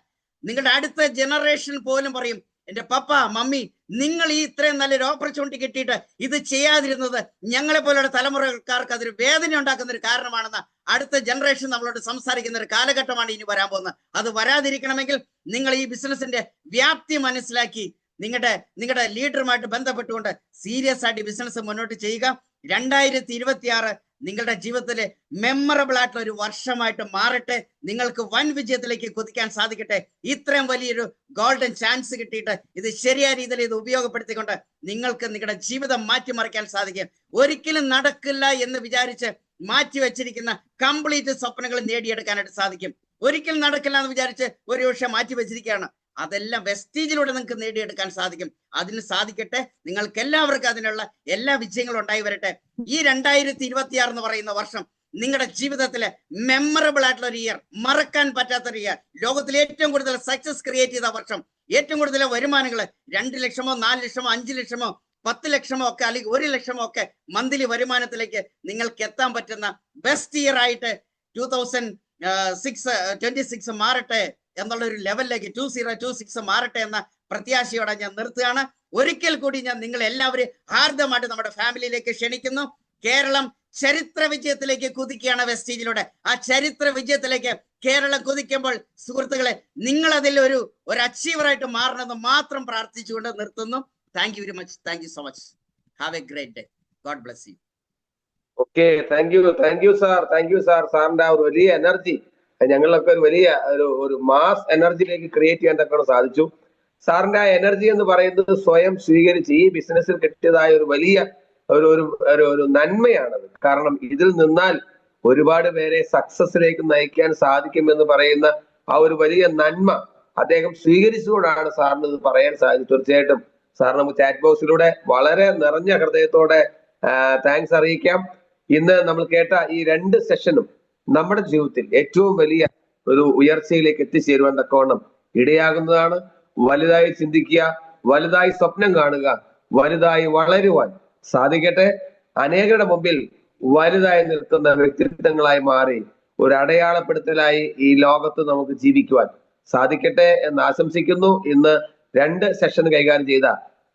C: നിങ്ങളുടെ അടുത്ത ജനറേഷൻ പോലും പറയും, എന്റെ പപ്പ മമ്മി, നിങ്ങൾ ഈ ഇത്രയും നല്ലൊരു ഓപ്പർച്യൂണിറ്റി കിട്ടിയിട്ട് ഇത് ചെയ്യാതിരുന്നത് ഞങ്ങളെ പോലെയുള്ള തലമുറക്കാർക്ക് അതൊരു വേദന ഉണ്ടാക്കുന്ന ഒരു കാരണമാണെന്ന് അടുത്ത ജനറേഷൻ നമ്മളോട് സംസാരിക്കുന്ന ഒരു കാലഘട്ടമാണ് ഇനി വരാൻ പോകുന്നത്. അത് വരാതിരിക്കണമെങ്കിൽ നിങ്ങൾ ഈ ബിസിനസിന്റെ വ്യാപ്തി മനസ്സിലാക്കി നിങ്ങളുടെ ലീഡറുമായിട്ട് ബന്ധപ്പെട്ടുകൊണ്ട് സീരിയസ് ആയിട്ട് ബിസിനസ് മുന്നോട്ട് ചെയ്യുക. 2026 നിങ്ങളുടെ ജീവിതത്തിലെ മെമ്മറബിൾ ആയിട്ടുള്ള ഒരു വർഷമായിട്ട് മാറട്ടെ. നിങ്ങൾക്ക് വൻ വിജയത്തിലേക്ക് കുതിക്കാൻ സാധിക്കട്ടെ. ഇത്രയും വലിയൊരു ഗോൾഡൻ ചാൻസ് കിട്ടിയിട്ട് ഇത് ശരിയായ രീതിയിൽ ഇത് ഉപയോഗപ്പെടുത്തിക്കൊണ്ട് നിങ്ങൾക്ക് നിങ്ങളുടെ ജീവിതം മാറ്റിമറിക്കാൻ സാധിക്കും. ഒരിക്കലും നടക്കില്ല എന്ന് വിചാരിച്ച് മാറ്റി വെച്ചിരിക്കുന്ന കംപ്ലീറ്റ് സ്വപ്നങ്ങൾ നേടിയെടുക്കാനായിട്ട് സാധിക്കും. ഒരിക്കലും നടക്കില്ല എന്ന് വിചാരിച്ച് ഒരു വർഷം മാറ്റി വെച്ചിരിക്കുകയാണ്, അതെല്ലാം വെസ്റ്റീജിലൂടെ നിങ്ങൾക്ക് നേടിയെടുക്കാൻ സാധിക്കും. അതിന് സാധിക്കട്ടെ. നിങ്ങൾക്ക് എല്ലാവർക്കും അതിനുള്ള എല്ലാ വിജയങ്ങളും ഉണ്ടായി വരട്ടെ. ഈ 2026 എന്ന് പറയുന്ന വർഷം നിങ്ങളുടെ ജീവിതത്തിലെ മെമ്മറബിൾ ആയിട്ടുള്ള ഒരു ഇയർ, മറക്കാൻ പറ്റാത്തൊരു ഇയർ, ലോകത്തിലെ ഏറ്റവും കൂടുതൽ സക്സസ് ക്രിയേറ്റ് ചെയ്ത വർഷം, ഏറ്റവും കൂടുതൽ വരുമാനങ്ങൾ 2 ലക്ഷമോ 4 ലക്ഷമോ 5 ലക്ഷമോ 10 ലക്ഷമോ ഒക്കെ അല്ലെങ്കിൽ 1 ലക്ഷമോ ഒക്കെ മന്ത്ലി വരുമാനത്തിലേക്ക് നിങ്ങൾക്ക് എത്താൻ പറ്റുന്ന ബെസ്റ്റ് ഇയർ ആയിട്ട് 2026 മാറട്ടെ എന്നുള്ള ഒരു ലെവലിലേക്ക് 2026 മാറട്ടെ എന്ന പ്രത്യാശയോടെ ഞാൻ നിർത്തുകയാണ്. ഒരിക്കൽ കൂടി ഞാൻ നിങ്ങൾ എല്ലാവരും ഹാർദമായിട്ട് നമ്മുടെ ഫാമിലിയിലേക്ക് ക്ഷണിക്കുന്നു. കേരളം ചരിത്ര വിജയത്തിലേക്ക് കുതിക്കുകയാണ് വെസ്റ്റീജിലൂടെ. ആ ചരിത്ര വിജയത്തിലേക്ക് കേരളം കുതിക്കുമ്പോൾ സുഹൃത്തുക്കളെ, നിങ്ങൾ അതിൽ ഒരു അച്ചീവറായിട്ട് മാറണമെന്ന് മാത്രം പ്രാർത്ഥിച്ചുകൊണ്ട് നിർത്തുന്നു. Thank you very much. Thank you so much. Have A great day. God bless you.
A: Okay, thank you sir. സാറിന്റെ ആ ഒരു വലിയ എനർജി ഞങ്ങളൊക്കെ ഒരു വലിയ ഒരു മാസ് എനർജിയിലേക്ക് ക്രിയേറ്റ് ചെയ്യാൻ തക്കണം സാധിച്ചു. സാറിന്റെ ആ എനർജി എന്ന് പറയുന്നത് സ്വയം സ്വീകരിച്ച് ഈ ബിസിനസ്സിൽ കിട്ടിയതായ ഒരു വലിയ ഒരു നന്മയാണത്. കാരണം ഇതിൽ നിന്നാൽ ഒരുപാട് പേരെ സക്സസിലേക്ക് നയിക്കാൻ സാധിക്കുമെന്ന് പറയുന്ന ആ ഒരു വലിയ നന്മ അദ്ദേഹം സ്വീകരിച്ചുകൊണ്ടാണ് സാറിന് ഇത് പറയാൻ സാധിച്ചത്. തീർച്ചയായിട്ടും സാറിന് നമുക്ക് ചാറ്റ് ബോക്സിലൂടെ വളരെ നിറഞ്ഞ ഹൃദയത്തോടെ താങ്ക്സ് അറിയിക്കാം. ഇന്ന് നമ്മൾ കേട്ട ഈ 2 സെഷനും നമ്മുടെ ജീവിതത്തിൽ ഏറ്റവും വലിയ ഒരു ഉയർച്ചയിലേക്ക് എത്തിച്ചേരുവാൻ തക്കവണ്ണം ഇടയാകുന്നതാണ്. വലുതായി ചിന്തിക്കുക, വലുതായി സ്വപ്നം കാണുക, വലുതായി വളരുവാൻ സാധിക്കട്ടെ. അനേകരുടെ മുമ്പിൽ വലുതായി നിൽക്കുന്ന വ്യക്തിത്വങ്ങളായി മാറി ഒരു അടയാളപ്പെടുത്തലായി ഈ ലോകത്ത് നമുക്ക് ജീവിക്കുവാൻ സാധിക്കട്ടെ എന്ന് ആശംസിക്കുന്നു. ഇന്ന് 2 സെഷൻ കൈകാര്യം ചെയ്ത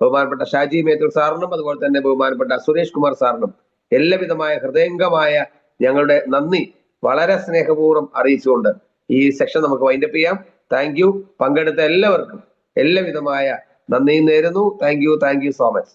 A: ബഹുമാനപ്പെട്ട ഷാജി മേത്തൂർ സാറിനും അതുപോലെ തന്നെ ബഹുമാനപ്പെട്ട സുരേഷ് കുമാർ സാറിനും എല്ലാവിധമായ ഹൃദയംഗമായ ഞങ്ങളുടെ നന്ദി വളരെ സ്നേഹപൂർവ്വം അറിയിച്ചുകൊണ്ട് ഈ സെഷൻ നമുക്ക് വൈൻഡപ്പ് ചെയ്യാം. Thank you. പങ്കെടുത്ത എല്ലാവർക്കും എല്ലാവിധമായ നന്ദി നേരുന്നു. Thank you so much.